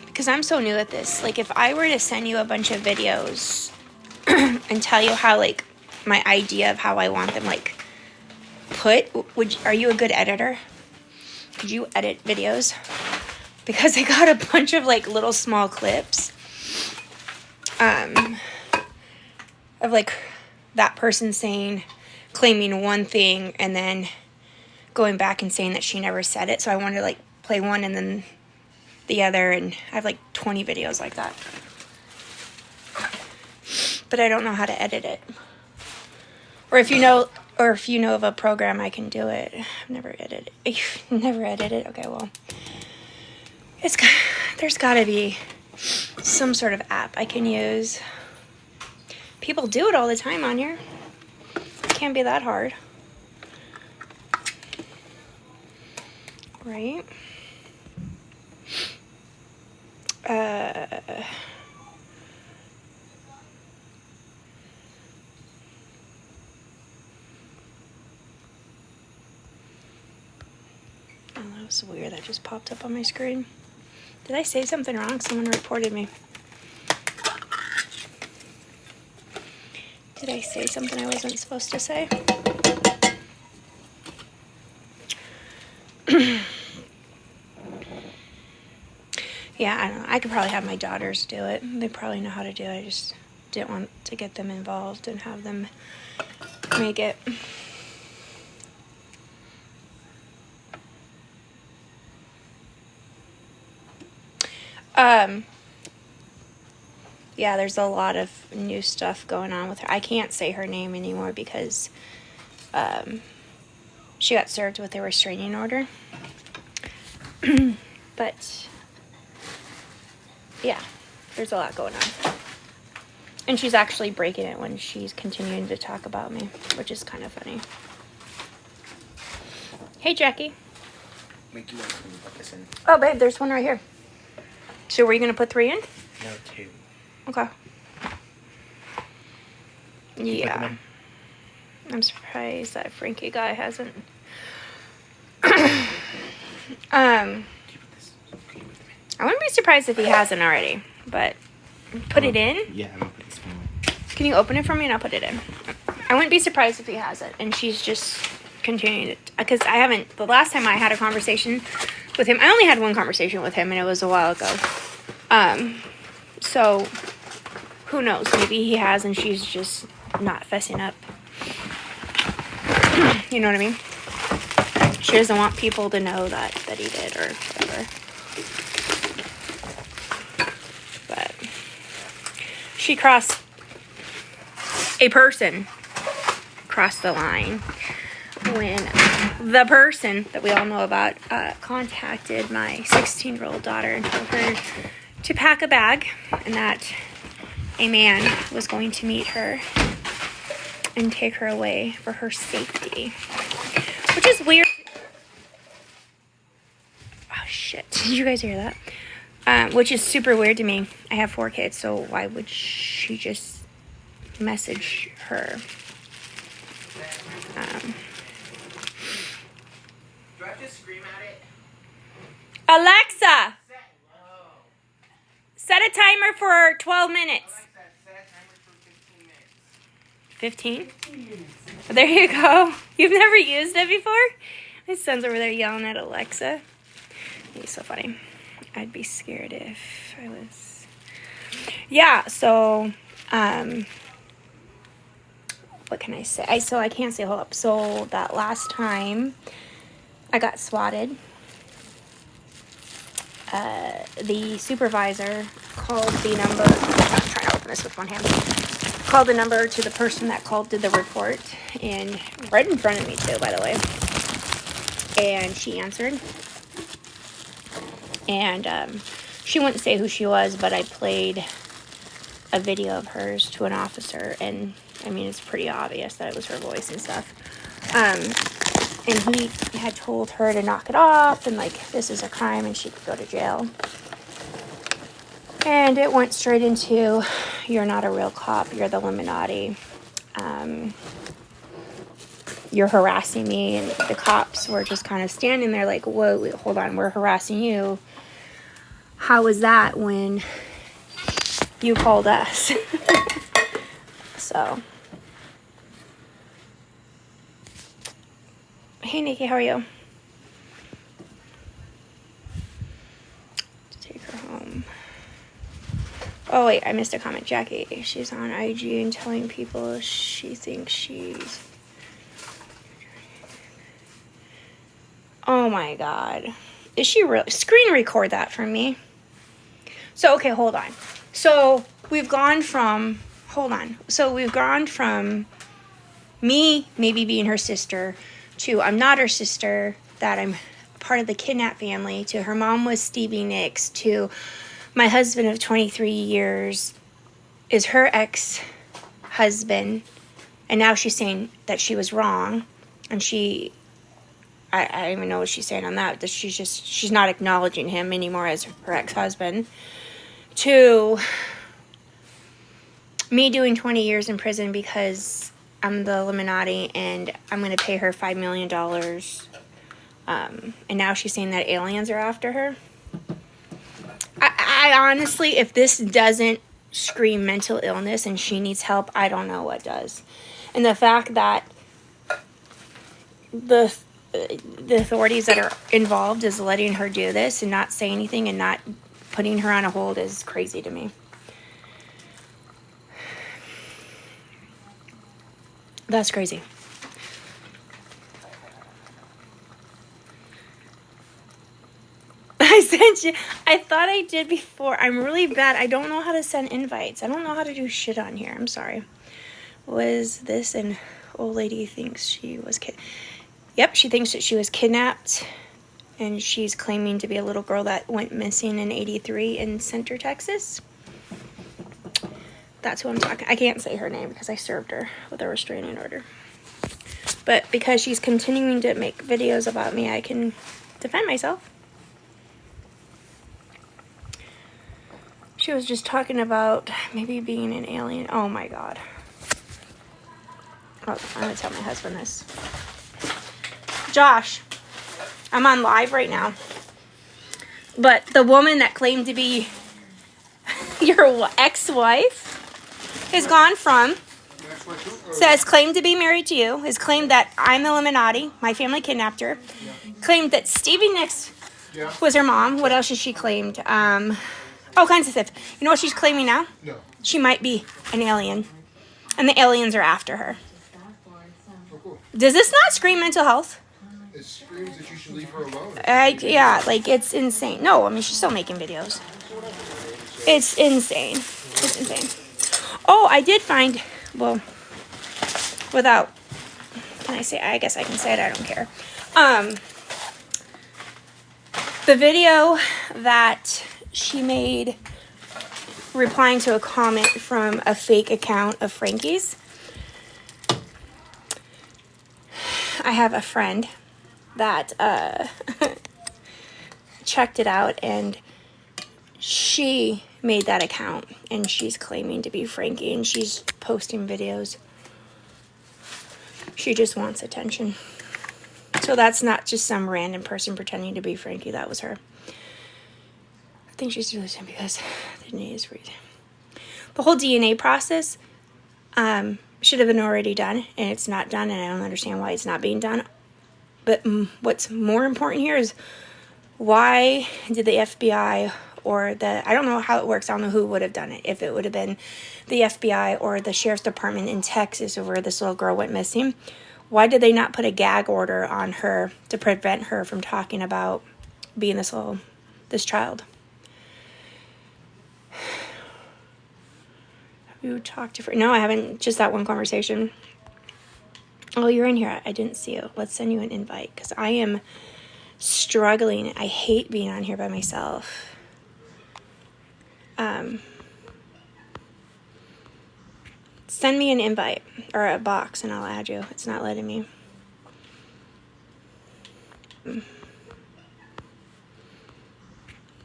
because I'm so new at this, like, if I were to send you a bunch of videos and tell you how, like, my idea of how I want them, like, are you a good editor? Could you edit videos? Because I got a bunch of, like, little small clips of, like, that person claiming one thing and then going back and saying that she never said it. So I wanted to, like, play one and then the other, and I have, like, 20 videos like that. But I don't know how to edit it. Or if you know of a program, I can do it. I've never edited it. Never edited. Okay, well, there's got to be some sort of app I can use. People do it all the time on here. It can't be that hard. Right? Oh, that was weird. That just popped up on my screen. Did I say something wrong? Someone reported me. Did I say something I wasn't supposed to say? Yeah, I don't know. I could probably have my daughters do it. They probably know how to do it. I just didn't want to get them involved and have them make it. Yeah, there's a lot of new stuff going on with her. I can't say her name anymore because she got served with a restraining order. But yeah, there's a lot going on. And she's actually breaking it when she's continuing to talk about me, which is kind of funny. Hey, Jackie. Make you want to put this in. Oh, babe, there's one right here. So were you going to put 3 in? No, 2. Okay. Yeah. I'm surprised that Frankie guy hasn't. I wouldn't be surprised if he hasn't already, but put it in. Yeah, I'm gonna put this one. Can you open it for me and I'll put it in? I wouldn't be surprised if he hasn't, and she's just continuing it because I haven't. The last time I had a conversation with him, I only had one conversation with him, and it was a while ago. So who knows? Maybe he has, and she's just not fessing up. You know what I mean? She doesn't want people to know that he did or whatever. But she crossed a person crossed the line when the person that we all know about contacted my 16-year-old daughter and told her to pack a bag and that a man was going to meet her and take her away for her safety. Which is weird. Oh, shit. Did you guys hear that? Which is super weird to me. I have 4 kids, so why would she just message her? Do I have to scream at it? Alexa! Set a timer for 12 minutes. Alexa, set a timer for 15 minutes. 15? There you go. You've never used it before? My son's over there yelling at Alexa. He's so funny. I'd be scared if I was. Yeah, so, what can I say? I can't say, hold up. So, that last time I got swatted, the supervisor called the number. I'm trying to open this with one hand. Called the number to the person that did the report, and right in front of me too, by the way. And she answered, and she wouldn't say who she was, but I played a video of hers to an officer, and I mean it's pretty obvious that it was her voice and stuff. And he had told her to knock it off, and like this is a crime, and she could go to jail. And it went straight into, you're not a real cop, you're the Illuminati. You're harassing me. And the cops were just kind of standing there like, whoa, wait, hold on, we're harassing you. how was that when you called us? So, hey Nikki, how are you? Take her home. Oh wait, I missed a comment. Jackie, she's on IG and telling people she thinks she's... Oh my god. Is she really? Screen record that for me. So, okay, hold on. So, we've gone from... Hold on. So, we've gone from me maybe being her sister to I'm not her sister, that I'm part of the kidnap family, to her mom was Stevie Nicks, to my husband of 23 years is her ex-husband, and now she's saying that she was wrong, and I don't even know what she's saying on that she's not acknowledging him anymore as her ex-husband, to me doing 20 years in prison because I'm the Illuminati and I'm going to pay her $5 million. And now she's saying that aliens are after her. I honestly, if this doesn't scream mental illness and she needs help, I don't know what does. And the fact that the authorities that are involved is letting her do this and not say anything and not putting her on a hold is crazy to me. That's crazy. I sent you. I thought I did before. I'm really bad. I don't know how to send invites. I don't know how to do shit on here. I'm sorry. Was this an old lady thinks she was Yep, she thinks that she was kidnapped. And she's claiming to be a little girl that went missing in '83 in Center, Texas. That's who I'm talking. I can't say her name because I served her with a restraining order. But because she's continuing to make videos about me, I can defend myself. She was just talking about maybe being an alien. Oh my god. Oh, I'm going to tell my husband this. Josh, I'm on live right now. But the woman that claimed to be your ex-wife has gone from, says claimed to be married to you, has claimed that I'm the Illuminati, my family kidnapped her, claimed that Stevie Nicks was her mom. What else has she claimed? All kinds of stuff. You know what she's claiming now? No. She might be an alien. And the aliens are after her. Oh, cool. Does this not scream mental health? It screams that you should leave her alone. Yeah, like it's insane. No, I mean, she's still making videos. It's insane. It's insane. Oh, I did find, well, without, can I say, I guess I can say it, I don't care. The video that she made replying to a comment from a fake account of Frankie's. I have a friend that checked it out, and she made that account, and she's claiming to be Frankie, and she's posting videos. She just wants attention. So that's not just some random person pretending to be Frankie. That was her. I think she's doing this because the DNA is freezing. The whole DNA process should have been already done, and it's not done, and I don't understand why it's not being done. But what's more important here is why did the FBI or I don't know how it works. I don't know who would have done it. If it would have been the FBI or the Sheriff's Department in Texas where this little girl went missing, why did they not put a gag order on her to prevent her from talking about being this child? Have you talked to her? No, I haven't. Just that one conversation. Oh, you're in here. I didn't see you. Let's send you an invite because I am struggling. I hate being on here by myself. Send me an invite or a box and I'll add you. It's not letting me.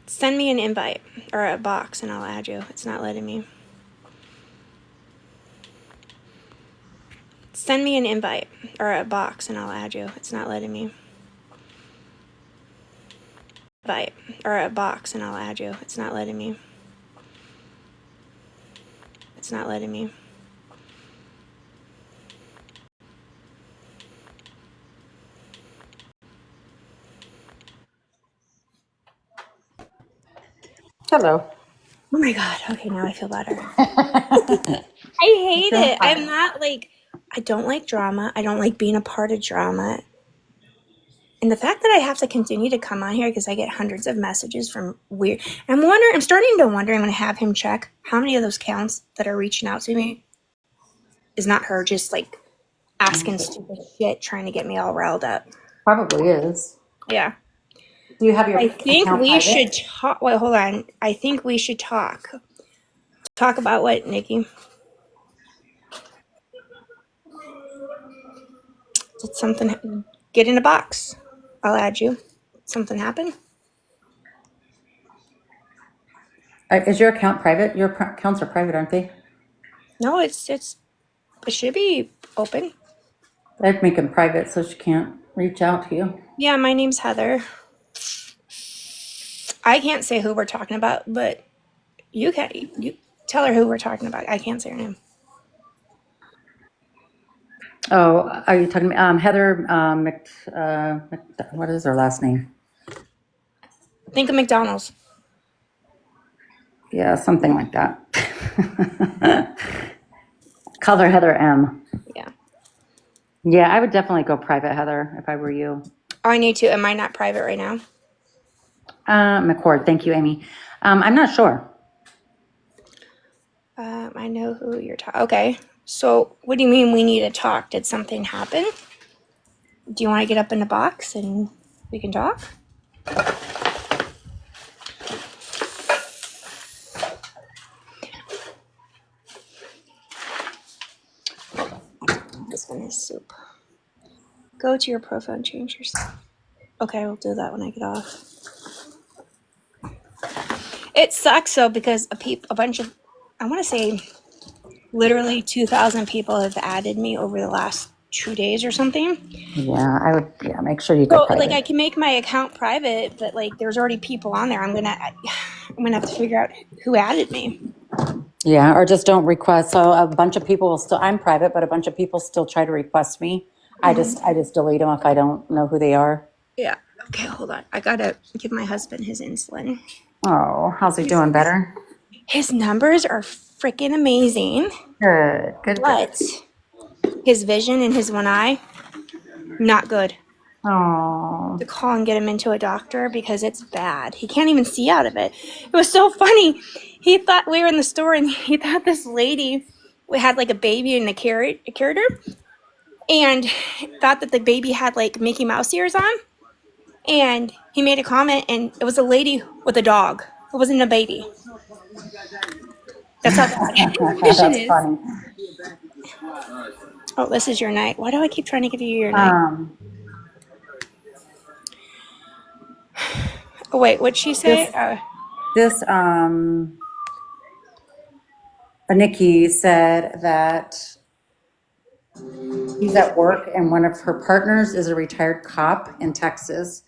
Send me an invite or a box and I'll add you. It's not letting me. Send me an invite or a box and I'll add you. It's not letting me. invite or a box and I'll add you. It's not letting me. It's not letting me. Hello. Oh my God. Okay, now I feel better. I hate it. I'm not like, I don't like drama. I don't like being a part of drama. And the fact that I have to continue to come on here because I get hundreds of messages from weird. I'm starting to wonder, I'm going to have him check how many of those accounts that are reaching out to me is not her just like asking stupid shit, trying to get me all riled up. Probably is. Yeah. Do you have your I think account we private? should talk. Wait, hold on. I think we should talk. Talk about what, Nikki? Did something get in a box? I'll add you. Something happen? Is your account private? Your accounts are private, aren't they? No, it should be open. I'd make them private so she can't reach out to you. Yeah, my name's Heather. I can't say who we're talking about, but you can. You tell her who we're talking about. I can't say her name. Oh, are you talking Heather what is her last name? Think of McDonald's. Yeah, something like that. Call her Heather M. Yeah. Yeah, I would definitely go private, Heather, if I were you. Oh, I need to. Am I not private right now? McCord, thank you, Amy. I'm not sure. I know who you're talking. Okay. So, what do you mean we need to talk? Did something happen? Do you want to get up in the box and we can talk? This one is soup. Go to your profile and change your stuff. Okay, I'll do that when I get off. It sucks though because a bunch of, I want to say, literally 2,000 people have added me over the last 2 days or something. Yeah, I would. Yeah, make sure you go So private. like I can make my account private, but like there's already people on there. I'm gonna have to figure out who added me. Yeah, or just don't request. So a bunch of people will still. I'm private, but a bunch of people still try to request me. I just delete them if I don't know who they are. Yeah. Okay, hold on. I gotta give my husband his insulin. Oh, how's he doing? Better? His numbers are freaking amazing, Good, good, good. but his vision in his one eye, not good. Oh, To call and get him into a doctor because it's bad. He can't even see out of it. It was so funny. He thought we were in the store and he thought this lady had like a baby in a carrier and thought that the baby had like Mickey Mouse ears on. And he made a comment and it was a lady with a dog. It wasn't a baby. That's how bad vision that's is. funny. Oh, this is your night. Why do I keep trying to give you your night? Oh, wait, what'd she say? This Nikki said that he's at work and one of her partners is a retired cop in Texas.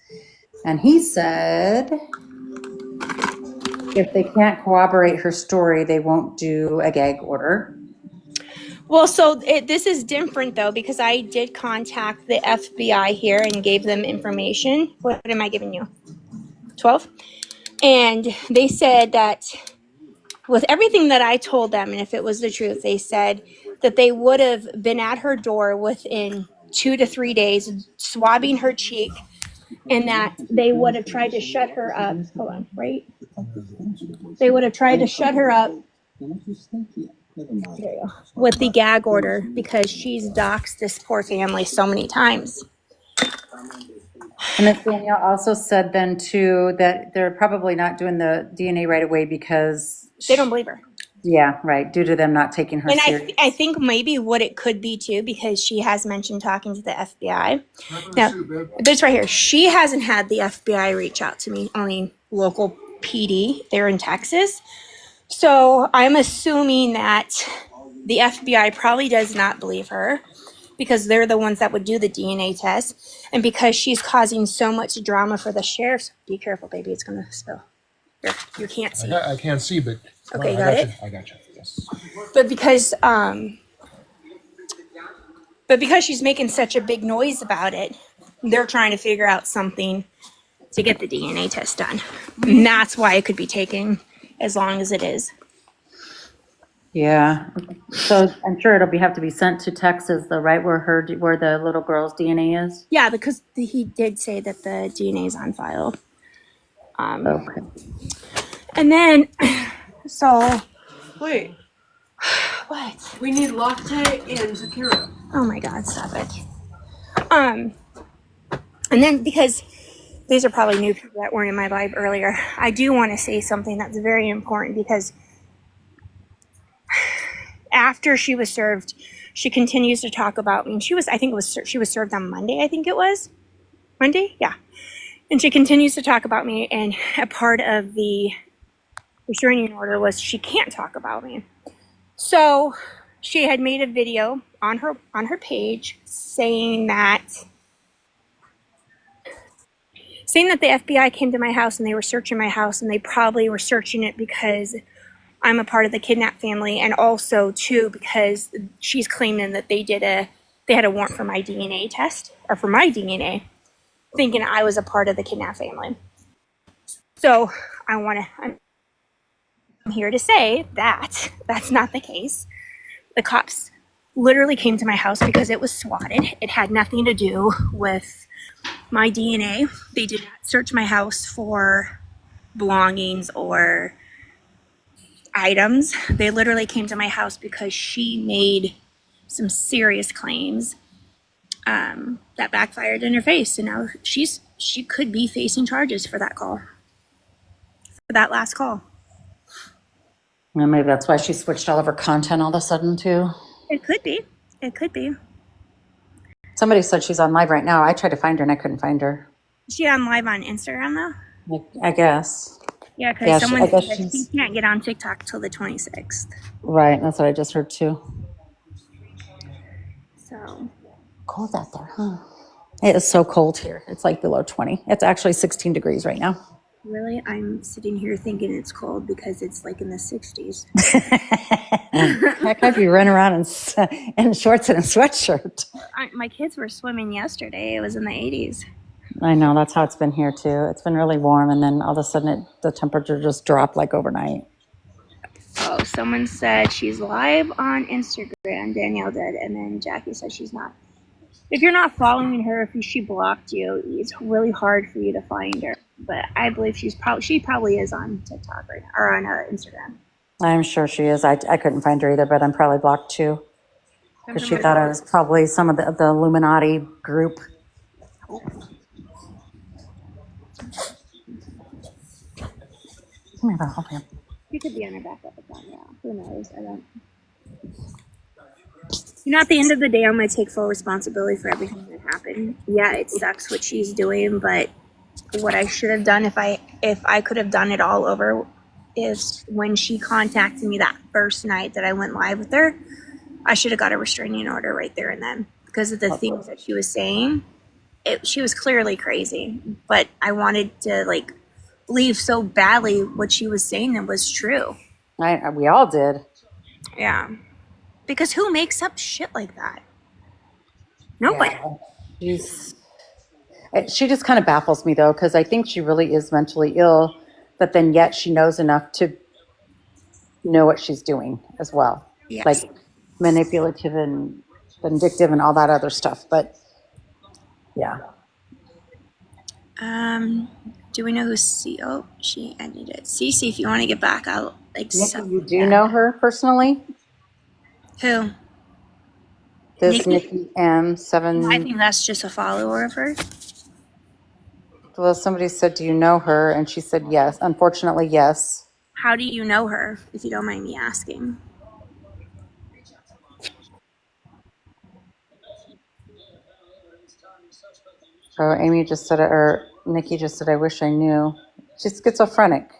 And he said if they can't corroborate her story, they won't do a gag order. Well, so this is different though because I did contact the FBI here and gave them information. What am I giving you? 12? And they said that with everything that I told them, and if it was the truth, they said that they would have been at her door within 2 to 3 days, swabbing her cheek, and that they would have tried to shut her up. Hold on, right? They would have tried to shut her up. There you go. With the gag order because she's doxed this poor family so many times. And then Danielle also said then too that they're probably not doing the DNA right away because They don't believe her. Yeah, right. Due to them not taking her And serious. I think maybe what it could be too, because she has mentioned talking to the FBI. Now, this right here, she hasn't had the FBI reach out to me, only local PD. They're in Texas. So I'm assuming that the FBI probably does not believe her because they're the ones that would do the DNA test. And because she's causing so much drama for the sheriff's, be careful, baby, it's going to spill. Here, you can't see. I can't see, but Okay, I got it? you. I got you. Yes. But because she's making such a big noise about it, they're trying to figure out something to get the DNA test done. And that's why it could be taking as long as it is. Yeah. So I'm sure it'll have to be sent to Texas, though, right? Where the little girl's DNA is. Yeah, because he did say that the DNA is on file. Okay. And then, so Wait, what? we need Loctite and Zakira. Oh my God, stop it. And then because these are probably new people that weren't in my live earlier, I do want to say something that's very important because after she was served, she continues to talk about me. She was served on Monday, I think it was. Monday? Yeah. And she continues to talk about me, and a part of the restraining order was she can't talk about me. So she had made a video on her page saying that the FBI came to my house and they were searching my house, and they probably were searching it because I'm a part of the kidnapped family, and also too because she's claiming that they had a warrant for my DNA test, or for my DNA, thinking I was a part of the kidnapped family. So I'm here to say that that's not the case. The cops literally came to my house because it was swatted. It had nothing to do with my DNA. They did not search my house for belongings or items. They literally came to my house because she made some serious claims that backfired in her face, and now she could be facing charges for that call, for that last call. Well, maybe that's why she switched all of her content all of a sudden, too. It could be. It could be. Somebody said she's on live right now. I tried to find her and I couldn't find her. Is she on live on Instagram though? I guess. Yeah, because Yeah, someone I guess said she can't get on TikTok till the 26th. Right. That's what I just heard, too. So Cold out there, huh? It is so cold here. It's like below 20. It's actually 16 degrees right now. really, I'm sitting here thinking it's cold because it's like in the 60s. Heck, I'd be running around in shorts and a sweatshirt. My kids were swimming yesterday. It was in the 80s. I know, that's how it's been here too. It's been really warm, and then all of a sudden the temperature just dropped like overnight. Oh, someone said she's live on Instagram. Danielle did, and then Jackie said she's not. If you're not following her, if she blocked you, it's really hard for you to find her. But I believe she probably is on TikTok right now, or on Instagram. I'm sure she is. I couldn't find her either, but I'm probably blocked too. Because she thought I was probably some of the Illuminati group. Come here, Val, come here. She could be on her backup account, yeah. Who knows? I don't. You know, at the end of the day, I'm going to take full responsibility for everything that happened. Yeah, it sucks what she's doing, but what I should have done if I could have done it all over is when she contacted me that first night that I went live with her, I should have got a restraining order right there and then because of the things that she was saying. She was clearly crazy, but I wanted to believe so badly what she was saying that was true. We all did. Yeah. Because who makes up shit like that? Nobody. Yeah. She just kind of baffles me though, because I think she really is mentally ill, but then yet she knows enough to know what she's doing as well. Yes. Like manipulative and vindictive and all that other stuff. But yeah. Do we know who she ended it. Cece, if you want to get back, I'll Nikki, you do know her personally? Who? This Nikki M7. I think that's just a follower of her. Well, somebody said, do you know her? And she said, yes. Unfortunately, yes. How do you know her, if you don't mind me asking? Oh, Amy just said it, or Nikki just said, I wish I knew. She's schizophrenic.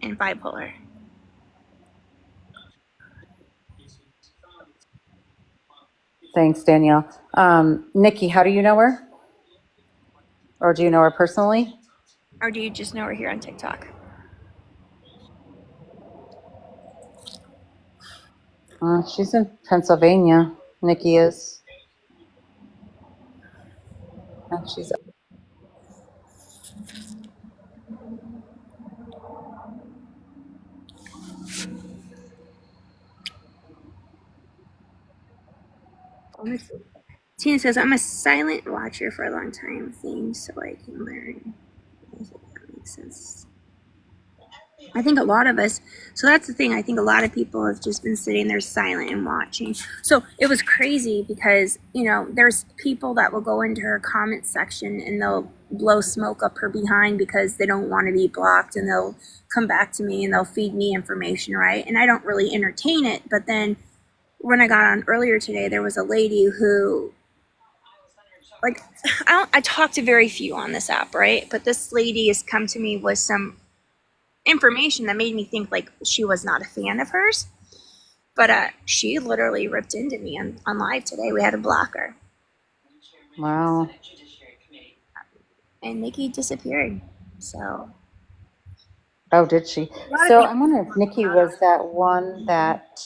And bipolar. Thanks, Danielle. Nikki, how do you know her? Or do you know her personally? Or do you just know her here on TikTok? She's in Pennsylvania. Nikki is. And she's Tina says, I'm a silent watcher for a long time, things so I can learn. I think that makes sense. I think a lot of us, so that's the thing, I think a lot of people have just been sitting there silent and watching. So it was crazy because, there's people that will go into her comment section and they'll blow smoke up her behind because they don't want to be blocked, and they'll come back to me and they'll feed me information, right? And I don't really entertain it. But then when I got on earlier today, there was a lady who, like, I talk to very few on this app, right? But this lady has come to me with some information that made me think like she was not a fan of hers. But she literally ripped into me on live today. We had to block her. wow. And Nikki disappeared. So. Oh, did she? So I'm wondering if Nikki was that one that.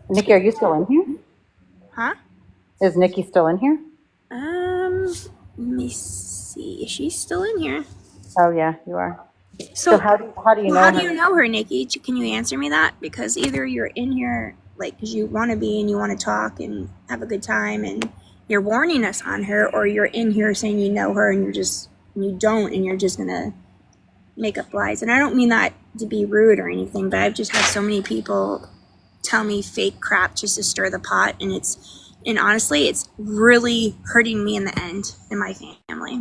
Nikki, are you still in here? Huh? Is Nikki still in here? Let me see. Is she still in here? Oh yeah, you are. So how do you know how her? do you know her, Nikki? Can you answer me that? Because either you're in here like because you want to be and you want to talk and have a good time and you're warning us on her, or you're in here saying you know her and you don't, and you're just gonna make up lies. And I don't mean that to be rude or anything, but I've just had so many people tell me fake crap just to stir the pot, and honestly, it's really hurting me in the end and my family.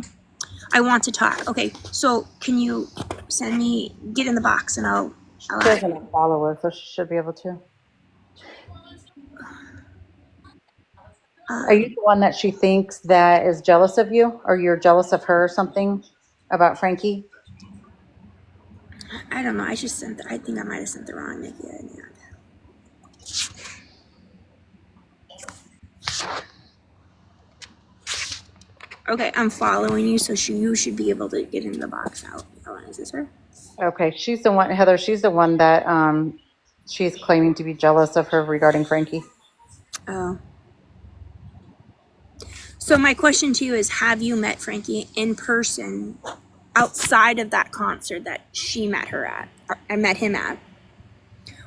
I want to talk. Okay, so can you get in the box and I'll She doesn't follow us, so she should be able to. Are you the one that she thinks that is jealous of you, or you're jealous of her or something about Frankie? I don't know. I think I might have sent the wrong Nikki. Okay, I'm following you, so you should be able to get in the box out. Oh, is this her? Okay, she's the one, Heather. She's the one that she's claiming to be jealous of her regarding Frankie. Oh. So my question to you is, have you met Frankie in person outside of that concert that she met her at, or I met him at?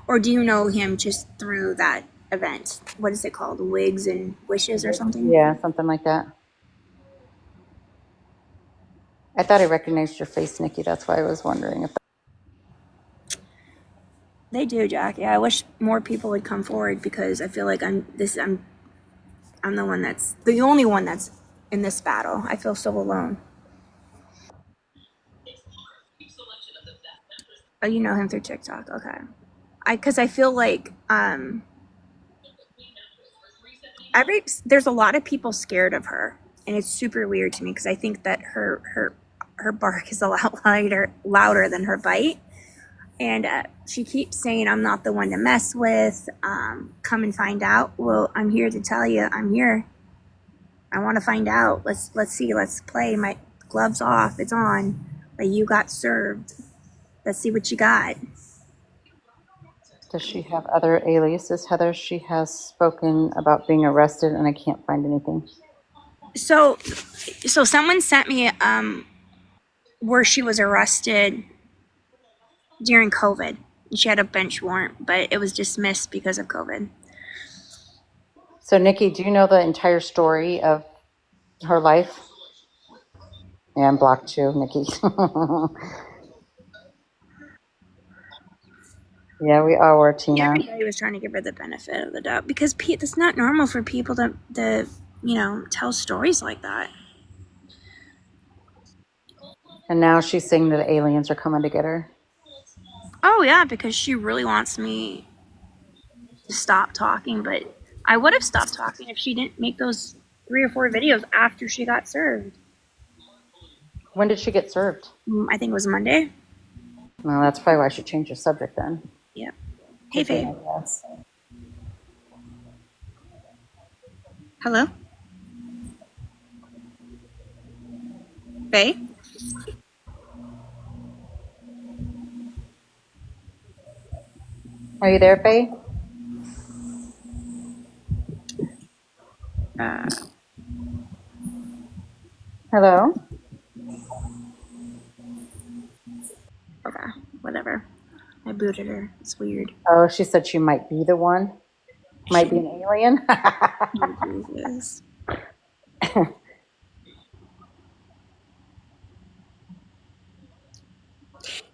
Or do you know him just through that event? What is it called? Wigs and Wishes or something? Yeah, something like that. I thought I recognized your face, Nikki. That's why I was wondering if. They do, Jack. Yeah, I wish more people would come forward because I feel like I'm the one that's the only one that's in this battle. I feel so alone. Oh, you know him through TikTok. Okay. Because I feel like there's a lot of people scared of her, and it's super weird to me because I think that her bark is a lot louder than her bite. And she keeps saying, I'm not the one to mess with. Come and find out. Well, I'm here to tell you I'm here. I want to find out. Let's see. Let's play. My gloves off. It's on. Like, you got served. Let's see what you got. Does she have other aliases, Heather? She has spoken about being arrested, and I can't find anything. So someone sent me where she was arrested during COVID. She had a bench warrant, but it was dismissed because of COVID. So, Nikki, do you know the entire story of her life? Yeah, I'm blocked too, Nikki. Yeah, we all were, Tina. Everybody was trying to give her the benefit of the doubt because it's not normal for people to tell stories like that. And now she's saying that aliens are coming to get her. Oh yeah, because she really wants me to stop talking, but I would have stopped talking if she didn't make those 3 or 4 videos after she got served. When did she get served? I think it was Monday. Well, that's probably why I should change the subject then. Yeah. Hey, Faye. Yes. Hello? Faye? Are you there, Faye? Uh, Hello? okay, whatever. I booted her. It's weird. Oh, she said she might be the one. Might be an alien. Oh, Jesus.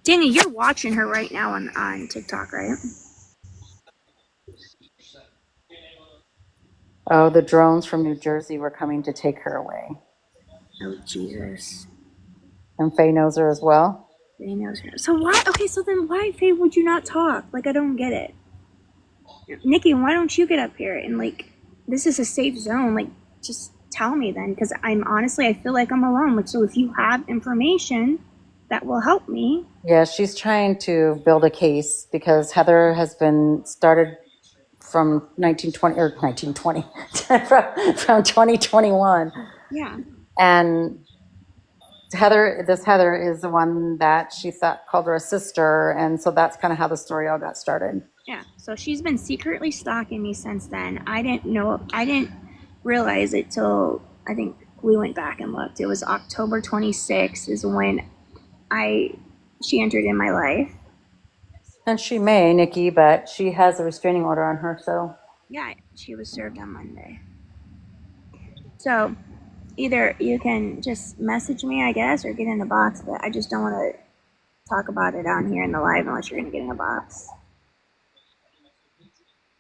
Danny, you're watching her right now on TikTok, right? Oh, the drones from New Jersey were coming to take her away. Oh, Jesus. And Faye knows her as well. Faye knows her. So why? Okay, so then why, Faye, would you not talk? Like, I don't get it. Nikki, why don't you get up here and, like, this is a safe zone. Like, just tell me then, because I'm honestly, I feel like I'm alone. Like, so if you have information that will help me. Yeah, she's trying to build a case because Heather has been started from 1920 or 1920 from 2021. Yeah. And Heather is the one that she thought called her a sister. And so that's kind of how the story all got started. Yeah. So she's been secretly stalking me since then. I didn't realize it till I think we went back and looked. It was October 26th is when she entered in my life. And she may, Nikki, but she has a restraining order on her. So Yeah, she was served on Monday. So either you can just message me, I guess, or get in the box, but I just don't want to talk about it on here in the live unless you're going to get in a box.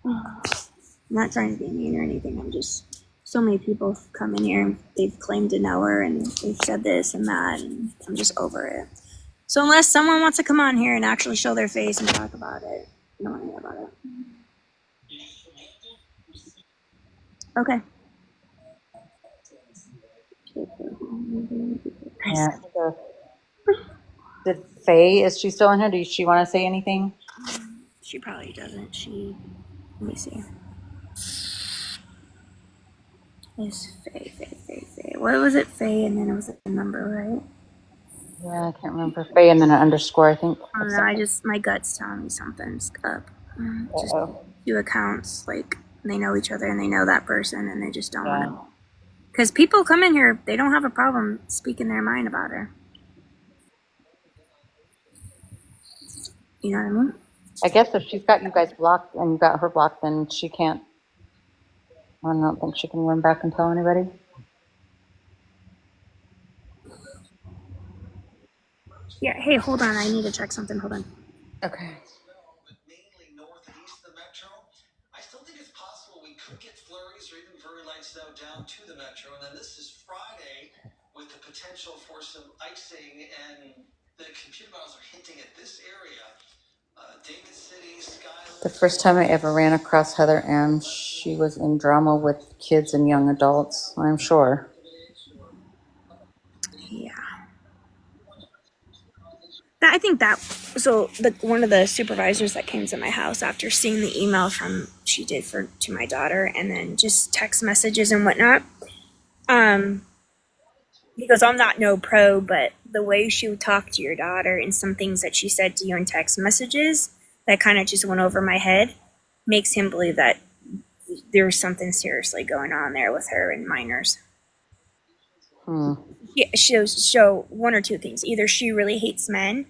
I'm not trying to be mean or anything. I'm just, so many people come in here and they've claimed to know her and they've said this and that, and I'm just over it. So unless someone wants to come on here and actually show their face and talk about it, I don't want to hear about it. Okay. yeah. So, did Faye, is she still in here? Does she want to say anything? She probably doesn't. Let me see. Is Faye. What was it? Faye, and then it was a number, right? Yeah, I can't remember. Faye and then an underscore, I think. I don't know. My gut's telling me something's up. Just Uh-oh. two accounts, like they know each other and they know that person, and they just don't want Yeah. to. Because people come in here, they don't have a problem speaking their mind about her. You know what I mean? I guess if she's got you guys blocked and you got her blocked, then she can't. I don't think she can run back and tell anybody. Yeah. Hey, hold on. I need to check something. Hold on. Okay. But mainly north and east of the metro. I still think it's possible we could get flurries or even very light snow down to the metro. And then this is Friday with the potential for some icing, and the computer models are hinting at this area. David City, Skyland. The first time I ever ran across Heather M., she was in drama with kids and young adults, I'm sure. Yeah. I think that so one of the supervisors that came to my house after seeing the email from she did to my daughter and then just text messages and whatnot. Because I'm not no pro, but the way she would talk to your daughter and some things that she said to you in text messages that kind of just went over my head makes him believe that there's something seriously going on there with her and minors. Yeah, show one or two things. Either she really hates men,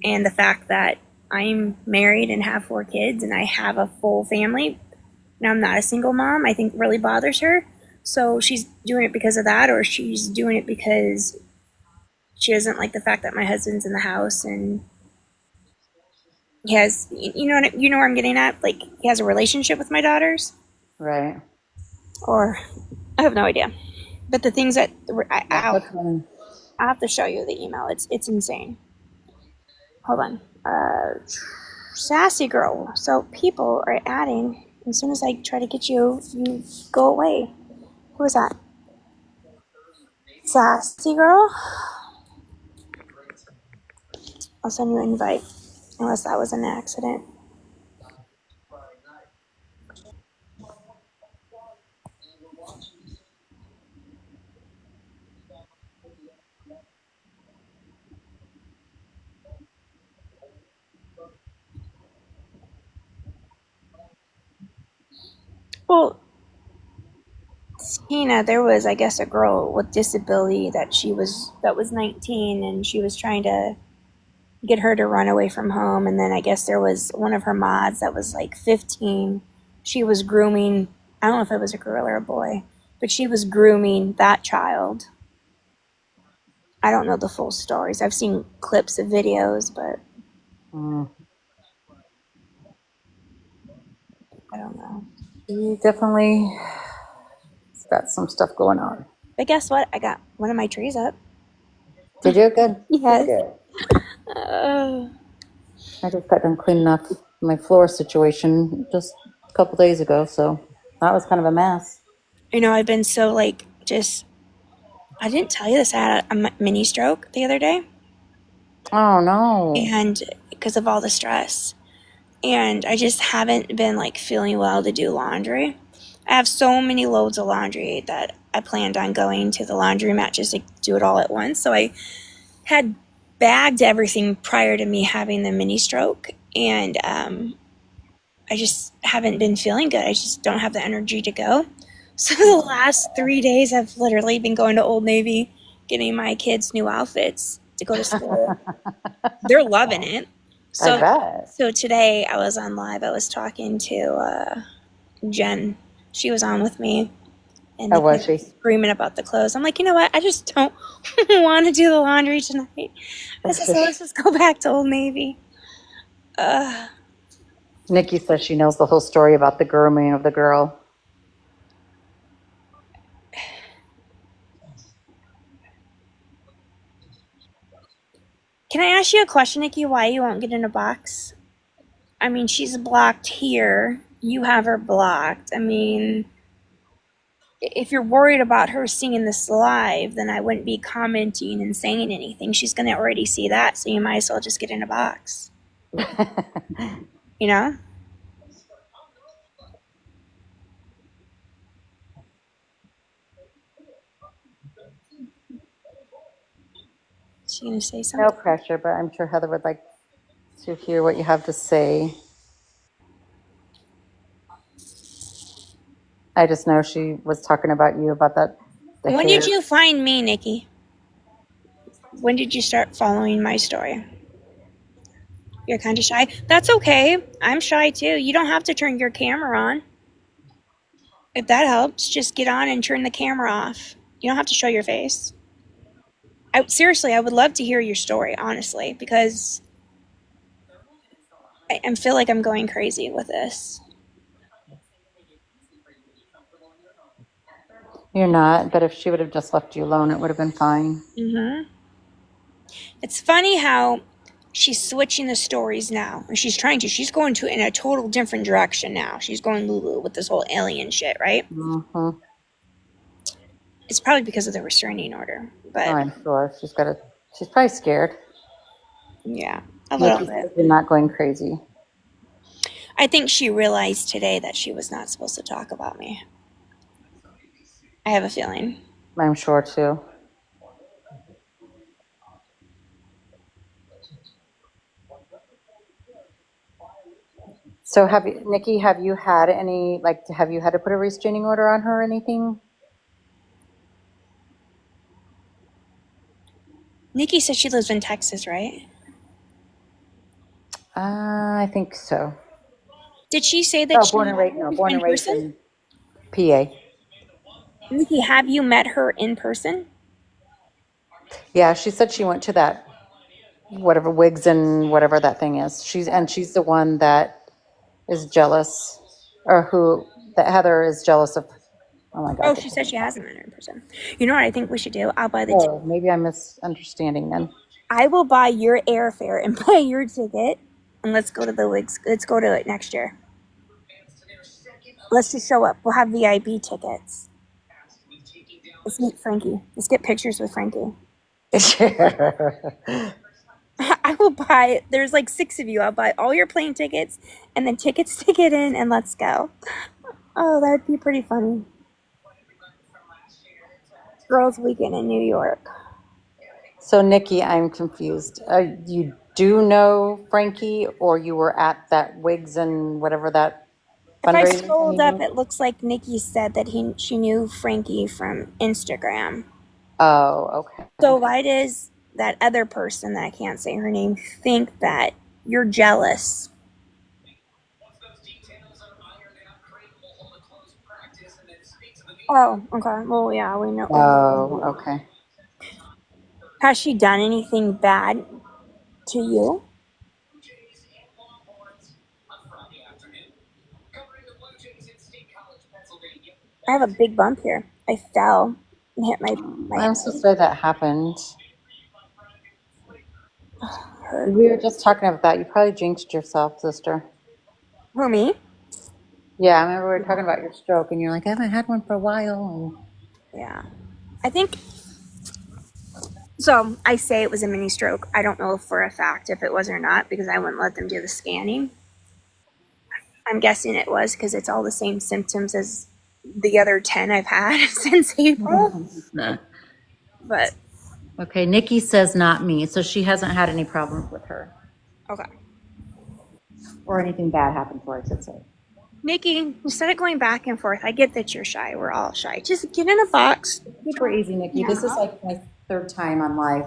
and the fact that I'm married and have 4 kids and I have a full family, and I'm not a single mom, I think really bothers her. So she's doing it because of that, or she's doing it because she doesn't like the fact that my husband's in the house and he has, you know where I'm getting at? Like, he has a relationship with my daughters, Right. or I have no idea. But the things that Yeah. I have to show you the email. It's insane. Hold on. Sassy girl. So people are adding. As soon as I try to get you, you go away. Who is that? Sassy girl. I'll send you an invite, unless that was an accident. Well, Tina, there was, I guess, a girl with disability that was 19, and she was trying to get her to run away from home. And then I guess there was one of her mods that was like 15. She was grooming, I don't know if it was a girl or a boy, but she was grooming that child. I don't know the full stories. I've seen clips of videos, but Mm. I don't know. He definitely has got some stuff going on. But guess what? I got one of my trees up. Did you? Good. Yes. Good. Uh, I just got done cleaning up my floor situation just a couple days ago, so that was kind of a mess. I've been so like just. I didn't tell you this. I had a mini stroke the other day, Oh no. and because of all the stress, and I just haven't been like feeling well to do laundry. I have so many loads of laundry that I planned on going to the laundromat just to do it all at once. So I had bagged everything prior to me having the mini stroke, and I just haven't been feeling good. I just don't have the energy to go. So the last 3 days, I've literally been going to Old Navy, getting my kids new outfits to go to school. They're loving it. I So, bet. so today I was on live. I was talking to Jen. She was on with me, and How the was kids were she? screaming about the clothes. I'm like, you know what? I just don't want to do the laundry tonight. I said, so let's just go back to Old Navy. Nikki says she knows the whole story about the grooming of the girl. Can I ask you a question, Nikki? Why you won't get in a box? I mean, she's blocked here. You have her blocked. I mean, if you're worried about her seeing this live, then I wouldn't be commenting and saying anything. She's going to already see that, so you might as well just get in a box. You know? She's going to say No something. pressure, but I'm sure Heather would like to hear what you have to say. I just know she was talking about you about that. The When hair. did you find me, Nikki? When did you start following my story? You're kind of shy. That's okay. I'm shy too. You don't have to turn your camera on. If that helps, just get on and turn the camera off. You don't have to show your face. Seriously, I would love to hear your story, honestly, because I feel like I'm going crazy with this. You're not, but if she would have just left you alone, it would have been fine. It's funny how she's switching the stories now, or she's trying to. She's going to in a total different direction now. She's going Lulu with this whole alien shit, right? Mm-hmm. It's probably because of the restraining order, Oh, but I'm sure she's got a. She's probably scared. yeah, a little Nikki bit. says you're not going crazy. I think she realized today that she was not supposed to talk about me. I have a feeling. I'm sure too. So have you, Nikki? Have you had any like? Have you had to put a restraining order on her or anything? Nikki said she lives in Texas, right? I think so. Did she say that Oh, she born and met raised. her No, born in and raised person? in PA. Nikki, have you met her in person? Yeah, she said she went to that whatever wigs and whatever that thing is. She's the one that is jealous, or who that Heather is jealous of. Oh my God. Oh, she said she hasn't met her in person. You know what I think we should do? I'll buy the Oh, maybe I'm misunderstanding then. I will buy your airfare and buy your ticket, and let's go to the wigs. Let's go to it next year. Let's just show up. We'll have VIP tickets. Let's meet Frankie. Let's get pictures with Frankie. I will buy. There's like 6 of you. I'll buy all your plane tickets and then tickets to get in, and let's go. Oh, that would be pretty funny. Girls' Weekend in New York. So, Nikki, I'm confused. You do know Frankie, or you were at that wigs and whatever that If I fundraiser scrolled thing you up, do? it looks like Nikki said that she knew Frankie from Instagram. Oh, okay. So why does that other person that I can't say her name think that you're jealous? Oh, okay. Well, yeah, we know. Oh, okay. Has she done anything bad to you? I have a big bump here. I fell and hit my I'm so head. sorry that happened. Hurt. We were just talking about that. You probably jinxed yourself, sister. Who, me? Yeah, I remember we were talking about your stroke, and you're like, I haven't had one for a while. Yeah. I think so. I say it was a mini stroke. I don't know for a fact if it was or not because I wouldn't let them do the scanning. I'm guessing it was because it's all the same symptoms as the other 10 I've had since April. Nah. But Okay, Nikki says not me, so she hasn't had any problems with her, okay. or anything bad happened for her, I should say. Nikki, instead of going back and forth, I get that you're shy. We're all shy. Just get in a box. Super easy, Nikki. This is Yeah. like my third time on live.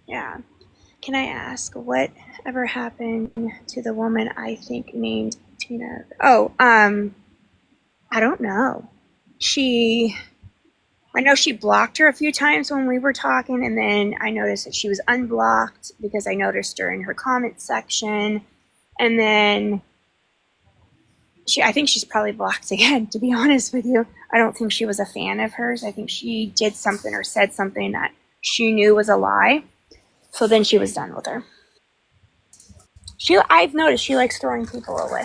Yeah. Can I ask what ever happened to the woman I think named Tina? Oh, I don't know. I know she blocked her a few times when we were talking, and then I noticed that she was unblocked because I noticed her in her comment section. And then I think she's probably blocked again, to be honest with you. I don't think she was a fan of hers. I think she did something or said something that she knew was a lie. So then she was done with her. I've noticed she likes throwing people away.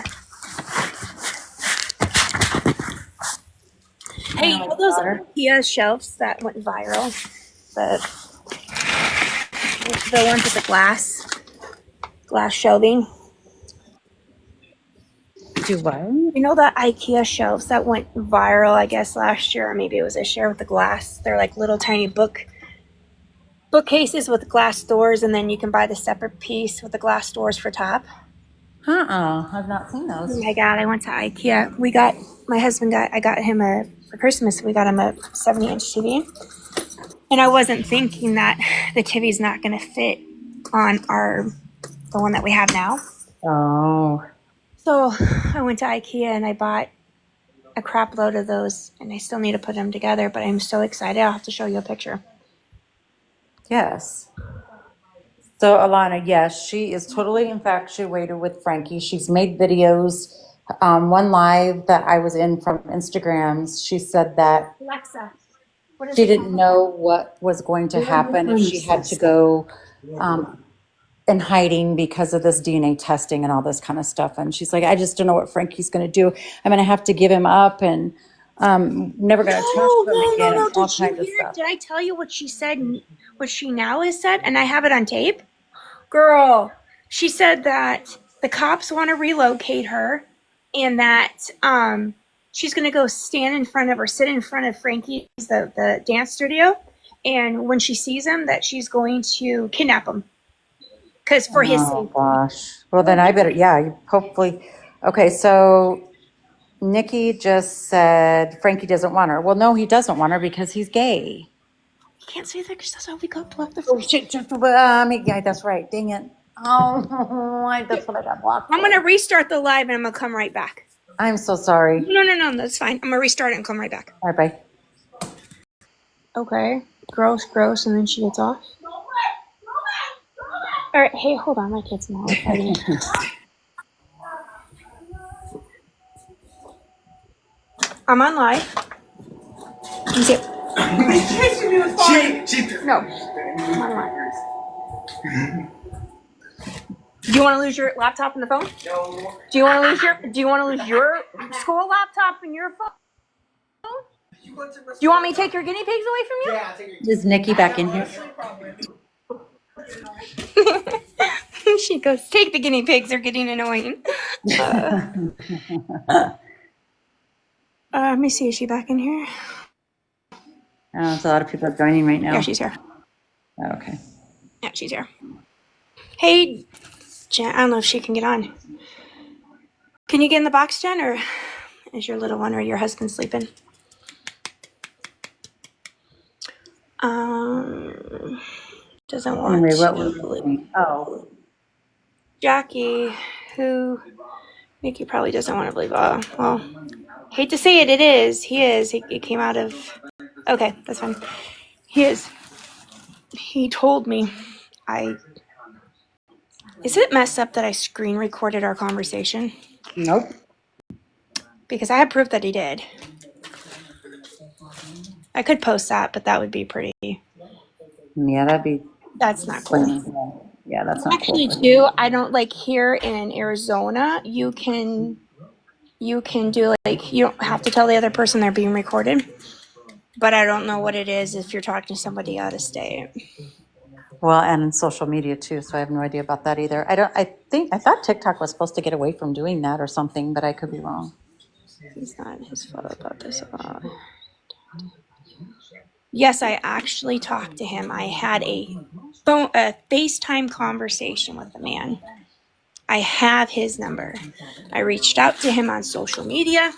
Hey, you know those IKEA shelves that went viral? The ones with the glass shelving. Do what? You know the IKEA shelves that went viral, I guess last year, or maybe it was this year with the glass. They're like little tiny bookcases with glass doors, and then you can buy the separate piece with the glass doors for top. I've not seen Oh those. my god, I went to IKEA. I got him for Christmas, we got him a 70-inch TV. And I wasn't thinking that the TV's not going to fit on the one that we have now. Oh. So I went to IKEA and I bought a crap load of those, and I still need to put them together, but I'm so excited. I'll have to show you a picture. Yes. So Alana, yes, she is totally infatuated with Frankie. She's made videos. One live that I was in from Instagrams, she said that Alexa, what is she it? didn't know what was going to happen if she had to go in hiding because of this DNA testing and all this kind of stuff. And she's like, I just don't know what Frankie's going to do. I'm going to have to give him up and never going to talk to him again and No. all Did you kinds of hear? stuff. Did I tell you what she said? What she now has said, and I have it on tape. Girl, she said that the cops want to relocate her, and that she's going to go sit in front of Frankie's the dance studio, and when she sees him, that she's going to kidnap him because for his Oh safety. gosh. Well, then I better, yeah, hopefully. Okay, so Nikki just said Frankie doesn't want her. Well, no, he doesn't want her because he's gay. You can't say that because that's how we got blocked the Oh first. shit! Yeah, that's right. Dang it! Oh, that's what I got blocked I'm going to for. restart the live, and I'm going to come right back. I'm so sorry. No, that's fine. I'm going to restart it and come right back. All right, bye. Okay. Gross, and then she gets off. All right, hey, hold on, my kid's now fighting. I'm on live. You see- No, I'm on live. Do you want to lose your laptop and the phone? No. Do you want to lose your school laptop and your phone? Do you want me to take your guinea pigs away from you? Yeah, take your. Is Nikki back in here? She goes, take the guinea pigs. They're getting annoying. Let me see. Is she back in here? It's a lot of people joining right now. Yeah, she's here. Okay. Yeah, she's here. Hey, Jen. I don't know if she can get on. Can you get in the box, Jen, or? Is your little one or your husband sleeping? Doesn't want Anyway, what to were you believe. saying? Oh, Jackie, who Mickey probably doesn't want to believe. Well, hate to say it, it is. He is. He came out of. Okay, that's fine. He is. He told me. Is it messed up that I screen recorded our conversation? nope. Because I have proof that he did. I could post that, but that would be pretty. Yeah, that'd be That's not cool. funny. Yeah, that's not Actually, cool. too, I don't like here in Arizona. You can do like you don't have to tell the other person they're being recorded. But I don't know what it is if you're talking to somebody out of state. Well, and in social media too, so I have no idea about that either. I thought TikTok was supposed to get away from doing that or something, but I could be wrong. He's not in his photo about this. Yes, I actually talked to him. I had a FaceTime conversation with the man. I have his number. I reached out to him on social media.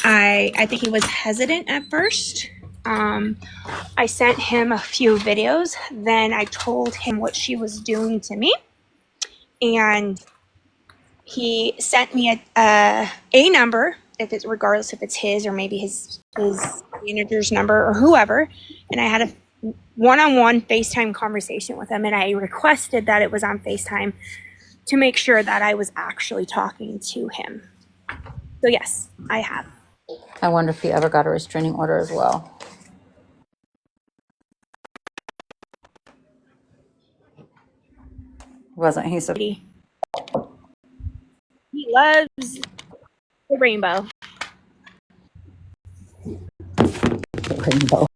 I think he was hesitant at first. I sent him a few videos. Then I told him what she was doing to me. And he sent me a number, if it's regardless if it's his or maybe his manager's number or whoever. And I had a one-on-one FaceTime conversation with him. And I requested that it was on FaceTime to make sure that I was actually talking to him. So yes, I have. I wonder if he ever got a restraining order as well. Wasn't he? He loves the rainbow. Rainbow.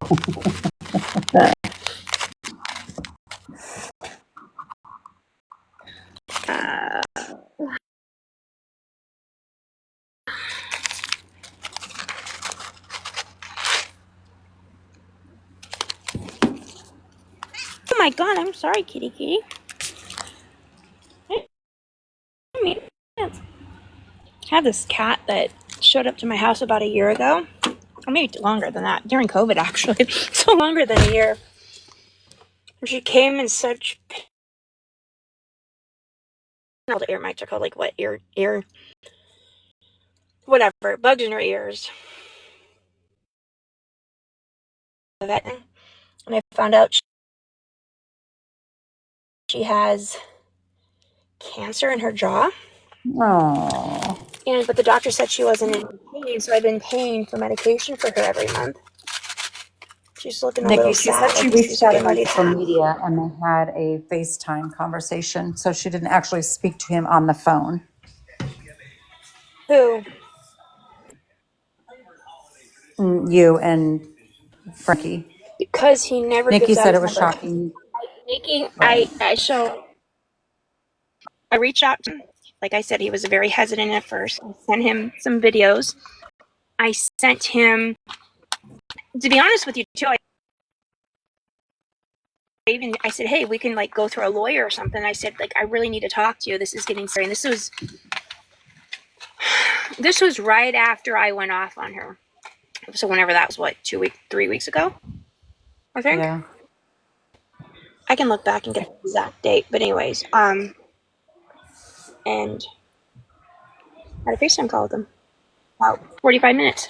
Oh my god, I'm sorry, kitty kitty. I have this cat that showed up to my house about a year ago. Or maybe longer than that. During COVID, actually. So longer than a year. She came in such all the ear mites are called like what ear whatever bugs in her ears. And I found out she has cancer in her jaw. Oh. But the doctor said she wasn't in pain, so I've been paying for medication for her every month. She's looking a Nikki, little she sad. said she Like she's reached out getting on ready to social have. media and they had a FaceTime conversation. So she didn't actually speak to him on the phone. Who? You and Frankie. Because he never Nikki gives out said it his was number. shocking. Nikki, Right. I reached out to him. Like I said, he was very hesitant at first. I sent him some videos. I sent him, to be honest with you too, I said, hey, we can like go through a lawyer or something. I said, like, I really need to talk to you. This is getting scary. And this was right after I went off on her. So whenever that was, what, 3 weeks ago, I think. Yeah. I can look back and get the exact date. But anyways, and I had a FaceTime call with him. About 45 minutes.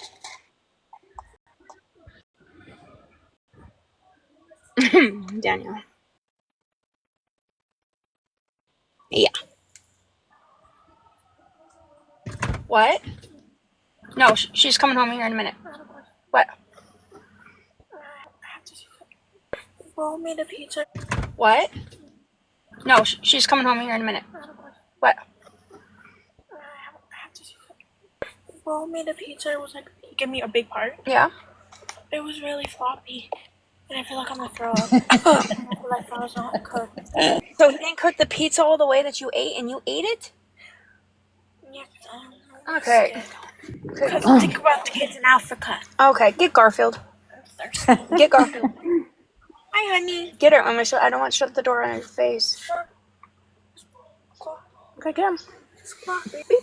Daniel. Yeah. What? No, she's coming home here in a minute. What? Roll me the pizza. What? No, she's coming home here in a minute. What? Roll me the pizza. It was like, he gave me a big part. Yeah. It was really floppy. And I feel like I'm gonna throw up. And I feel like I was not cooked. So he didn't cook the pizza all the way that you ate, and you ate it? Yeah, I'm Okay. Because think about the kids in Africa. Okay, get Garfield. I'm thirsty. Get Garfield. Hi, honey. Get her. I don't want to shut the door on your face. Okay, get him. Squawk, baby.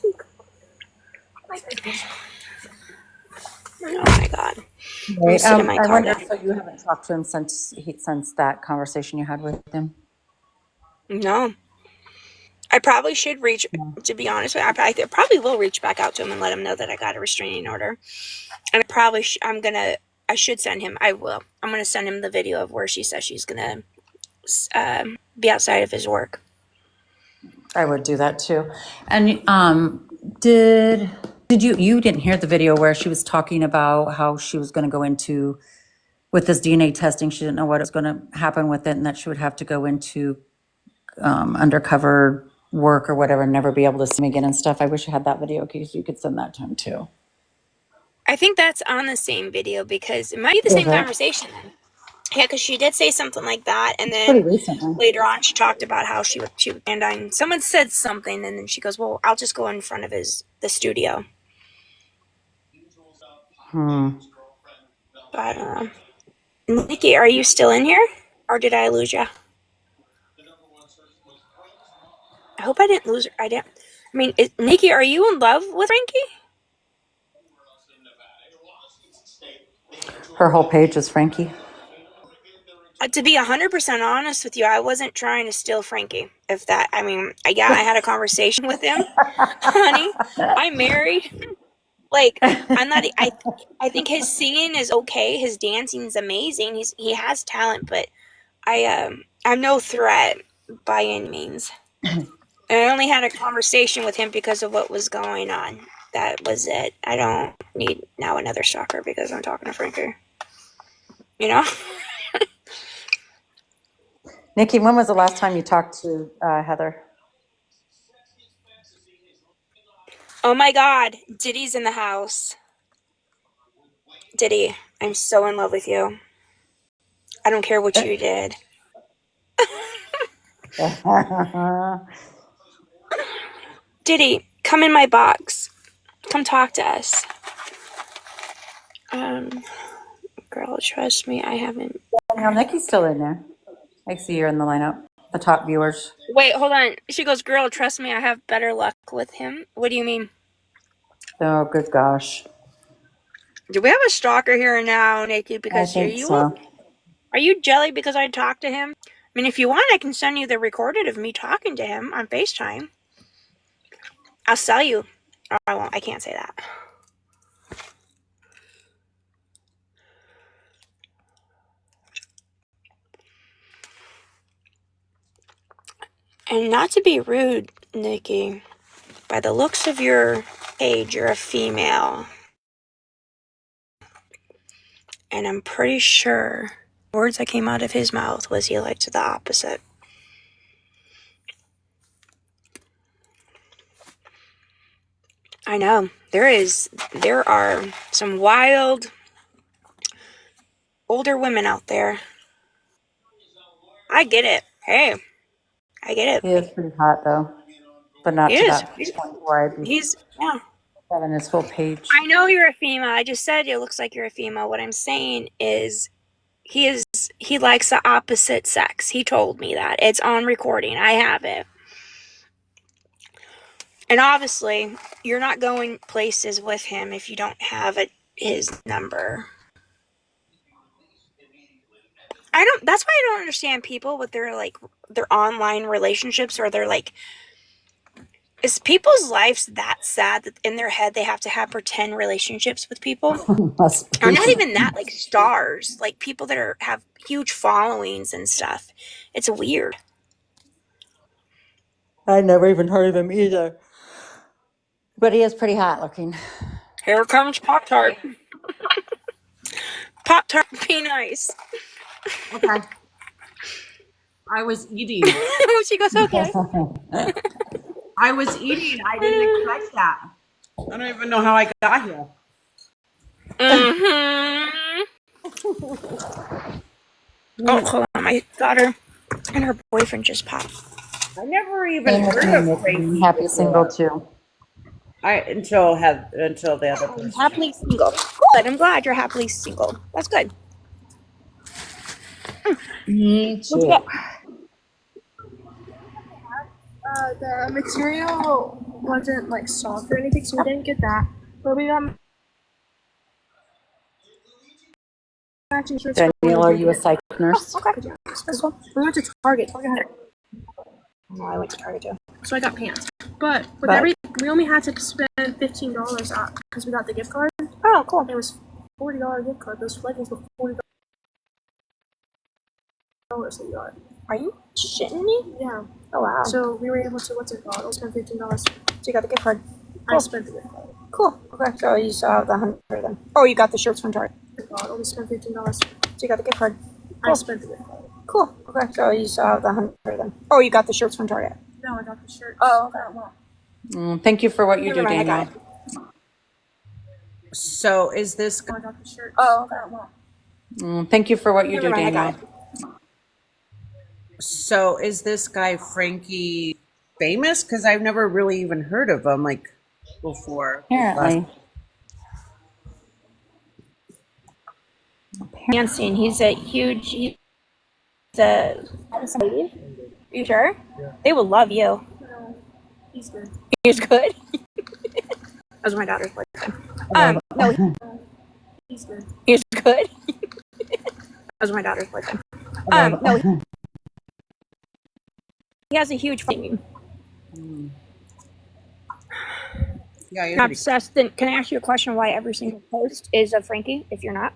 My baby. Oh my god. I'm gonna sit in my I car wonder, now. so you haven't talked to him since that conversation you had with him? No. I probably should reach, No. to be honest with you, I probably will reach back out to him and let him know that I got a restraining order. And I should send him, I will. I'm going to send him the video of where she says she's going to be outside of his work. I would do that too. And did you didn't hear the video where she was talking about how she was going to go into with this DNA testing? She didn't know what was going to happen with it, and that she would have to go into undercover work or whatever, and never be able to see him again and stuff. I wish I had that video because you could send that to him too. I think that's on the same video because it might be the Is same it? conversation then. Yeah, because she did say something like that, and Pretty then recently. later on she talked about how she would and someone said something, and then she goes, "Well, I'll just go in front of the studio." But I don't know. Nikki, are you still in here, or did I lose you? I hope I didn't lose her. I didn't. I mean, Nikki, are you in love with Frankie? Her whole page is Frankie. To be 100% honest with you, I wasn't trying to steal Frankie. If that, I mean, yeah, I had a conversation with him, honey. I'm married. Like, I'm not. I think his singing is okay. His dancing is amazing. He has talent, but I'm no threat by any means. And I only had a conversation with him because of what was going on. That was it. I don't need now another stalker because I'm talking to Frankie. You know? Nikki, when was the last time you talked to Heather? Oh my God, Diddy's in the house. Diddy, I'm so in love with you. I don't care what you did. Diddy, come in my box. Come talk to us. Girl, trust me, I haven't. No, Nikki's still in there. I see you're in the lineup. The top viewers. Wait, hold on. She goes, girl, trust me, I have better luck with him. What do you mean? Oh, good gosh. Do we have a stalker here now, Nikki? I Because think so. are you jelly because I talked to him? I mean, if you want, I can send you the recorded of me talking to him on FaceTime. I'll sell you. Oh, I won't. I can't say that. And not to be rude, Nikki, by the looks of your age, you're a female. And I'm pretty sure the words that came out of his mouth was he liked the opposite. I know. There are some wild older women out there. I get it. Hey, I get it. He is pretty hot though, but He not to is. that point where I'd be Yeah. having his whole page. I know you're a female. I just said it looks like you're a female. What I'm saying is he likes the opposite sex. He told me that. It's on recording. I have it. And obviously, you're not going places with him if you don't have his number. That's why I don't understand people with their online relationships, or they're like, is people's lives that sad that in their head they have to have pretend relationships with people? Must Or be. not even that, like stars, like people that have huge followings and stuff. It's weird. I never even heard of him either. But he is pretty hot looking. Here comes Pop Tart. Pop Tart, be nice. Okay. I was eating. She goes, okay. I was eating. I didn't expect that. I don't even know how I got here. Mm-hmm. Oh, hold on. My daughter and her boyfriend just popped. I never even Same with heard me, of Nikki. I'm Frankie happy single before. too. Until the other I'm person. happily single. Good. I'm glad you're happily single. That's good. Me What'd you too. get? The material wasn't like soft or anything, so we didn't get that. But we got matching shirts. For Danielle, are you a psych nurse? okay. This one. We went to Target. Target had it. No, I went to Target too. So I got pants. But with every, we only had to spend $15 out because we got the gift card. Oh, cool. It was $40 gift card. Those leggings were $40 that you got. Are you shitting me? Yeah. Oh wow. So we were able to what's it called? Spend $15. So you got the gift card. Cool. I spent the gift card. Cool. Okay. So you saw the $100 then. Oh, you got the shirts from Target. Only spent $15. So you got the gift card. Cool. I spent the gift card. Cool. Okay. So you saw the $100 then. Oh, you got the shirts from Target. No, I got the shirts. Oh, okay. Thank you for what you do, Danielle. So is this? I got the shirts. Oh, okay. Thank you for what you do, Danielle. So is this guy Frankie famous? Because I've never really even heard of him like before. Apparently. Dancing. He's a huge. He's a. You sure? Yeah. They will love you. No, he's good. He's good. That was my daughter's boyfriend. No, he's good. he's good. That was my daughter's boyfriend. No, he has a huge following. Yeah, you're Not obsessed. Then can I ask you a question? Why every single post is of Frankie? If you're not,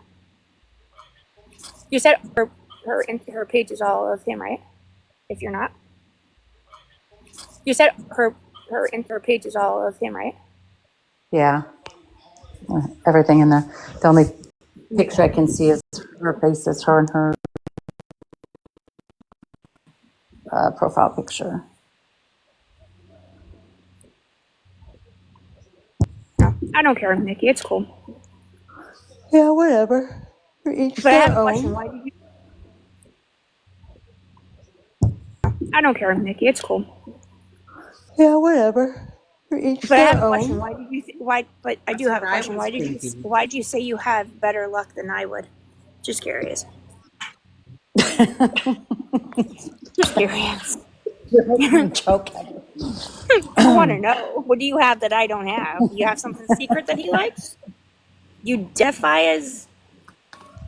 you said her page is all of him, right? If you're not, you said her page is all of him, right? Yeah. Everything in there. The only picture I can see is her face, is her and her profile picture. No, I don't care, Nikki. It's cool. Yeah, whatever. For each But I have their a question. own. Why did you? I don't care, Nikki. It's cool. Yeah, whatever. For each But I their have a question. own. Why did you? Why? But I do have a question. Why did you say you have better luck than I would? Just curious. Just curious. You're making me choke. I want to know. What do you have that I don't have? You have something secret that he likes? You identify as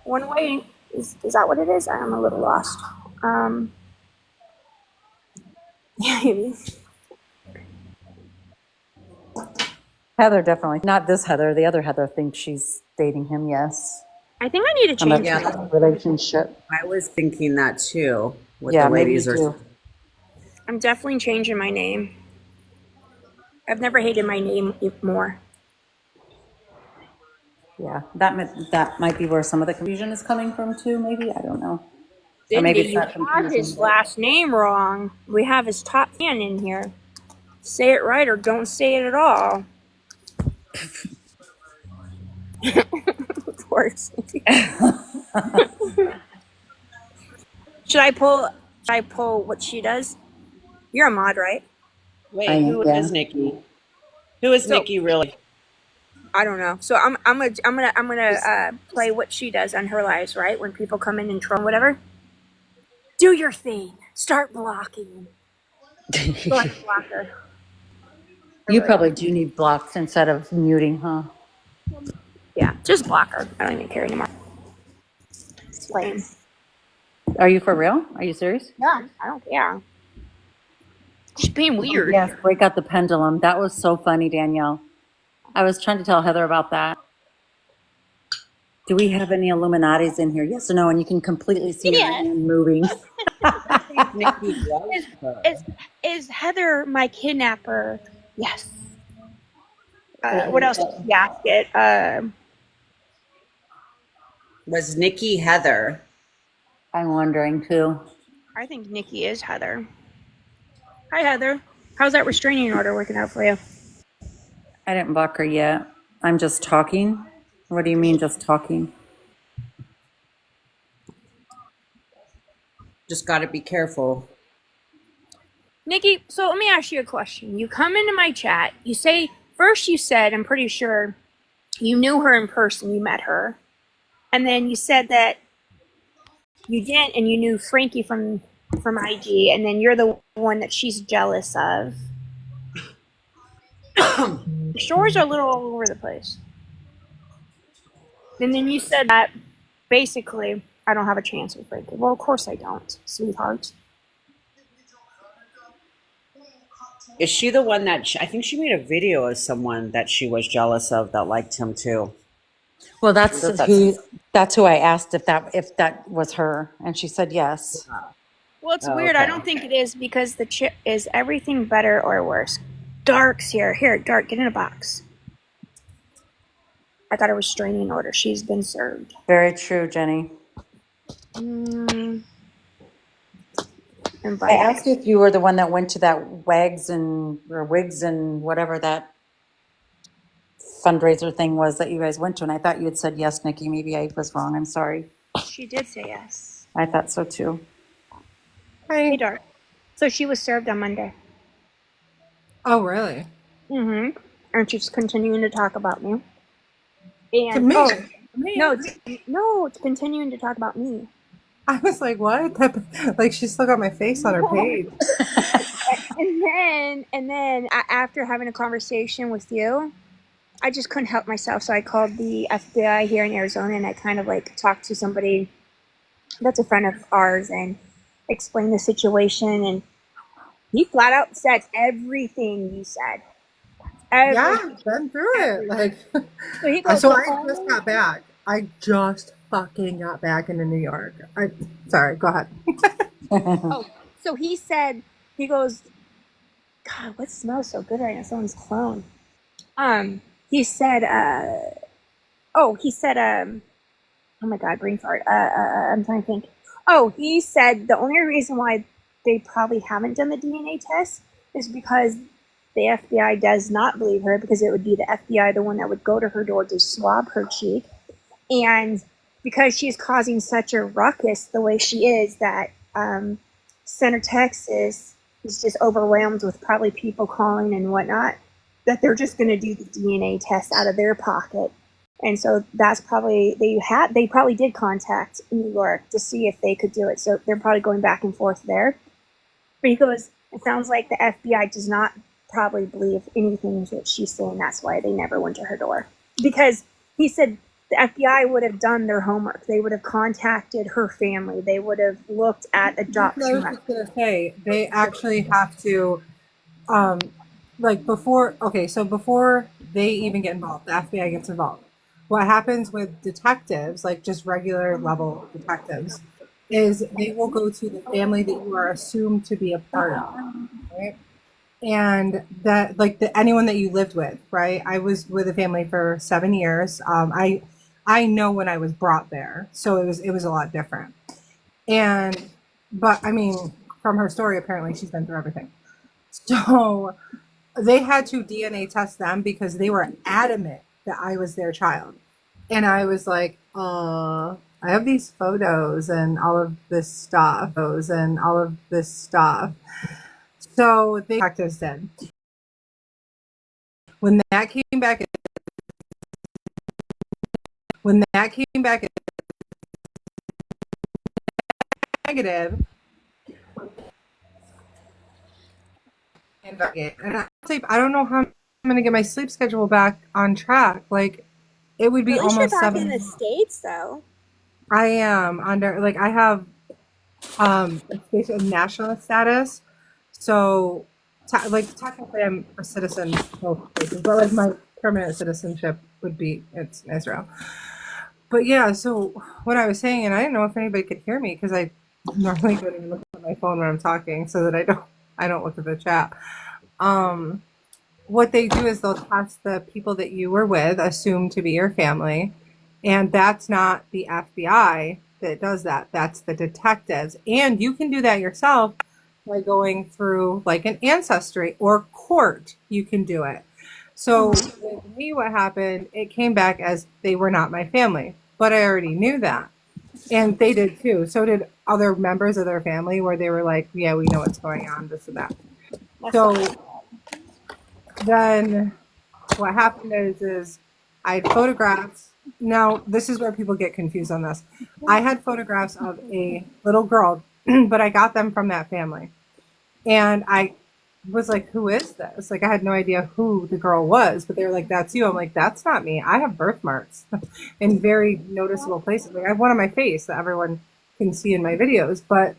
one way? Is that what it is? I'm a little lost. Yeah. Heather definitely. Not this Heather. The other Heather thinks she's dating him, yes. I think I need to change a relationship. I was thinking that too. What Yeah, the ladies maybe you are. do. I'm definitely changing my name. I've never hated my name more. Yeah, that might be where some of the confusion is coming from too. Maybe, I don't know. Or Cindy, maybe it's you not have confusion. his but- last name wrong. We have his top fan in here. Say it right or don't say it at all. Of course. Should I pull what she does? You're a mod, right? Wait, who is Nikki? Who is Nikki really? I don't know. So I'm gonna play what she does on her lives, right? When people come in and troll whatever. Do your thing. Start blocking. Blocker. You probably do need blocked instead of muting, huh? Yeah, just block her. I don't even care anymore. It's lame. Are you for real? Are you serious? Yeah, I don't care. She's being weird. Yes, break out the pendulum. That was so funny, Danielle. I was trying to tell Heather about that. Do we have any Illuminatis in here? Yes or no? And you can completely see her hand moving. Is Heather my kidnapper? Yes. What else did you ask it? Was Nikki Heather? I'm wondering too. I think Nikki is Heather. Hi, Heather. How's that restraining order working out for you? I didn't block her yet. I'm just talking. What do you mean just talking? Just got to be careful. Nikki, so let me ask you a question. You come into my chat. You say, first you said, I'm pretty sure you knew her in person. You met her. And then you said that you didn't and you knew Frankie from IG. And then you're the one that she's jealous of. The stories are a little all over the place. And then you said that basically, I don't have a chance with Frankie. Well, of course I don't, sweetheart. Is she the one that I think she made a video of someone that she was jealous of that liked him too? Well, I wonder if that's that's who I asked if that was her, and she said yes. Well, it's oh, weird. I okay. don't think it is because the chip is everything better or worse. Dark's here. Here, Dark, get in a box. I got a restraining order. She's been served. Very true, Jenny. I Invite. asked you if you were the one that went to that Wigs and whatever that fundraiser thing was that you guys went to, and I thought you had said yes, Nikki. Maybe I was wrong. I'm sorry. She did say yes. I thought so too. Hey, Hi. Dark. So she was served on Monday. Oh, really? Mm-hmm. And she's continuing to talk about me. To And me? no, it's continuing to talk about me. I was like, what? Like, she still got my face on her page. And then after having a conversation with you, I just couldn't help myself. So I called the FBI here in Arizona, and I kind of like talked to somebody that's a friend of ours and explained the situation. And he flat out said everything you said. Yeah, Everything. I've been through it. Like, So he goes, so the I just only got back. I just fucking got back into New York. Sorry, go ahead. oh, so he said, he goes, God, what smells so good right now? Someone's clone. He said, oh my God, brain fart. I'm trying to think. Oh, he said the only reason why they probably haven't done the DNA test is because the FBI does not believe her, because it would be the FBI, the one that would go to her door to swab her cheek. And because she's causing such a ruckus the way she is, that Center Texas is just overwhelmed with probably people calling and whatnot, that they're just going to do the DNA test out of their pocket. And so that's probably, they probably did contact New York to see if they could do it. So they're probably going back and forth there. But he goes, it sounds like the FBI does not probably believe anything that she's saying. That's why they never went to her door. Because he said the FBI would have done their homework. They would have contacted her family. They would have looked at That's what I adoption was records. just gonna say. They actually have to, like before they even get involved, the FBI gets involved. What happens with detectives, like just regular level detectives, is they will go to the family that you are assumed to be a part of, right? And that, like, anyone that you lived with, right? I was with a family for 7 years. I know when I was brought there, so it was a lot different. And but I mean, from her story, apparently she's been through everything. So they had to DNA test them because they were adamant that I was their child. And I was like, I have these photos and all of this stuff. So the detectives did. When that came back, when that came back negative, and I don't know how I'm going to get my sleep schedule back on track. Like, it would be At least you're almost back in 7. the States, though. I am under, like, I have it's basically national status. So like technically I'm a citizen both places, but like my permanent citizenship would be it's Israel. But yeah, so what I was saying, and I didn't know if anybody could hear me because I normally don't even look at my phone when I'm talking, so that I don't look at the chat. Um, what they do is they'll test the people that you were with, assumed to be your family, and that's not the FBI that does that. That's the detectives, and you can do that yourself by going through like an ancestry or court. You can do it. So with me, what happened? It came back as they were not my family, but I already knew that, and they did too. So did other members of their family, where they were like, "Yeah, we know what's going on, this and that." So then what happened is I had photographs. Now, this is where people get confused on this. I had photographs of a little girl, but I got them from that family. And I was like, who is this? Like, I had no idea who the girl was, but they were like, that's you. I'm like, that's not me. I have birthmarks in very noticeable places. Like, I have one on my face that everyone can see in my videos. But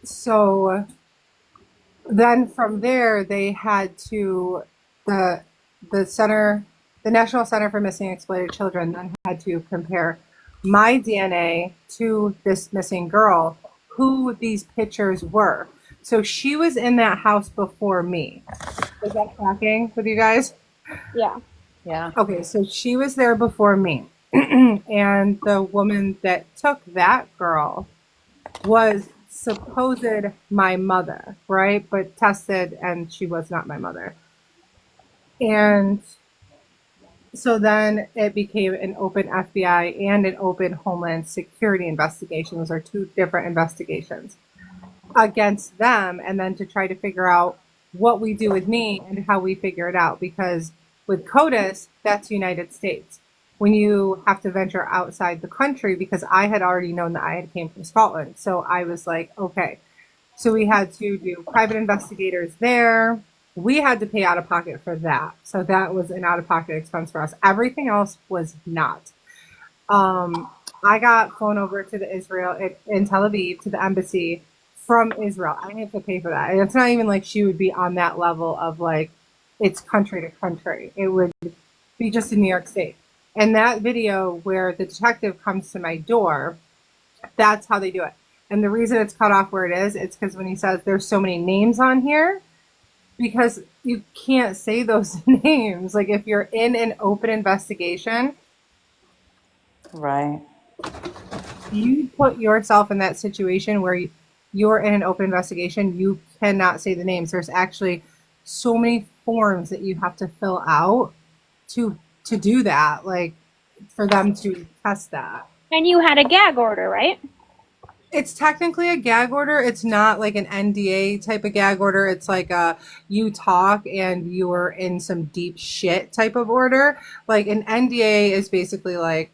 so then from there, they had to the center, the National Center for Missing and Exploited Children, then had to compare my DNA to this missing girl, who these pictures were. So she was in that house before me. Is that tracking with you guys? Yeah. Yeah. Okay, so she was there before me. And the woman that took that girl was supposed my mother, right? But tested and she was not my mother. And so then it became an open FBI and an open Homeland Security investigation. Those are two different investigations against them, and then to try to figure out what we do with me and how we figure it out. Because with CODIS, that's United States. When you have to venture outside the country, because I had already known that I had came from Scotland. So I was like, okay. So we had to do private investigators there. We had to pay out of pocket for that. So that was an out of pocket expense for us. Everything else was not. I got flown over to the Israel in Tel Aviv to the embassy from Israel. I didn't have to pay for that. And it's not even like she would be on that level of like it's country to country. It would be just in New York State. And that video where the detective comes to my door, that's how they do it. And the reason it's cut off where it is, it's because when he says there's so many names on here, because you can't say those names. Like if you're in an open investigation, Right. you put yourself in that situation where you're in an open investigation, you cannot say the names. There's actually so many forms that you have to fill out to do that, like for them to test that. And you had a gag order, right? It's technically a gag order. It's not like an NDA type of gag order. It's like you talk and you're in some deep shit type of order. Like an NDA is basically like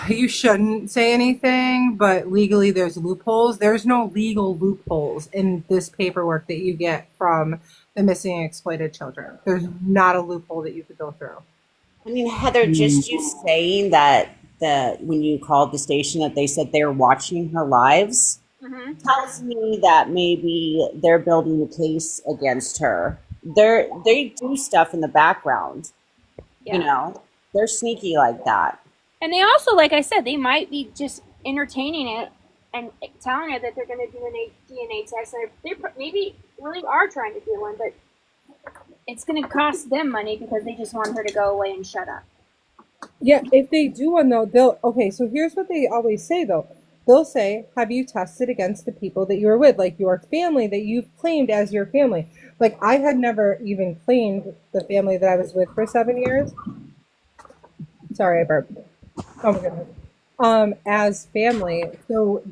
you shouldn't say anything, but legally there's loopholes. There's no legal loopholes in this paperwork that you get from the missing and exploited children. There's not a loophole that you could go through. I mean, Heather, just you saying that when you called the station that they said they're watching her lives tells me that maybe they're building a case against her. They do stuff in the background. Yeah. You know, they're sneaky like that. And they also, like I said, they might be just entertaining it and telling her that they're going to do a DNA test. And they maybe really are trying to do one, but it's going to cost them money because they just want her to go away and shut up. Yeah, if they do one though, okay, so here's what they always say though. They'll say, have you tested against the people that you were with, like your family that you've claimed as your family? Like I had never even claimed the family that I was with for 7 years. Sorry, I burped. Oh my goodness. As family. So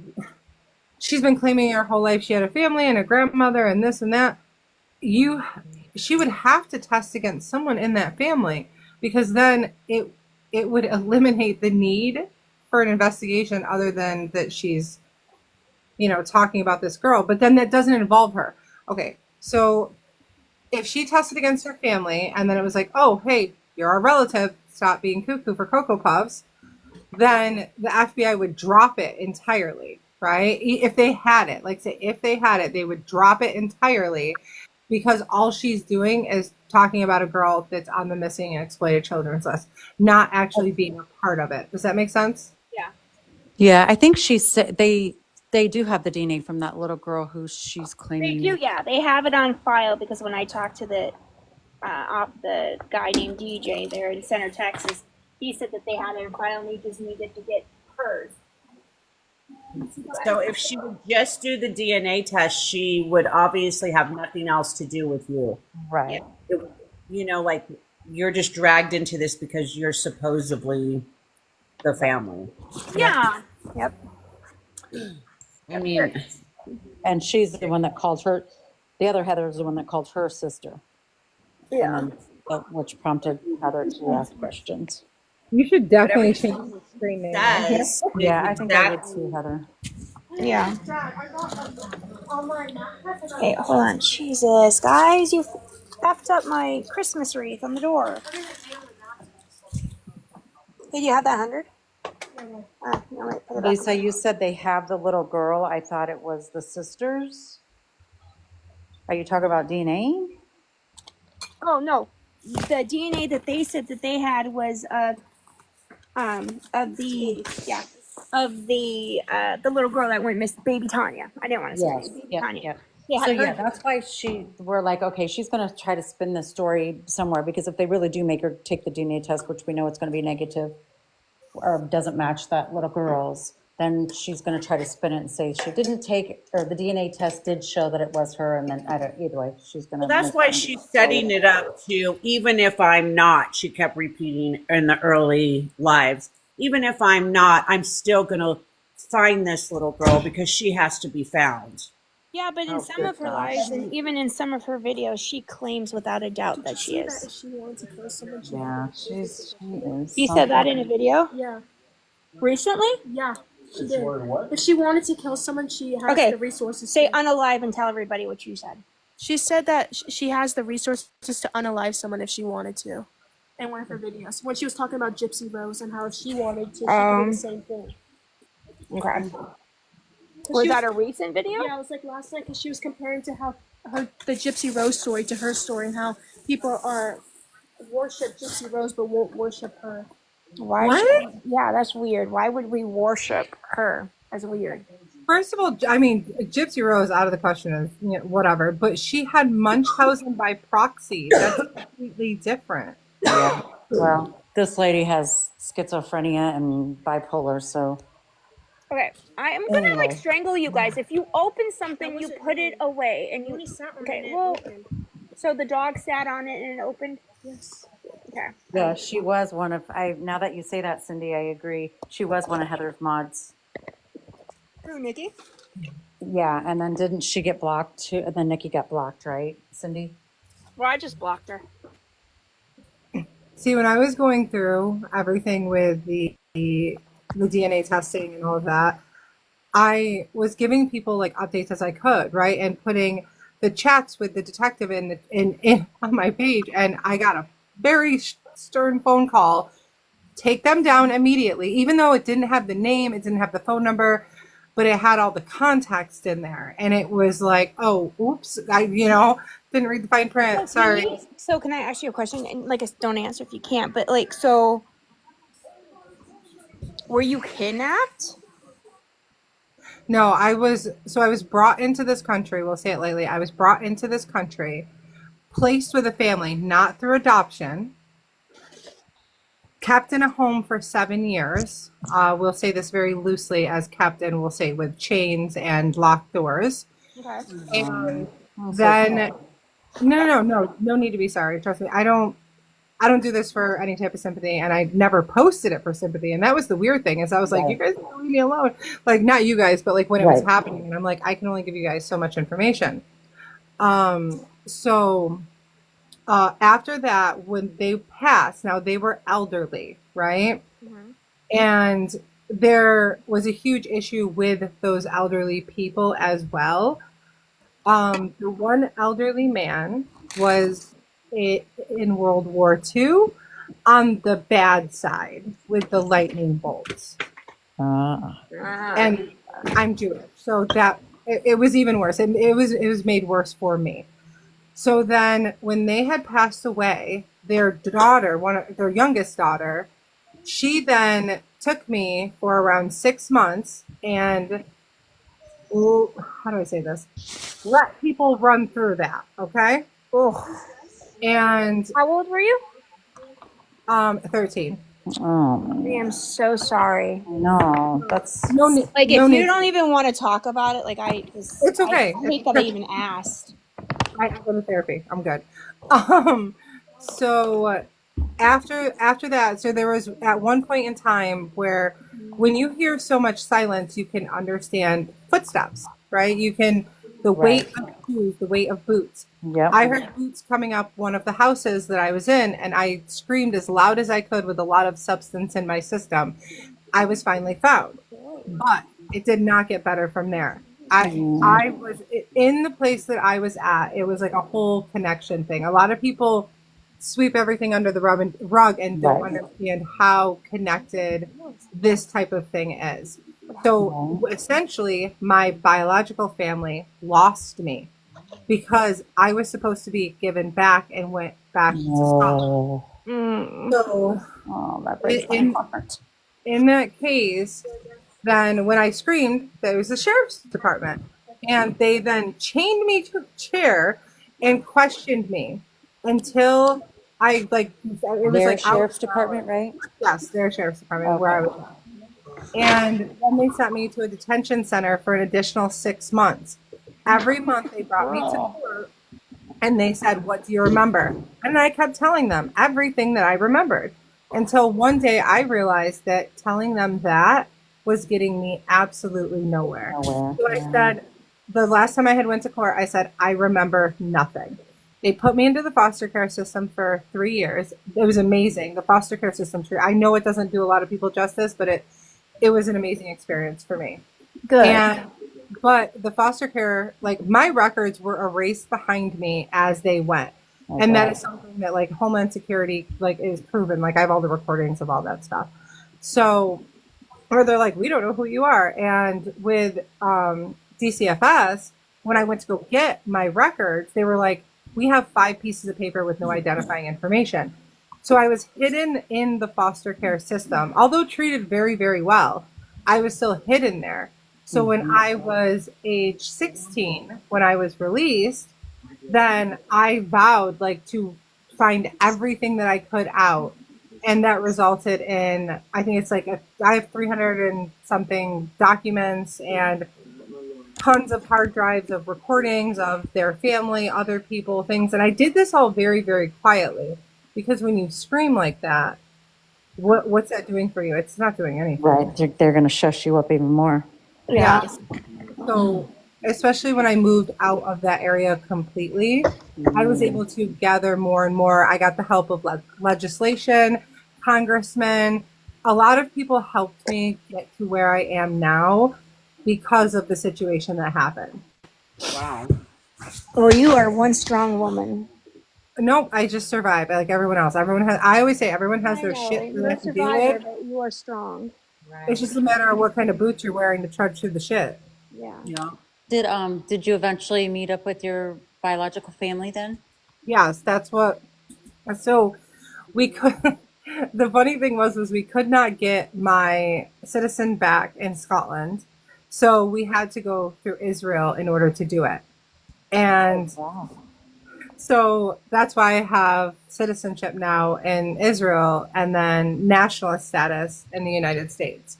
she's been claiming her whole life she had a family and a grandmother and this and that. She would have to test against someone in that family because then it would eliminate the need for an investigation other than that she's, talking about this girl, but then that doesn't involve her. Okay, so if she tested against her family and then it was like, oh, hey, you're our relative, stop being cuckoo for Cocoa Puffs, then the FBI would drop it entirely, right? If they had it, like say, if they had it, they would drop it entirely because all she's doing is talking about a girl that's on the missing and exploited children's list, not actually being a part of it. Does that make sense? Yeah. Yeah, I think she said they do have the DNA from that little girl who she's They claiming. do, yeah. They have it on file because when I talked to the guy named DJ there in Center, Texas, he said that they had it on file and they just needed to get hers. So if she would just do the DNA test, she would obviously have nothing else to do with you. Right. Like you're just dragged into this because you're supposedly the family. Yeah. Yep. I mean, And she's the one that called her, the other Heather is the one that called her sister. Yeah. Which prompted Heather to ask questions. You should definitely change the screen name. says Yeah, I think I would too, Heather. Yeah. Hey, hold on. Jesus, guys, you effed up my Christmas wreath on the door. Hey, do you have that 100? No, wait, put it back. Lisa, you said they have the little girl. I thought it was the sisters. Are you talking about DNA? Oh no, the DNA that they said that they had was of the little girl that went miss, baby Tanya. I didn't want to say her Yes. name, baby Yep. Tanya. Yep. Yeah, So yeah, her. that's why we're like, okay, she's going to try to spin this story somewhere, because if they really do make her take the DNA test, which we know it's going to be negative or doesn't match that little girl's, then she's going to try to spin it and say she didn't take, or the DNA test did show that it was her. And then either way, she's going Well, to that's make why the she's story. setting it up to, even if I'm not, she kept repeating in the early lives, even if I'm not, I'm still going to find this little girl because she has to be found. Yeah, but in Oh, some good of her gosh. lives, and even in some of her videos, she claims without a doubt that she is. Yeah, she is You said that in a something. video Yeah, recently. yeah, she did. If she wanted to kill someone, she has Okay, the resources. say to. unalive and tell everybody what you said. She said that she has the resources to unalive someone if she wanted to. In one of her videos, when she was talking about Gypsy Rose and how if she wanted to, she could do the same thing. Okay. 'Cause Was she that a recent video? Yeah, it was like last night because she was comparing to how the Gypsy Rose story to her story and how people are worship Gypsy Rose but won't worship her. Why? What? Yeah, that's weird. Why would we worship her? That's weird. First of all, I mean, Gypsy Rose out of the question is, you know, whatever, but she had Munchausen by proxy. That's completely different. Yeah. Well, this lady has schizophrenia and bipolar, so Okay, I am gonna like anyway. strangle you guys. If you open something, you put it away, and you. Okay, well, so the dog sat on it and it opened. Yes. Okay. Yeah, she was one of, now that you say that, Cindy, I agree. She was one of Heather's mods. Who, Nikki? Yeah, and then didn't she get blocked too? And then Nikki got blocked, right, Cindy? Well, I just blocked her. See, when I was going through everything with the DNA testing and all of that, I was giving people like updates as I could, right? And putting the chats with the detective in on my page. And I got a very stern phone call. Take them down immediately, even though it didn't have the name, it didn't have the phone number, but it had all the context in there. And it was like, oh, oops, I, didn't read the fine print. Sorry. So can I ask you a question? And like, don't answer if you can't. But like, so were you kidnapped? No, I was brought into this country. We'll say it lightly. I was brought into this country, placed with a family, not through adoption, kept in a home for 7 years. We'll say this very loosely as kept in, we'll say with chains and locked doors. Okay. And I'm so then, sorry. no need to be sorry. Trust me. I don't do this for any type of sympathy, and I never posted it for sympathy. And that was the weird thing is I was like, you guys leave me alone. Like, not you guys, but like when it was happening. And I'm like, I can only give you guys so much information. So after that, when they passed, now they were elderly, right? And there was a huge issue with those elderly people as well. The one elderly man was in World War II on the bad side with the lightning bolts. And I'm Jewish, so that it was even worse. It was made worse for me. So then when they had passed away, their daughter, their youngest daughter, she then took me for around 6 months and, how do I say this? Let people run through that, okay? Oh. And How old were you? 13. Oh, I am so sorry. no, that's No, Like, no if you need. don't even want to talk about it, like It's okay. I hate that I even asked. I go to therapy. I'm good. So after that, so there was at one point in time where when you hear so much silence, you can understand footsteps, right? You can the weight of shoes, the weight of boots. Yep. I heard boots coming up one of the houses that I was in, and I screamed as loud as I could with a lot of substance in my system. I was finally found. But it did not get better from there. I was in the place that I was at. It was like a whole connection thing. A lot of people sweep everything under the rug and don't Right. understand how connected this type of thing is. So essentially, my biological family lost me because I was supposed to be given back and went back to Scotland. So That breaks my heart. in that case, then when I screamed, there was the sheriff's department. And they then chained me to a chair and questioned me until I like it was Their like sheriff's out, department, right? yes, their sheriff's department where I was at. And then they sent me to a detention center for an additional 6 months. Every month they brought me to court and they said, "What do you remember?" And I kept telling them everything that I remembered until one day I realized that telling them that was getting me absolutely nowhere. Nowhere. So I said, the last time I had went to court, I said, I remember nothing. They put me into the foster care system for 3 years. It was amazing. The foster care system, I know it doesn't do a lot of people justice, but it was an amazing experience for me. Good. But the foster care, like my records were erased behind me as they went. And that is something that like Homeland Security like is proven. Like I have all the recordings of all that stuff. So, or they're like, we don't know who you are. And with DCFS, when I went to go get my records, they were like, we have 5 pieces of paper with no identifying information. So I was hidden in the foster care system, although treated very, very well. I was still hidden there. So when I was age 16, when I was released, then I vowed like to find everything that I could out. And that resulted in, I think it's like, I have 300 and something documents and tons of hard drives of recordings of their family, other people, things. And I did this all very, very quietly because when you scream like that, what's that doing for you? It's not doing anything. Right. They're going to shush you up even more. Yeah. So, especially when I moved out of that area completely, I was able to gather more and more. I got the help of legislation, congressmen. A lot of people helped me get to where I am now because of the situation that happened. Wow. Well, you are one strong woman. No, I just survived like everyone else. Everyone has, I always say everyone has their shit You're they a have to deal survivor, with. but you are strong. It's just a matter of what kind of boots you're wearing to trudge through the shit. Yeah. Yeah. Did you eventually meet up with your biological family then? Yes, that's what. So we could. The funny thing was we could not get my citizen back in Scotland, so we had to go through Israel in order to do it. And so that's why I have citizenship now in Israel and then nationalist status in the United States.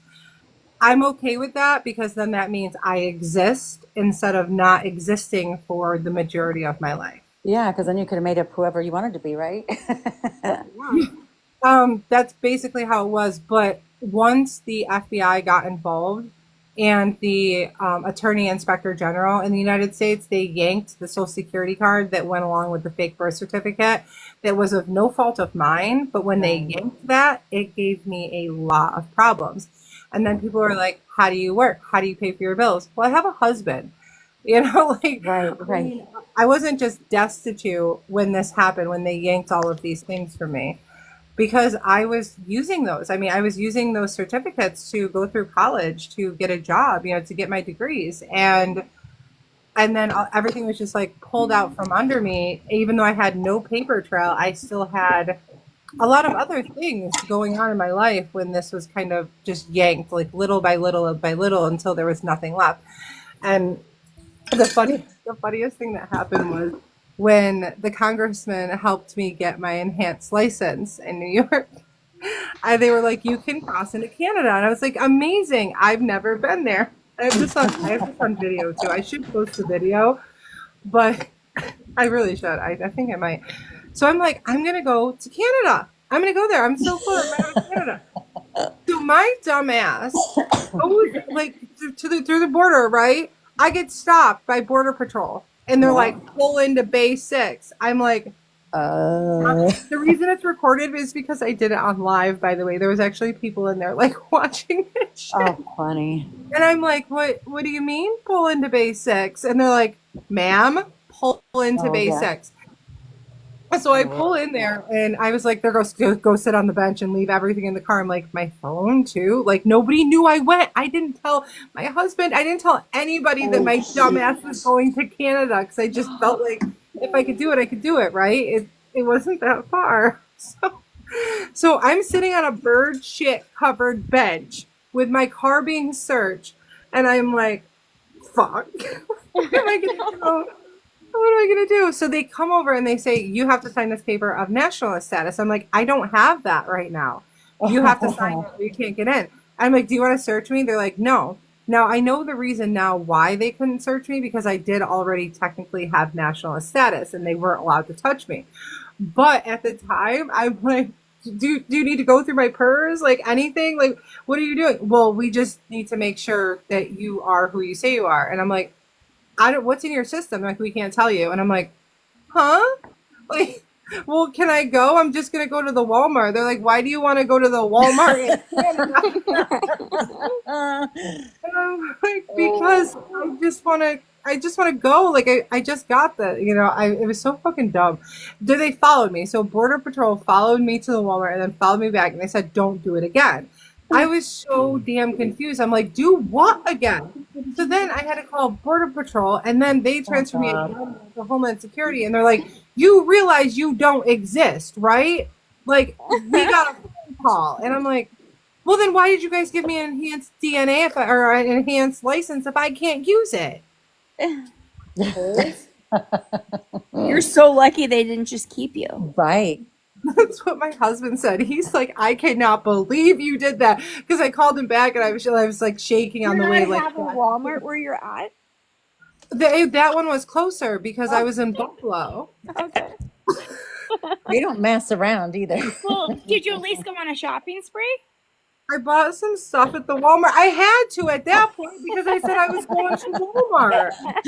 I'm okay with that because then that means I exist instead of not existing for the majority of my life. Yeah, because then you could have made up whoever you wanted to be, right? That's basically how it was. But once the FBI got involved and the Attorney Inspector General in the United States, they yanked the Social Security card that went along with the fake birth certificate that was of no fault of mine. But when they yanked that, it gave me a lot of problems. And then people were like, how do you work? How do you pay for your bills? Well, I have a husband. You know, like Right. I wasn't just destitute when this happened, when they yanked all of these things from me, because I was using those. I mean, I was using those certificates to go through college, to get a job, you know, to get my degrees. And then everything was just like pulled out from under me. Even though I had no paper trail, I still had a lot of other things going on in my life when this was kind of just yanked like little by little until there was nothing left. And the funniest thing that happened was when the congressman helped me get my enhanced license in New York. They were like, you can cross into Canada. And I was like, amazing. I've never been there. I have this on video too. I should post the video, but I really should. I think I might. So I'm like, I'm going to go to Canada. I'm going to go there. I'm so cool. I'm going to go to Canada. So my dumb ass goes like through the border, right? I get stopped by Border Patrol and they're like, pull into Bay 6. I'm like, The reason it's recorded is because I did it on live, by the way. There was actually people in there like watching it. Oh, funny. And I'm like, what do you mean pull into basics? And they're like, ma'am, pull into basics. So I pull in there and I was like, there goes go sit on the bench and leave everything in the car. I'm like, my phone too? Like nobody knew I went. I didn't tell my husband. I didn't tell anybody that my dumbass was going to Canada because I just felt like if I could do it, I could do it, right? It wasn't that far. So I'm sitting on a bird shit covered bench with my car being searched and I'm like, fuck. What am I gonna do? What am I going to do? So they come over and they say, you have to sign this paper of nationalist status. I'm like, I don't have that right now. You have to sign it or you can't get in. I'm like, do you want to search me? They're like, no. Now, I know the reason now why they couldn't search me because I did already technically have nationalist status and they weren't allowed to touch me. But at the time, I'm like, do you need to go through my purse? Like anything? Like, what are you doing? Well, we just need to make sure that you are who you say you are. And I'm like, what's in your system? Like, we can't tell you. And I'm like, huh? Like, well, can I go? I'm just going to go to the Walmart. They're like, why do you want to go to the Walmart in Canada? And I'm like, because I just want to go. Like, I just got the, it was so fucking dumb. They followed me. So Border Patrol followed me to the Walmart and then followed me back. And they said, don't do it again. I was so damn confused. I'm like, do what again? So then I had to call Border Patrol, and then they transferred me to Homeland Security, and they're like, you realize you don't exist, right? Like, we got a phone call. And I'm like, well, then why did you guys give me an enhanced DNA or an enhanced license if I can't use it? You're so lucky they didn't just keep you. Right. That's what my husband said. He's like, I cannot believe you did that. Because I called him back and I was like shaking on the way. Like, have a Walmart where you're at? That one was closer because I was in Buffalo. Okay. They don't mess around either. Well, did you at least go on a shopping spree? I bought some stuff at the Walmart. I had to at that point because I said I was going to Walmart. I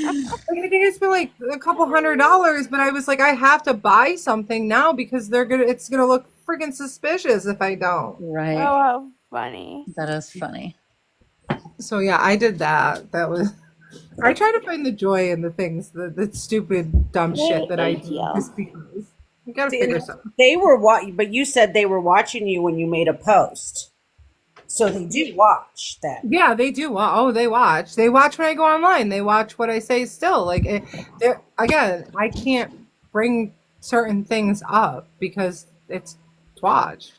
think I spent like a couple $100, but I was like, I have to buy something now because it's gonna look freaking suspicious if I don't. Right. Oh, how funny. That is funny. So yeah, I did that. I try to find the joy in the things, the stupid, dumb shit that I do just because you gotta figure something. They were but you said they were watching you when you made a post. So they do watch that. Yeah, they do. Oh, they watch. They watch when I go online. They watch what I say still. Like, again, I can't bring certain things up because it's watched.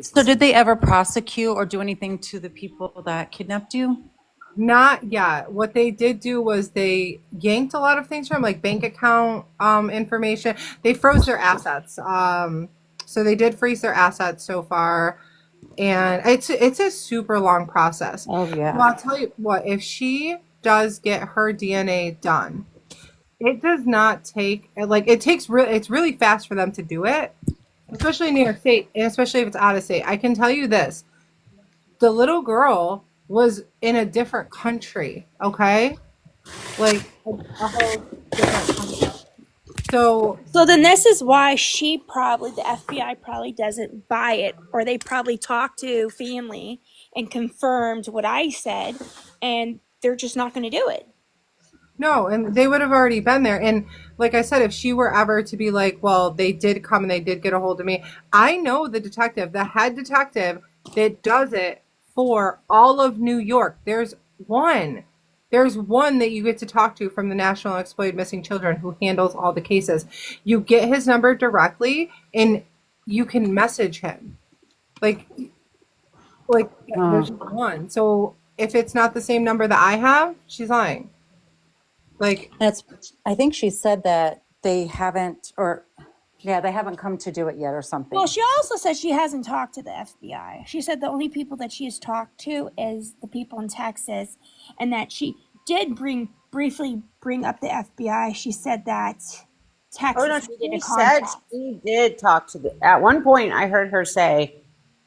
So did they ever prosecute or do anything to the people that kidnapped you? Not yet. What they did do was they yanked a lot of things from, like bank account information. They froze their assets. So they did freeze their assets so far. And it's a super long process. Oh, yeah. Well, I'll tell you what, if she does get her DNA done, it does not take, it's really fast for them to do it, especially in New York State, and especially if it's out of state. I can tell you this, the little girl was in a different country, okay? Like, a whole different country. So then this is why the FBI probably doesn't buy it, or they probably talked to family and confirmed what I said, and they're just not going to do it. no, and they would have already been there. And like I said, if she were ever to be like, well, they did come and they did get a hold of me, I know the head detective that does it for all of New York. There's one that you get to talk to from the National Exploited Missing Children who handles all the cases. You get his number directly and you can message him. Like there's one. So if it's not the same number that I have, she's lying. Like, I think she said that they haven't come to do it yet or something. Well, she also said she hasn't talked to the FBI. She said the only people that she has talked to is the people in Texas, and that she did briefly bring up the FBI. She said that Texas needed a contact. She did talk to at one point I heard her say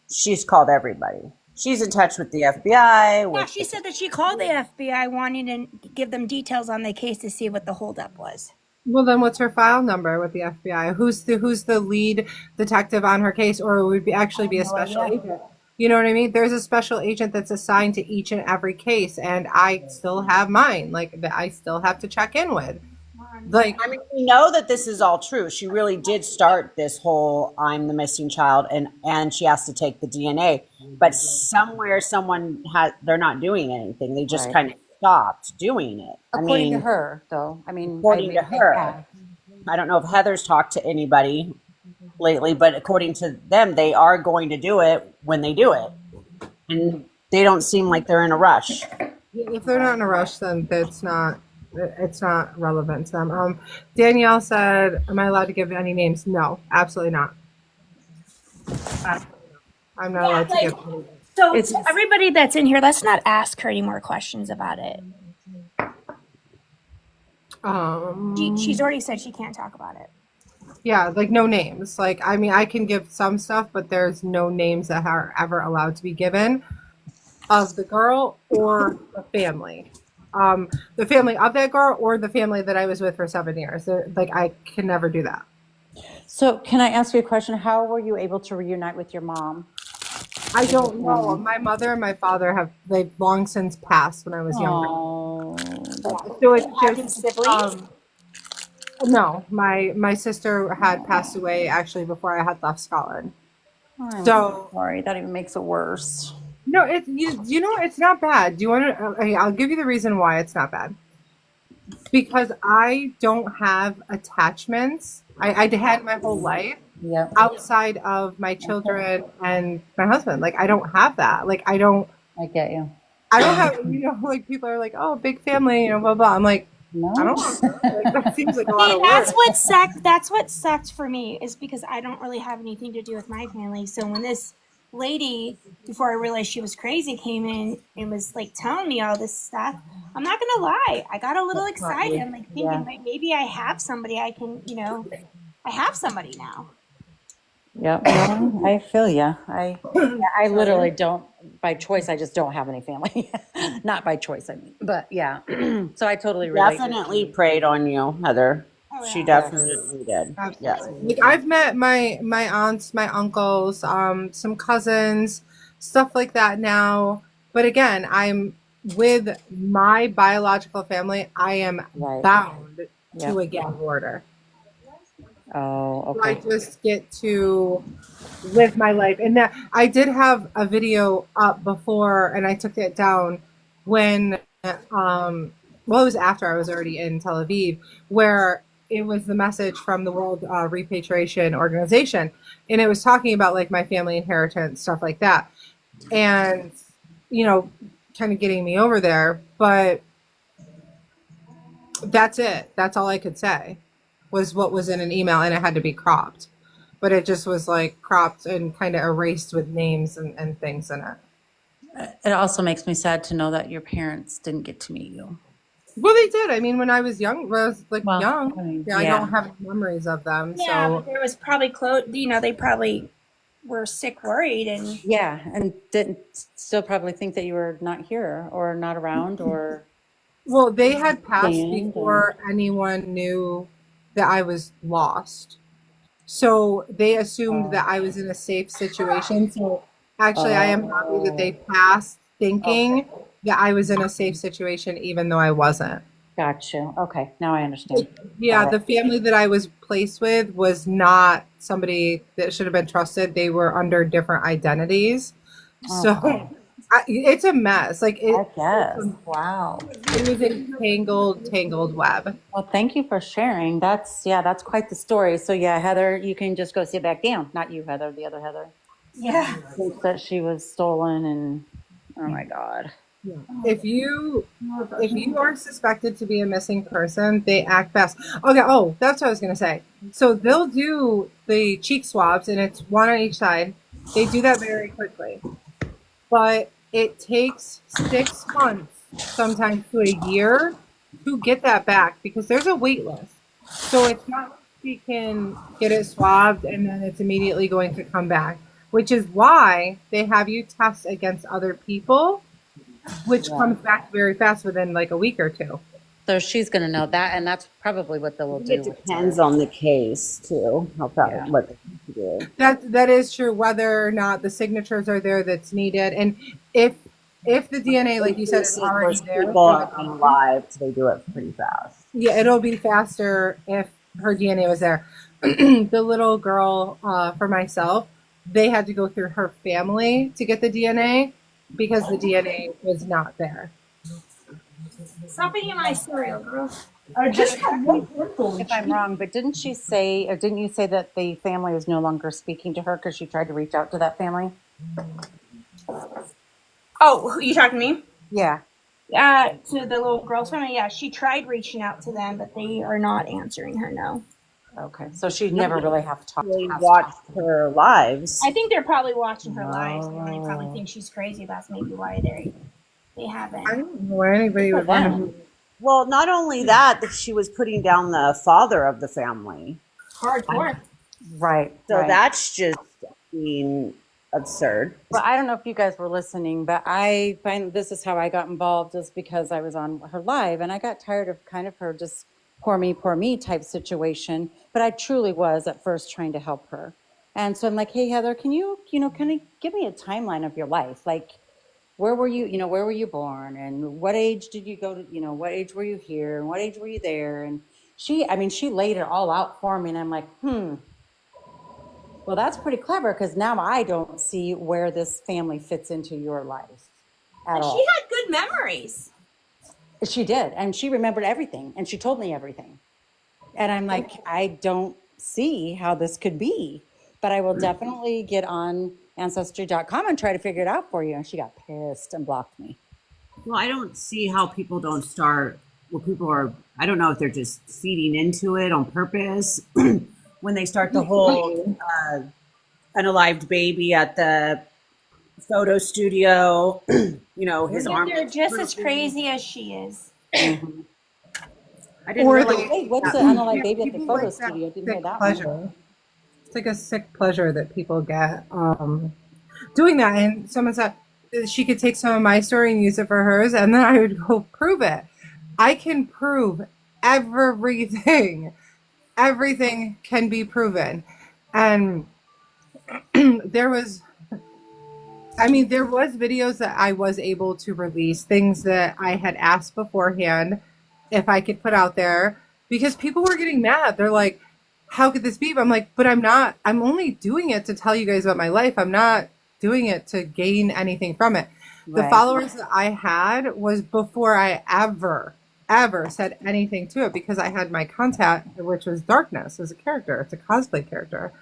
she's called everybody. She's in touch with the FBI. Yeah, she said that she called the FBI wanting to give them details on the case to see what the holdup was. Well, then what's her file number with the FBI? Who's the lead detective on her case, or it would be actually be a No special idea. agent? You know what I mean? There's a special agent that's assigned to each and every case, and I still have mine. Like that, I still have to check in with. Like, I mean, we know that this is all true. She really did start this whole "I'm the missing child," and she has to take the DNA. But somewhere, someone had they're not doing anything. They just Right. kind of stopped doing it. I According to mean, her, though. I mean, according to her, yeah. I don't know if Heather's talked to anybody lately, but according to them, they are going to do it when they do it, and they don't seem like they're in a rush. if they're not in a rush, then it's not relevant to them. Danielle said, "Am I allowed to give any names?" No, absolutely not. I'm not allowed to give any names. So It's everybody that's in here, let's not ask her any more questions about it. She's already said she can't talk about it. Yeah, like no names. Like, I mean, I can give some stuff, but there's no names that are ever allowed to be given of the girl or the family. The family of that girl or the family that I was with for 7 years. Like, I can never do that. So can I ask you a question? How were you able to reunite with your mom? I don't know. My mother and my father they've long since passed when I was younger. Oh, So it's Having just, siblings? no, my sister had passed away actually before I had left Scotland. I'm So sorry. That even makes it worse. no, you know it's not bad. Do you want to? I'll give you the reason why it's not bad. Because I don't have attachments. I had my whole life Yep. outside of my children and my husband. Like I don't have that. Like I don't get you. have, like people are like, oh, big family, blah blah. I'm like, No. I don't want that. Like, that seems like a lot of work. That's what sucked for me, is because I don't really have anything to do with my family. So when this lady, before I realized she was crazy, came in and was like telling me all this stuff, I'm not gonna lie, I got a little excited. I'm like thinking, like, maybe I have somebody I can, I have somebody now. Yep. No, I feel you. I literally don't, by choice, I just don't have any family. Not by choice, I mean. But yeah. So I totally relate. Definitely preyed on you, Heather. Oh, yeah. She definitely did. Yeah. Absolutely. Like I've met my aunts, my uncles, some cousins, stuff like that now. But again, I'm with my biological family. I am Right. bound Yep. to a gag order. Oh, So I okay. just get to live my life. And that I did have a video up before, and I took it down when, well, it was after I was already in Tel Aviv, where it was the message from the World Repatriation Organization, and it was talking about like my family inheritance, stuff like that, and kind of getting me over there. But that's it. That's all I could say was what was in an email, and it had to be cropped. But it just was like cropped and kind of erased with names and things in it. It also makes me sad to know that your parents didn't get to meet you. Well, they did. I mean, when I was young, young, I mean, I don't have any memories of them. Yeah, So but there was probably they probably were sick, worried, and yeah, and didn't still probably think that you were not here or not around or. well, they had passed Stand before anyone knew that I was lost. So they assumed that I was in a safe situation. So actually, I am happy that they passed thinking that I was in a safe situation, even though I wasn't. Gotcha. Okay, now I understand. Yeah, the family that I was placed with was not somebody that should have been trusted. They were under different identities. So it's a mess. Like I guess. Wow. it was a tangled web. Well, thank you for sharing. That's quite the story. So yeah, Heather, you can just go sit back down. Not you, Heather, the other Heather. yeah. Thinks that she was stolen and oh my God. If you are suspected to be a missing person, they act fast. Okay, oh, that's what I was gonna say. So they'll do the cheek swabs, and it's one on each side. They do that very quickly, but it takes 6 months, sometimes to a year, to get that back because there's a wait list. So it's not like we can get it swabbed and then it's immediately going to come back, which is why they have you test against other people, which comes back very fast within like a week or two. So she's going to know that, and that's probably what they will I think do it with depends her. on the case too. How fast Yeah. what they can do. That is true. Whether or not the signatures are there, that's needed, and if the DNA, like you said, is Of already course, there people for the are patient, unalived. They do it pretty fast. yeah, it'll be faster if her DNA was there. The little girl, for myself, they had to go through her family to get the DNA because the DNA was not there. Stop eating my cereal, girl. Heather, correct me if I'm wrong, but didn't she say, or didn't you say that the family is no longer speaking to her because she tried to reach out to that family? Oh, you talking to me? Yeah. To the little girl's family. Yeah, she tried reaching out to them, but they are not answering her. No. Okay. So she No, never really have talked really has watched talked. her lives. I think they're probably watching her lives, and they probably Oh, think she's crazy. That's maybe why they I haven't. don't know why anybody good for would want to them. do. Well, not only that, that she was putting down the father of the family. Hardcore. Right, So right. that's just being absurd. Well, I don't know if you guys were listening, but I find this is how I got involved is because I was on her live and I got tired of kind of her just poor me type situation. But I truly was at first trying to help her. And so I'm like, hey, Heather, can you, kind of give me a timeline of your life? Like, where were you, where were you born? And what age did you go to, what age were you here? And what age were you there? And she laid it all out for me. And I'm like, well, that's pretty clever because now I don't see where this family fits into your life at And she all. had good memories. She did. And she remembered everything and she told me everything. And I'm like, I don't see how this could be, but I will definitely get on ancestry.com and try to figure it out for you. And she got pissed and blocked me. Well, I don't see how people don't start. Well, people are, I don't know if they're just feeding into it on purpose when they start the whole unalived baby at the photo studio, his But arm they're looks just as perfect. crazy as she is. Mm-hmm. I didn't Or realize they, Wait, what's the that. unalived yeah, baby at the people photo like that studio? I didn't hear sick that one. pleasure. It's like a sick pleasure that people get doing that. And someone said she could take some of my story and use it for hers, and then I would go prove it. I can prove everything. Everything can be proven. And there was there was videos that I was able to release, things that I had asked beforehand if I could put out there because people were getting mad. They're like, how could this be? But I'm like, but I'm not, I'm only doing it to tell you guys about my life. I'm not doing it to gain anything from it. The Right. followers that I had was before I ever said anything to it because I had my content, which was Darkness as a character. It's a cosplay character.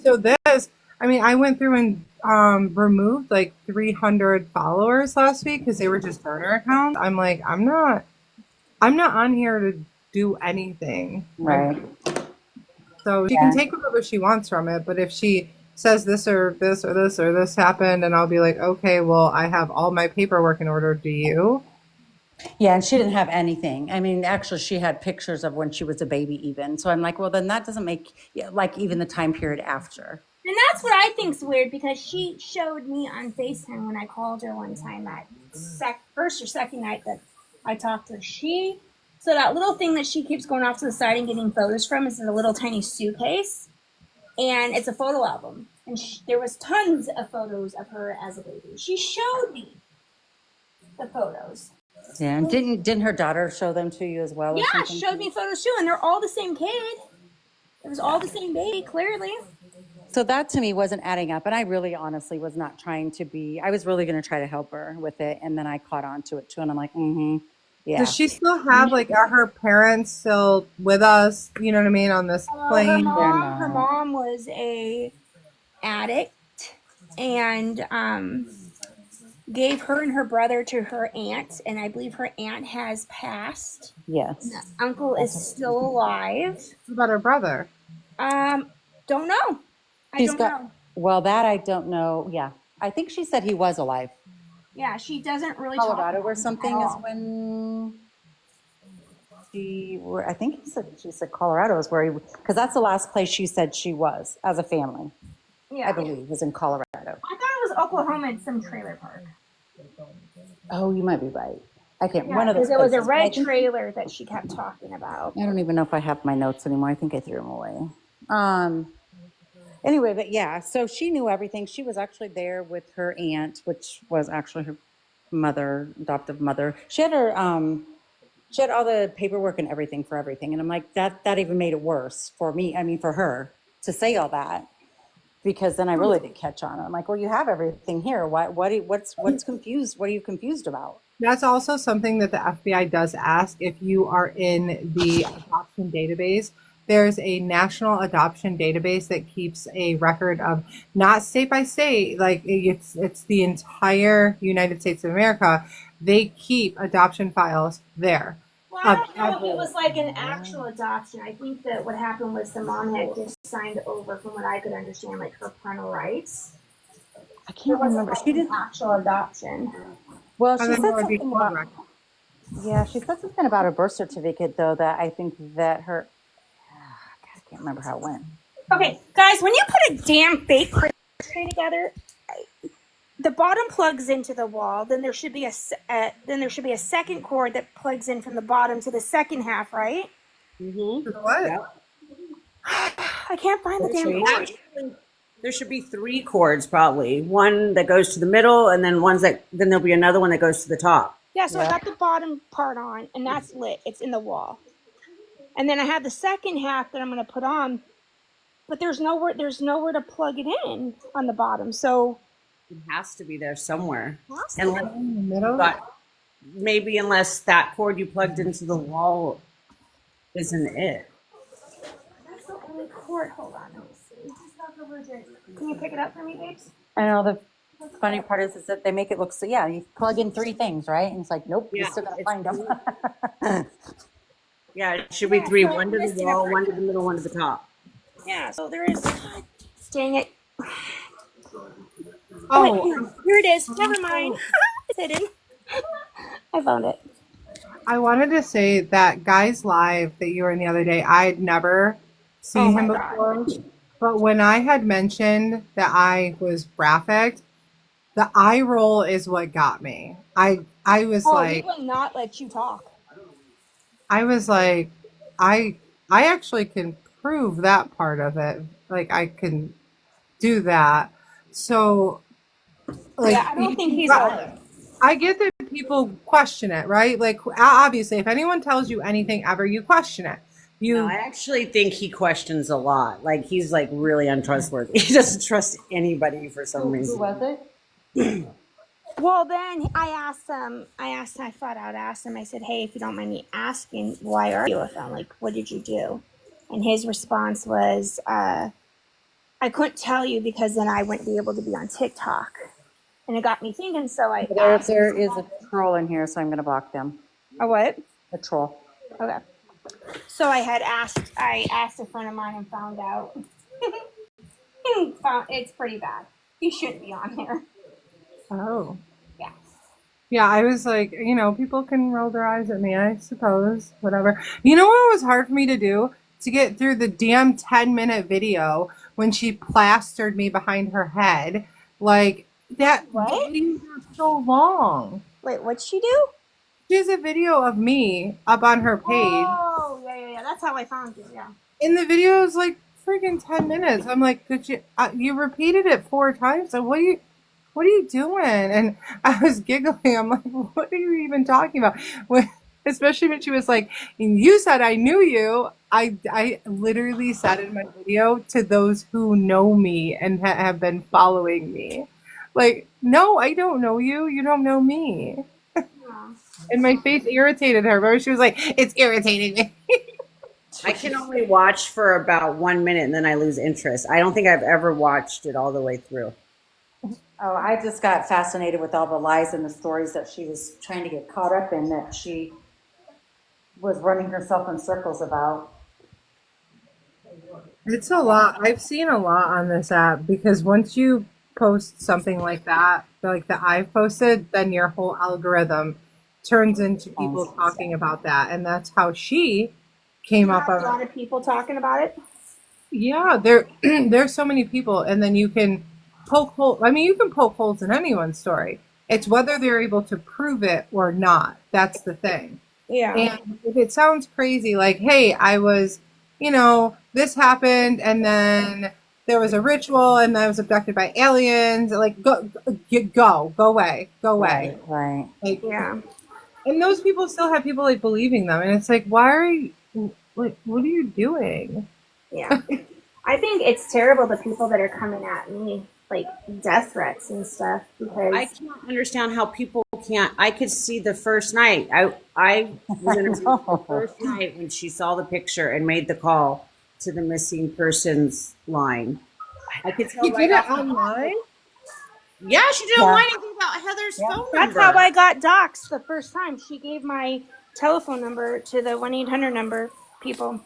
So this, I went through and removed like 300 followers last week because they were just burner accounts. I'm like, I'm not on here to do anything. Right. So she can take whatever she wants from it, but if she says this or this or this or this happened, and I'll be like, okay, well, I have all my paperwork in order. Do you? Yeah, and she didn't have anything. Actually, she had pictures of when she was a baby even. So I'm like, well, then that doesn't make, like, even the time period after. And that's what I think's weird because she showed me on FaceTime when I called her one time that first or second night that I talked to her. So that little thing that she keeps going off to the side and getting photos from is in a little tiny suitcase, and it's a photo album. And there was tons of photos of her as a baby. She showed me the photos. Yeah, and didn't her daughter show them to you as well or Yeah, something? she showed me photos too, and they're all the same kid. It was all the same baby, clearly. So that to me wasn't adding up. And I really honestly was not trying to be, I was really going to try to help her with it. And then I caught on to it too. And I'm like, yeah. Does she still have are her parents still with us? You know what I mean on this plane? Her mom was a addict and gave her and her brother to her aunt, and I believe her aunt has passed. Yes. The uncle is still alive. What about her brother? Don't know. I don't know. Well, that I don't know. Yeah. I think she said he was alive. Yeah, she doesn't really Colorado talk or something at is all. when I think she said Colorado is where he, because that's the last place she said she was as a family. Yeah. I believe was in Colorado. I thought it was Oklahoma in some trailer park. Oh, you might be right. I can't. Yeah, One of the because it was a places. I red think- trailer that she kept talking about. I don't even know if I have my notes anymore. I think I threw them away. Anyway, but yeah, so she knew everything. She was actually there with her aunt, which was actually her mother, adoptive mother. She had all the paperwork and everything for everything. And I'm like, that even made it worse for me. I mean, for her to say all that, because then I really did catch on. I'm like, well, you have everything here. What's confused? What are you confused about? That's also something that the FBI does ask if you are in the adoption database. There's a national adoption database that keeps a record of, not state by state, like it's the entire United States of America. They keep adoption files there. Well, I don't know if it was like an actual adoption. I think that what happened was the mom had just signed over, from what I could understand, like her parental rights. I can't remember. She did actual adoption. Well, she And then said there would be something court about, records. yeah, she said something about a birth certificate, though, that I think that her, God, I can't remember how it went. Okay, guys, when you put a damn fake Christmas tree together, the bottom plugs into the wall. Then there should be a second cord that plugs in from the bottom to the second half, right? Mm-hmm. What? Yeah. I can't find the damn cord. Actually, there should be 3 cords probably. One that goes to the middle, and then then there'll be another one that goes to the top. Yeah, so I got the bottom part on, and that's lit. It's in the wall. And then I have the second half that I'm going to put on, but there's nowhere to plug it in on the bottom. So It has to be there somewhere. In the middle? But maybe unless that cord you plugged into the wall isn't it. that's the only cord. Hold on, let me see. Can you pick it up for me, babes? I know the funny part is that they make it look so, yeah, you plug in 3 things, right? And it's like, nope, you're Yeah, still going to it's find them. Yeah, it should be 3. One to the wall, one to the middle, one to the top. Yeah, so there is. Dang it. Oh, wait, here it is. Never mind. It's hidden. I found it. I wanted to say that Guy's Live that you were in the other day, I had never seen him before. But when I had mentioned that I was graphic, the eye roll is what got me. I was like, he will not let you talk. I was like, I actually can prove that part of it. Like I can do that. So like, Yeah, I don't think he's I get that people question it, right? Like obviously if anyone tells you anything ever, you question it. No, I actually think he questions a lot. Like he's like really untrustworthy. He doesn't trust anybody for some reason. Who was it? Well, then I flat out asked him, I said, hey, if you don't mind me asking, why are you with them? Like, what did you do? And his response was, I couldn't tell you because then I wouldn't be able to be on TikTok. And it got me thinking, so I asked There is a troll in here, so I'm going to block them. A what? A troll. Okay. So I asked a friend of mine and found out. It's pretty bad. He shouldn't be on here. Oh. Yeah. Yeah, I was like, people can roll their eyes at me, I suppose, whatever. You know what was hard for me to do? To get through the damn 10-minute video when she plastered me behind her head. Like, that video was so long. Wait, what'd she do? She has a video of me up on her page. Oh, yeah. That's how I found you, yeah. And the video is like freaking 10 minutes. I'm like, could you repeated it 4 times? So what are you doing? And I was giggling. I'm like, what are you even talking about? Especially when she was like, you said I knew you. I literally said in my video, to those who know me and have been following me. Like, no, I don't know you. You don't know me. And my face irritated her. Remember, she was like, it's irritating me. I can only watch for about 1 minute and then I lose interest. I don't think I've ever watched it all the way through. Oh, I just got fascinated with all the lies and the stories that she was trying to get caught up in, that she was running herself in circles about. It's a lot. I've seen a lot on this app because once you post something like that, like that I've posted, then your whole algorithm turns into people talking about that. And that's how she came up with a lot of people talking about it. Yeah, there's so many people, and then you can poke holes. I mean, you can poke holes in anyone's story. It's whether they're able to prove it or not. That's the thing. Yeah. And if it sounds crazy, like, hey, I was, this happened, and then there was a ritual, and I was abducted by aliens, like, go away. Right. Like, Yeah. and those people still have people like believing them, and it's like, why are you, like, what are you doing? Yeah. I think it's terrible the people that are coming at me, like death threats and stuff, because I can't understand how people can't. I could see the first night. I was in a room the first night when she saw the picture and made the call to the missing persons line. I could tell You right did it off. online? Yeah, she did online and gave out Heather's phone that's number. how I got doxxed the first time. She gave my telephone number to the 1-800 number people.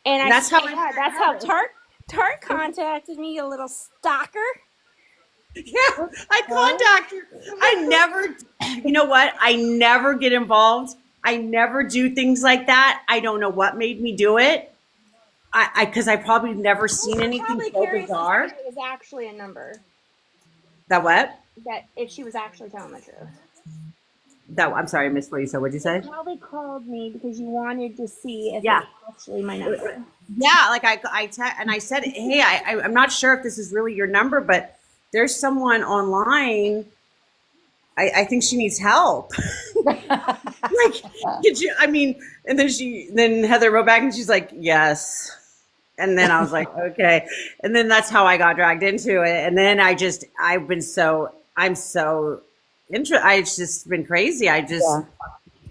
And I That's swear how to God, that's how Tart contacted me, you little stalker. Yeah, I contact her. I never, you know what? I never get involved. I never do things like that. I don't know what made me do it. Because I probably never seen anything Probably so curious to see bizarre. if it was actually a number, That what? that if she was actually telling the truth. That I'm sorry, Miss Lisa. What'd you say? You probably called me because you wanted to see if it Yeah. was actually my number. Yeah, like and I said, hey, I'm not sure if this is really your number, but there's someone online. I think she needs help. Like, could you? I mean, and then Heather wrote back and she's like, yes. And then I was like, okay. And then that's how I got dragged into it. And then I'm so it's just been crazy.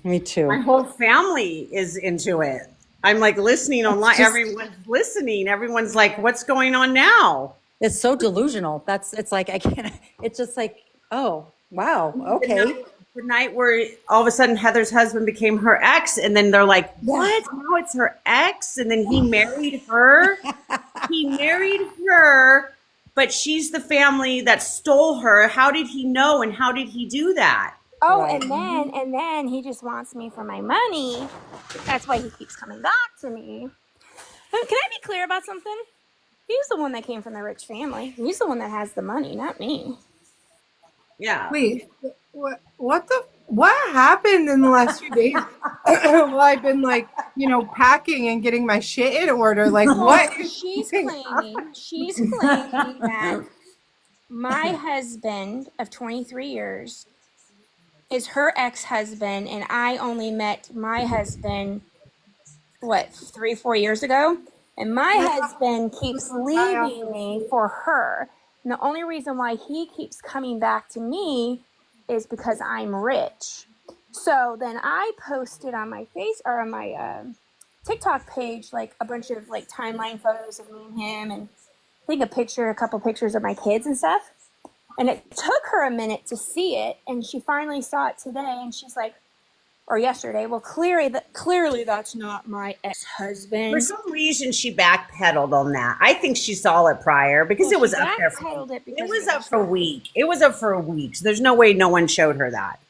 Me too. My whole family is into it. I'm like listening online. Everyone's listening. Everyone's like, what's going on now? It's so delusional. It's like, I can't, it's just like, oh, wow. Okay. The night where all of a sudden Heather's husband became her ex, and then they're like, what? Now it's her ex? And then he married her. He married her, but she's the family that stole her. How did he know, and how did he do that? Oh, Right. and then he just wants me for my money. That's why he keeps coming back to me. Can I be clear about something? He's the one that came from the rich family. He's the one that has the money, not me. Yeah. Wait, what happened in the last few days? Well, I've been like, packing and getting my shit in order. Like, what? She's claiming that my husband of 23 years is her ex-husband, and I only met my husband, 3-4 years ago, and my husband keeps leaving me for her. And the only reason why he keeps coming back to me is because I'm rich. So then I posted on my on my TikTok page like a bunch of like timeline photos of me and him, and I think a couple pictures of my kids and stuff. And it took her a minute to see it, and she finally saw it today, and she's like, or yesterday, well, clearly that's not my For ex-husband. some reason, she backpedaled on that. I think she saw it prior because it was up there. It was up for a week. It was up for a week. So there's no way no one showed her that.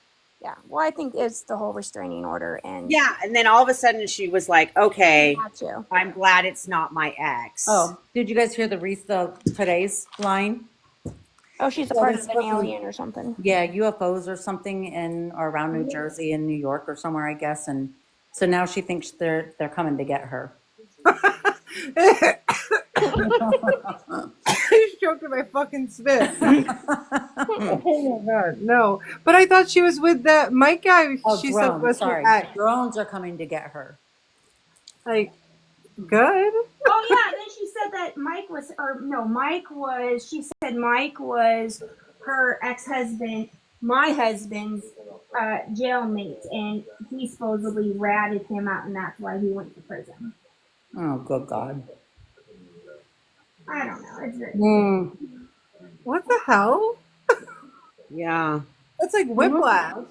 Yeah, well, I think it's the whole restraining order, and Yeah, and then all of a sudden she was like, okay, got you. I'm glad it's not my ex. Oh, did you guys hear today's line? Oh, she's a So part this of an wasn't- alien or something. Yeah, UFOs or something in or around New Jersey and New York or somewhere, I guess. And so now she thinks they're coming to get her. I choked on my fucking spit. Oh my god, no! But I thought she was with that Mike guy. Oh, She said drones. was Sorry, her ex. drones are coming to get her. Like, good. Oh yeah, and then she said that she said Mike was her ex-husband, my husband's jailmate, and he supposedly ratted him out, and that's why he went to prison. Oh, good God. I don't know. It's very What the hell? Yeah. That's like whiplash.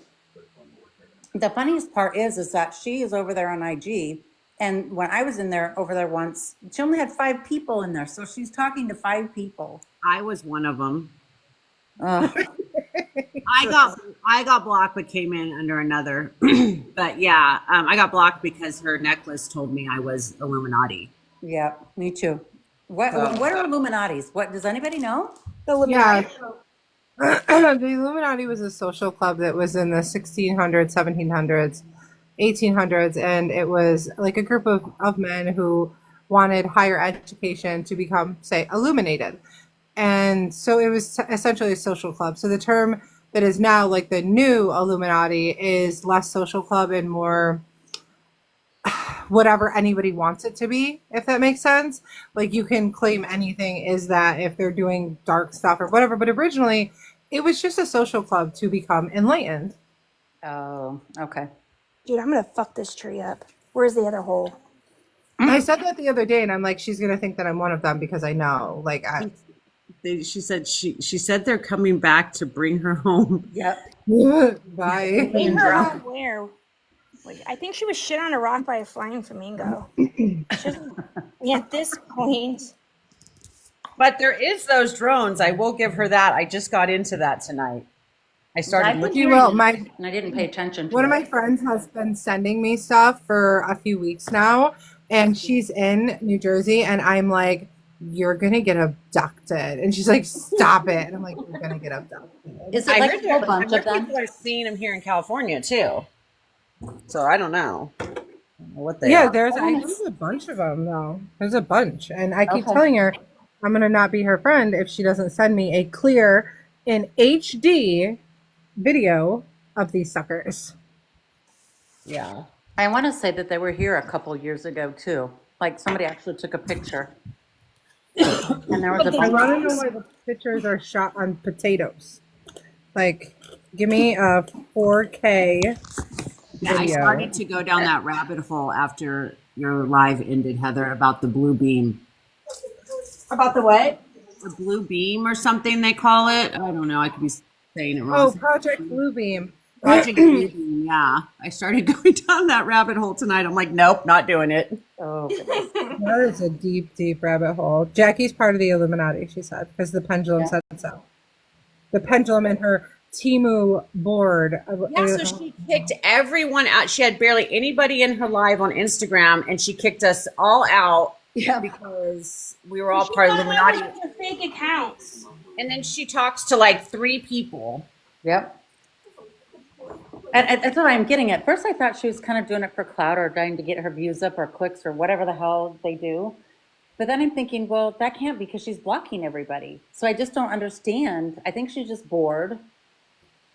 The funniest part is that she is over there on IG. And when I was over there once, she only had 5 people in there. So she's talking to 5 people. I was one of them. Ugh. I got blocked, but came in under another. But yeah, I got blocked because her necklace told me I was Illuminati. Yeah, me too. What are Illuminatis? What does anybody know? the Illuminati. The Illuminati was a social club that was in the 1600s, 1700s, 1800s, and it was like a group of men who wanted higher education to become, say, illuminated. And so it was essentially a social club. So the term that is now like the new Illuminati is less social club and more whatever anybody wants it to be, if that makes sense. Like you can claim anything is that if they're doing dark stuff or whatever, but originally it was just a social club to become enlightened. Oh, okay. Dude, I'm gonna fuck this tree up. Where's the other hole? I said that the other day and I'm like, she's gonna think that I'm one of them because I know. Like She said they're coming back to bring her home. Yep. bye. Bring her home where? Like, I think she was shit on a rock by a flying flamingo. At this point. But there is those drones. I will give her that. I just got into that tonight. I started looking. Well, and I didn't pay attention to one it. of my friends has been sending me stuff for a few weeks now, and she's in New Jersey, and I'm like, you're gonna get abducted, and she's like, stop it, and I'm like, you're gonna get abducted. Is it like a whole bunch of them? People are seeing them here in California too. So I don't know what they are. There's a bunch of them though. There's a bunch, and I keep telling her I'm gonna not be her friend if she doesn't send me a clear in HD video of these suckers. Yeah. I want to say that they were here a couple years ago too. Like somebody actually took a picture. And there was a I bunch. want to know why the pictures are shot on potatoes. Like, give me a 4K video. I started to go down that rabbit hole after your live ended, Heather, about the blue beam. About the what? The blue beam or something they call it. I don't know. I could be saying it wrong. Oh, Project Bluebeam. Project Blue Beam, yeah. I started going down that rabbit hole tonight. I'm like, nope, not doing it. Oh, That is a deep, deep rabbit hole. Jackie's part of the Illuminati, she said, because the pendulum said so. The pendulum and her Timu board. Yeah, so she kicked everyone out. She had barely anybody in her live on Instagram, and she kicked us all out because we were all part of Illuminati. Fake accounts. And then she talks to like 3 people. Yep. And that's what I'm getting at. First, I thought she was kind of doing it for clout or trying to get her views up or clicks or whatever the hell they do. But then I'm thinking, well, that can't be because she's blocking everybody. So I just don't understand. I think she's just bored.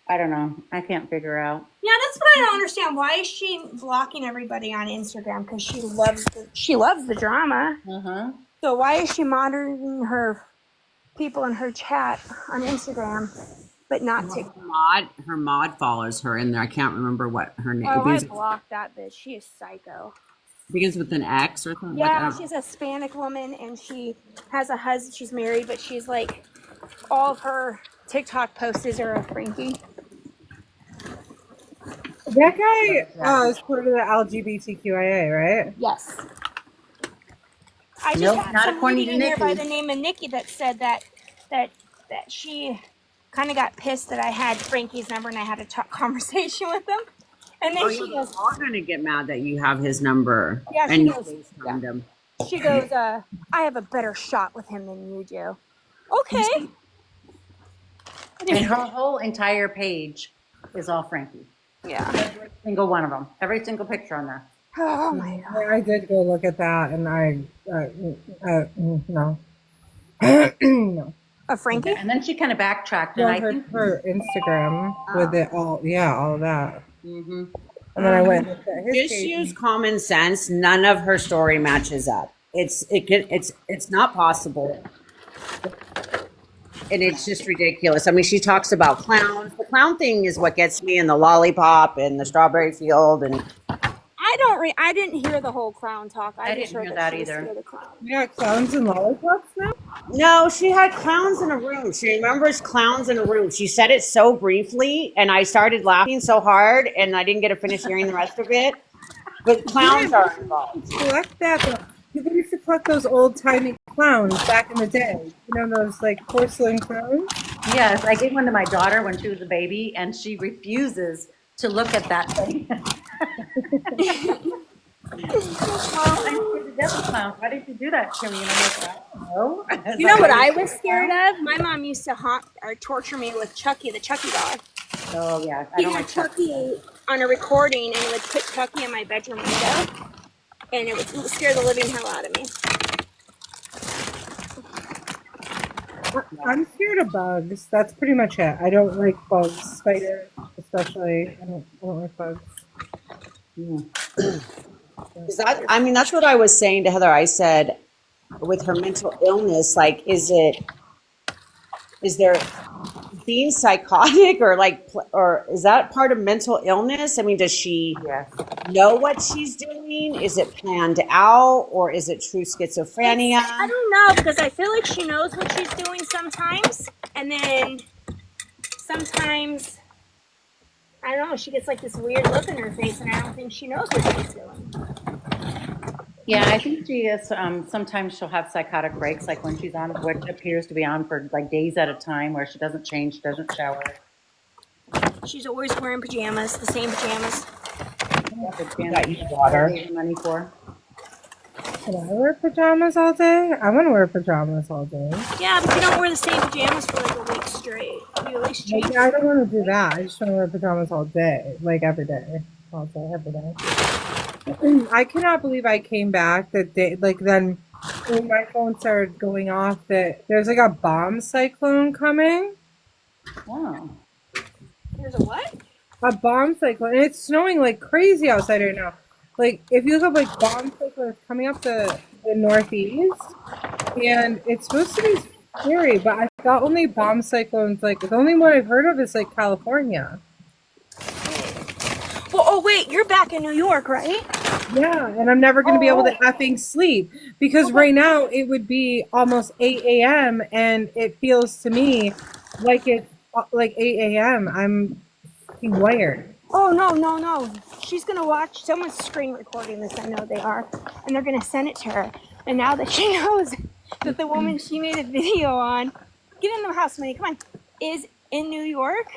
I don't know. I can't figure out. Yeah, that's what I don't understand. Why is she blocking everybody on Instagram? Because she loves the drama. Uh-huh. So why is she monitoring her people in her chat on Instagram, but not TikTok? Her mod follows her in there. I can't remember what her name Oh, I is. blocked that bitch. She is psycho. Begins with an X or something. Yeah, Like she's a Hispanic woman, and she has a husband. She's married, but she's like, all of her TikTok posts are a Frankie. That guy is part of the LGBTQIA, right? Yes. I just Nope, had not some according lady to in there by Nikki. the name of Nikki that said that she kind of got pissed that I had Frankie's number and I had a conversation with him. And then she goes, all going to get mad that you have his number. Yeah, she and goes, you FaceTimed him. She goes, I have a better shot with him than you do. Okay. And her whole entire page is all Frankie. Yeah. Every single one of them. Every single picture on there. Oh my god. Yeah, I did go look at that, and no. No. A Frankie? And then she kind of backtracked, and Yeah, I think her Instagram with it all of that. Mm-hmm. And then I went and looked at his Just page. use common sense. None of her story matches up. It's not possible. And it's just ridiculous. I mean, she talks about clowns. The clown thing is what gets me, and the lollipop and the strawberry field. And I didn't hear the whole clown talk. I just didn't heard hear that that she was either. scared of clowns. You got clowns and lollipops now? no, she had clowns in a room. She remembers clowns in a room. She said it so briefly, and I started laughing so hard, and I didn't get to finish hearing the rest of it. But clowns are involved. Collect that. Though. People used to collect those old-timey clowns back in the day. You know, those like porcelain clowns? Yes, I gave one to my daughter when she was a baby, and she refuses to look at that thing. Well, I'm scared to death of clowns. Why did you do that to me? And I'm like, I don't know. Is You that know what why I you're was scared scared of clowns? of? My mom used to haunt or torture me with Chucky, the Chucky doll. Oh, yeah. I She don't had like Chucky. Chucky on a recording and would put Chucky in my bedroom window, and it would scare the living hell out of me. I'm scared of bugs. That's pretty much it. I don't like bugs, spiders, especially. I don't like bugs. Is that, I mean, that's what I was saying to Heather. I said, with her mental illness, like, is there being psychotic or like, or is that part of mental illness? I mean, does she Yes. know what she's doing? Is it planned out or is it true I schizophrenia? don't know because I feel like she knows what she's doing sometimes, and then sometimes I don't know. She gets like this weird look in her face, and I don't think she knows what she's doing. Yeah, I think she is. Sometimes she'll have psychotic breaks, like when she's on, what appears to be on for like days at a time, where she doesn't change, doesn't shower. She's always wearing pajamas, the same pajamas. The Got pajamas you I water. gave her money for. Can I wear pajamas all day? I want to wear pajamas all day. Yeah, but you don't wear the same pajamas for like a week straight. You at least change. Like, I don't want to do that. I just want to wear pajamas all day, like every day, all day, every day. I cannot believe I came back that day. Like then, when my phone started going off, that there's like a bomb cyclone coming. Oh. There's a what? A bomb cyclone, and it's snowing like crazy outside right now. Like if you look up like bomb cyclone, it's coming up the northeast, and it's supposed to be scary. But I thought only bomb cyclones, like the only one I've heard of is like California. Well, oh wait, you're back in New York, right? Yeah, and I'm never going to be able to effing sleep because right now it would be almost 8 a.m. and it feels to me like it's like 8 a.m. I'm fucking wired. Oh no. She's gonna watch. Someone's screen recording this. I know they are, and they're gonna send it to her. And now that she knows that the woman she made a video on, get in the house, Minnie. Come on, is in New York.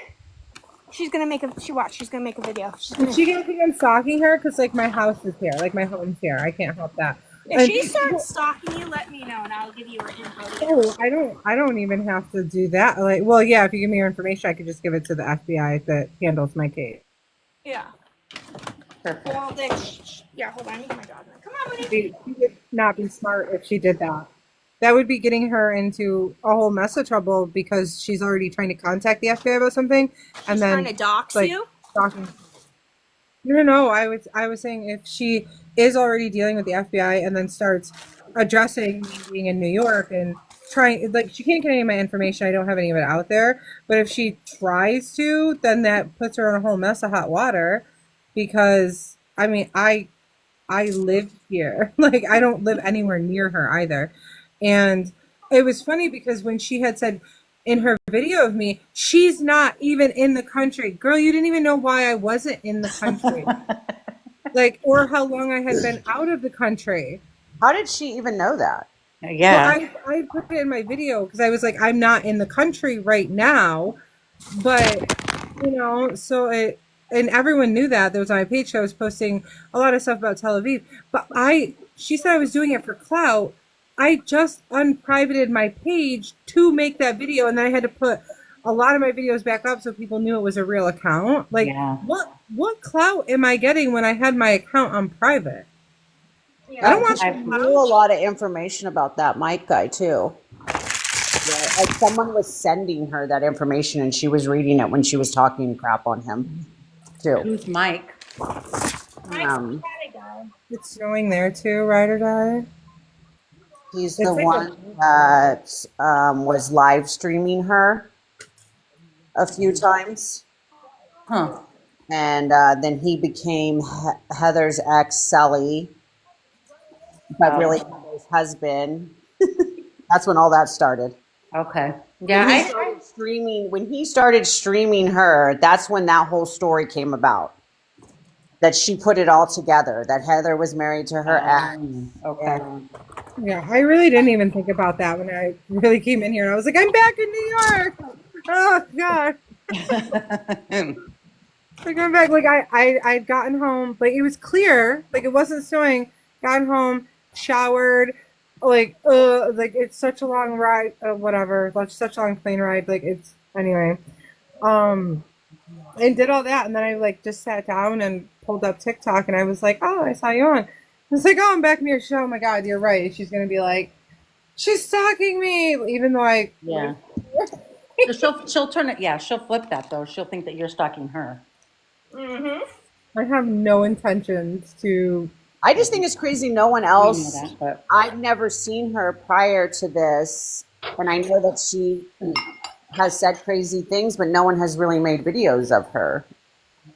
She's gonna make a. She's gonna make a video. Is she going to think I'm stalking her? Because like my house is here, like my home's here. I can't help that. If And she starts stalking you, let me know, and I'll give you her info. oh, I don't even have to do that. Like, well, yeah, if you give me your information, I could just give it to the FBI that handles my case. Yeah. Perfect. Well, then, yeah. Hold on, I need my dog. Come on, Minnie. She would not be smart if she did that. That would be getting her into a whole mess of trouble because she's already trying to contact the FBI about something, and She's then trying to dox like you. stalking. No. I was saying if she is already dealing with the FBI and then starts addressing me being in New York and trying, like, she can't get any of my information. I don't have any of it out there. But if she tries to, then that puts her in a whole mess of hot water because I mean I live here. Like I don't live anywhere near her either. And it was funny because when she had said in her video of me, she's not even in the country. Girl, you didn't even know why I wasn't in the country. Like, or how long I had been out of the country. How did she even know that? Yeah. Well, I put it in my video because I was like, I'm not in the country right now. But, you know, so it, and everyone knew that. There was on my page. So I was posting a lot of stuff about Tel Aviv. But she said I was doing it for clout. I just unprivated my page to make that video, and then I had to put a lot of my videos back up so people knew it was a real account. Like, Yeah. what clout am I getting when I had my account on private? Yeah. I don't watch. I knew a lot of information about that Mike guy too. Yeah, like someone was sending her that information and she was reading it when she was talking crap on him too. Who's Mike? It's snowing there too, ride or die. He's It's the like one that was live streaming her a few times. Huh. And then he became Heather's ex, Sally, but really Heather's husband. That's when all that started. Okay. Yeah. When he started streaming her, that's when that whole story came about. That she put it all together. That Heather was married to her ex. Okay. Yeah, I really didn't even think about that when I really came in here. And I was like, I'm back in New York. Oh God. Like I'm back. Like I'd gotten home. Like it was clear. Like it wasn't snowing. Gotten home, showered. Like it's such a long ride. Whatever. Like such a long plane ride. Like it's anyway. And did all that, and then I like just sat down and pulled up TikTok, and I was like, oh, I saw you on. I was like, oh, I'm back in your show. Oh my God, you're right. She's gonna be like, she's stalking me, even though I Yeah. She'll turn it. Yeah, she'll flip that though. She'll think that you're stalking her. I have no intentions to. I just think it's crazy. No one We know else. that, but I've never seen her prior to this, and I know that she has said crazy things, but no one has really made videos of her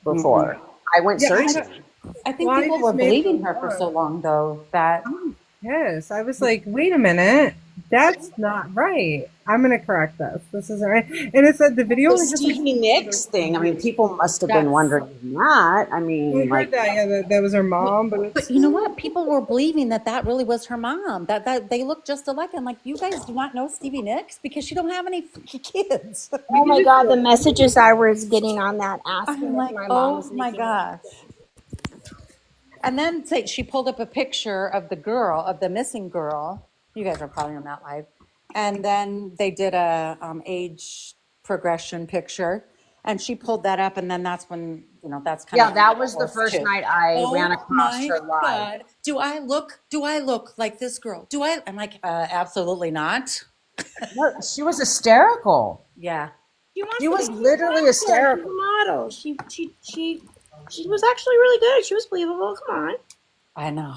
before. I went searching. I think Well, I people just were made believing the her for one. so long though that Yes, I was like, wait a minute, that's not right. I'm gonna correct this. This isn't right. And it said the video The was just like Stevie Nicks thing. I mean, people must have been That's- wondering that. I I mean, heard like, that. Yeah, that was her mom, but it's But you know what? People were believing that really was her mom. That they look just alike. I'm like, you guys do not know Stevie Nicks because she don't have any freaking kids. Oh my God, the messages I was getting on that asking I'm if like, my mom was oh my making. gosh. And then she pulled up a picture of the missing girl. You guys are probably on that live. And then they did a age progression picture. And she pulled that up, and then that's when, that's kind yeah, of that was the forced first too. night I ran Oh across my her live. God. Do I look like this girl? I'm like, absolutely not. No, she was hysterical. Yeah. She was literally hysterical. She's a model. She was actually really good. She was believable. Come on. I know.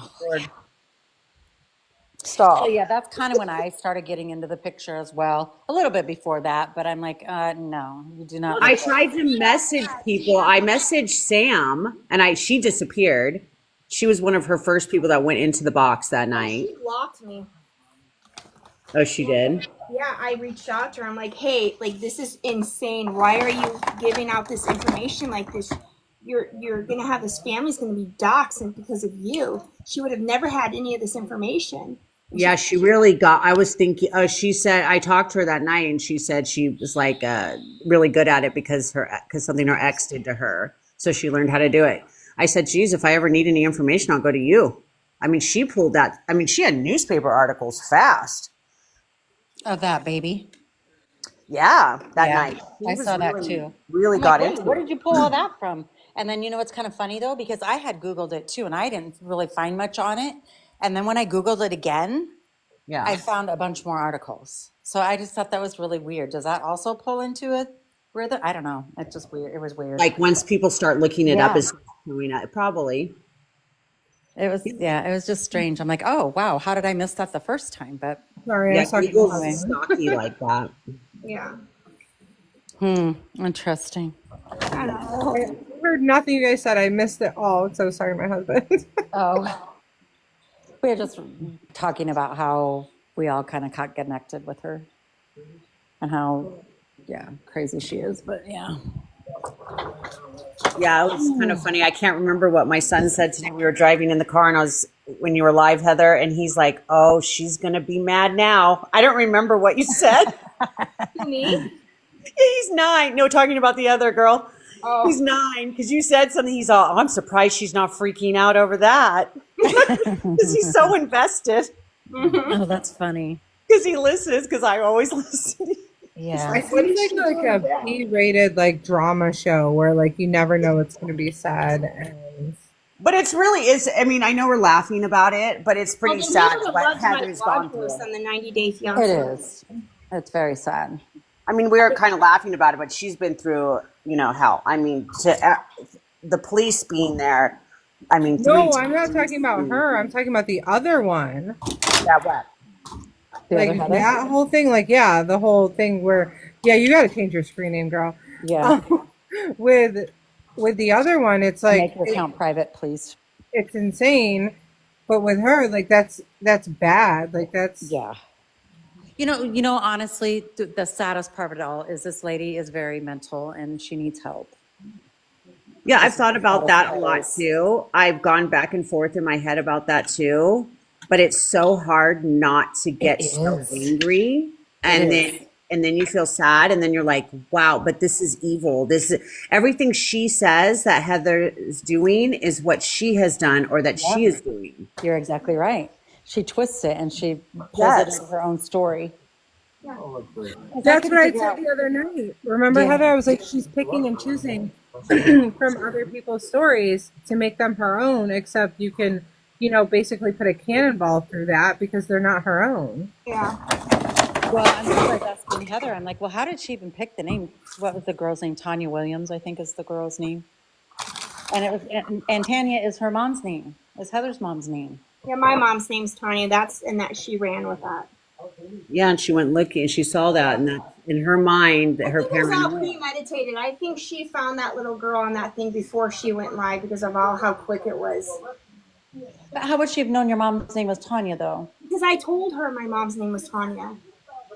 Stop. So yeah, that's kind of when I started getting into the picture as well. A little bit before that, but I'm like, no, you do not. I Look tried to message people. I messaged Sam, and she disappeared. She was one of her first people that went into the box that night. She blocked me. Oh, she did? Yeah, I reached out to her. I'm like, hey, like this is insane. Why are you giving out this information like this? You're gonna have this family's gonna be doxxed and because of you. She would have never had any of this information. Yeah, she really got. I was thinking. She said I talked to her that night, and she said she was like really good at it because something her ex did to her, so she learned how to do it. I said, "Geez, if I ever need any information, I'll go to you." I mean, she pulled that. I mean, she had newspaper articles fast. of that baby. Yeah, that Yeah, night I saw that too. Really I'm got like, into where it. did you pull all that from? And then what's kind of funny though, because I had Googled it too, and I didn't really find much on it. And then when I Googled it again, Yeah, I found a bunch more articles. So I just thought that was really weird. Does that also pull into it? I don't know. It's just weird. It was weird. like once people start looking it up, Yeah. as doing it, probably. It was just strange. I'm like, oh wow, how did I miss that the first time? But sorry, I Yeah, was talking Google's about it. stocky like that. Yeah. interesting. I don't know. I heard nothing you guys said. I missed it all. So sorry, my husband. Oh, we were just talking about how we all kind of got connected with her and how, crazy she is. But yeah. Yeah, it was kind of funny. I can't remember what my son said today. We were driving in the car, and when you were live, Heather, and he's like, "Oh, she's gonna be mad now." I don't remember what you said. Me? He's 9. No, talking about the other girl. Oh. He's 9 because you said something. He's all, "I'm surprised she's not freaking out over that," because he's so invested. Oh, that's funny. Because he listens. Because I always listen. Yeah. It's like a P-rated like drama show where like you never know what's going to be said. And But it's really is. I mean, I know we're laughing about it, but it's pretty sad what Heather's gone through. On the 90 Day Fiance. It is. It's very sad. I mean, we were kind of laughing about it, but she's been through, hell. I mean, the police being there. I mean, no, 3 I'm not times. talking about her. I'm talking about the other one. Yeah, what? The Like other Heather? that whole thing. Like the whole thing where you got to change your screen name, girl. Yeah. With the other one, it's like Make your account private, please. it's insane. But with her, like that's bad. Like that's Yeah. Honestly, the saddest part of it all is this lady is very mental and she needs help. Yeah, I've thought about that a lot too. I've gone back and forth in my head about that too. But it's so hard not to get so angry. And then and then you feel sad, and then you're like, wow, but this is evil. This is everything she says that Heather is doing is what she has done or that she is doing. You're exactly right. She twists it and she pulls it Yes. into her own story. That's what I said the other night. Remember, Yeah. Heather? I was like, she's picking and choosing from other people's stories to make them her own, except you can, basically put a cannonball through that because they're not her own. Yeah. Well, I'm just asking Heather, I'm like, well, how did she even pick the name? What was the girl's name? Tanya Williams, I think is the girl's name. And it was, and Tanya is her mom's name, is Heather's mom's name. Yeah, my mom's name's Tanya. That she ran with that. Yeah, and she went looking and she saw that, and that in her mind that I her think it was all parents. premeditated. I think she found that little girl on that thing before she went live because of all how quick it was. But how would she have known your mom's name was Tanya, though? Because I told her my mom's name was Tanya.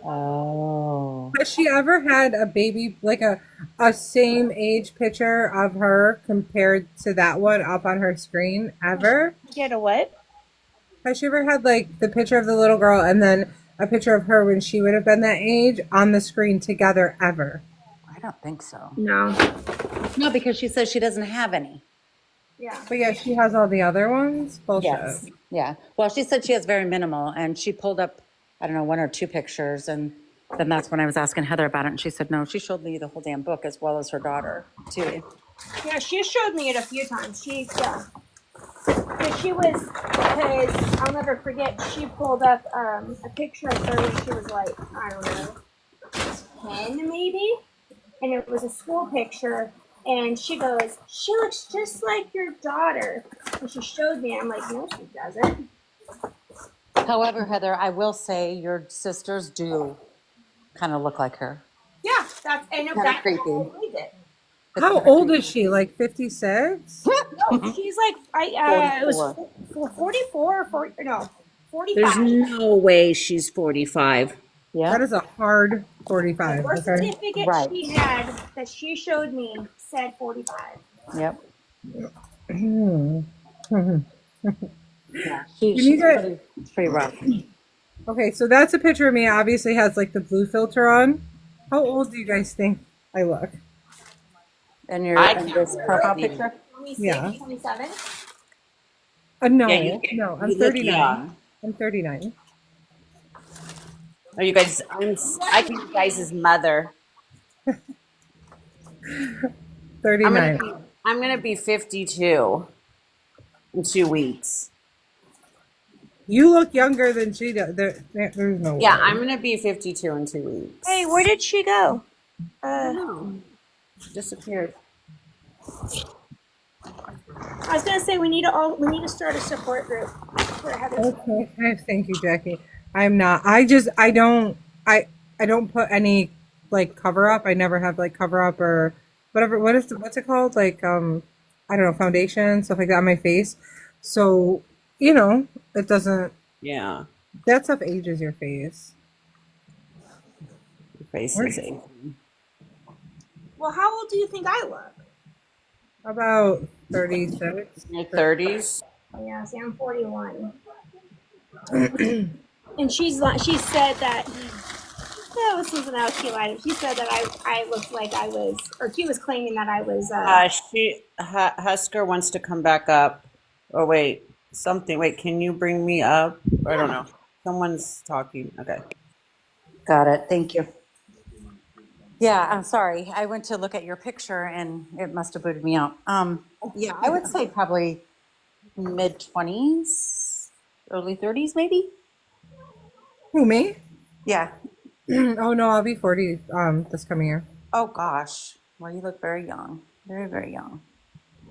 Oh. Has she ever had a baby, like a same age picture of her compared to that one up on her screen ever? Get a what? Has she ever had like the picture of the little girl and then a picture of her when she would have been that age on the screen together ever? I don't think so. No. No, because she says she doesn't have any. Yeah. But yeah, she has all the other ones. Bullshit. Yes. Yeah. Well, she said she has very minimal, and she pulled up, I don't know, 1 or 2 pictures, and then that's when I was asking Heather about it, and she said, no, she showed me the whole damn book as well as her daughter, too. Yeah, she showed me it a few times. Because I'll never forget, she pulled up a picture of her when she was like, I don't know, 10 maybe? And it was a school picture, and she goes, she looks just like your daughter. And she showed me, I'm like, no, she doesn't. However, Heather, I will say your sisters do kind of look like her. Yeah, that's, and Kinda that's creepy. what I believed it. How old is she? Like 56? No, she's like, it was 44 or 40, no, 45. There's no way she's 45. That Yeah. is a hard The 45. birth Okay. certificate Right. she had that she showed me said 45. Yep. Hmm. Yeah. You She's need to- pretty rough. Okay, so that's a picture of me. Obviously has like the blue filter on. How old do you guys think I look? And your I and can't this profile believe picture? 26, Yeah. 27. No, Yeah, no, I'm you look 39. young. I'm 39. Are you guys? I can be guys' mother. 39. I'm gonna be 52 in 2 weeks. You look younger than she does. There's no Yeah, way. I'm gonna be 52 in 2 weeks. Hey, where did she go? Disappeared. I was gonna say we need to start a support group for Heather. Okay, thank you, Jackie. I'm not. I don't put any like cover up. I never have like cover up or whatever. What's it called? Like I don't know, foundation, stuff like that on my face. So it doesn't. Yeah, That stuff ages your face. your face is Well, how old do you think I look? About 36. in your 30s. Yeah, see, I'm 41. And she said that. No, this wasn't how she lied. She said that I looked like I was, or she was claiming that I was. Husker wants to come back up. Oh wait, something. Wait, can you bring me up? I don't know. Someone's talking. Okay. Got it. Thank you. Yeah, I'm sorry. I went to look at your picture and it must have booted me out. Yeah, I would say probably mid-20s, early 30s, maybe. Who, me? Yeah. Oh no, I'll be 40 this coming year. Oh gosh. Well, you look very young. Very, very young.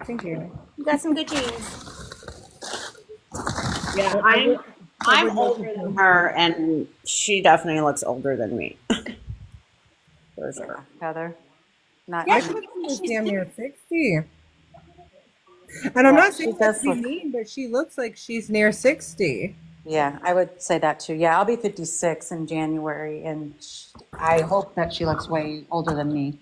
Thank you. You got some good genes. Yeah, I'm older than her, and she definitely looks older than me. For sure. Heather. Not I Yeah, thought she was damn near 60. And I'm not saying she that does to be look- mean, but she looks like she's near 60. Yeah, I would say that too. Yeah, I'll be 56 in January, and I hope that she looks way older than me.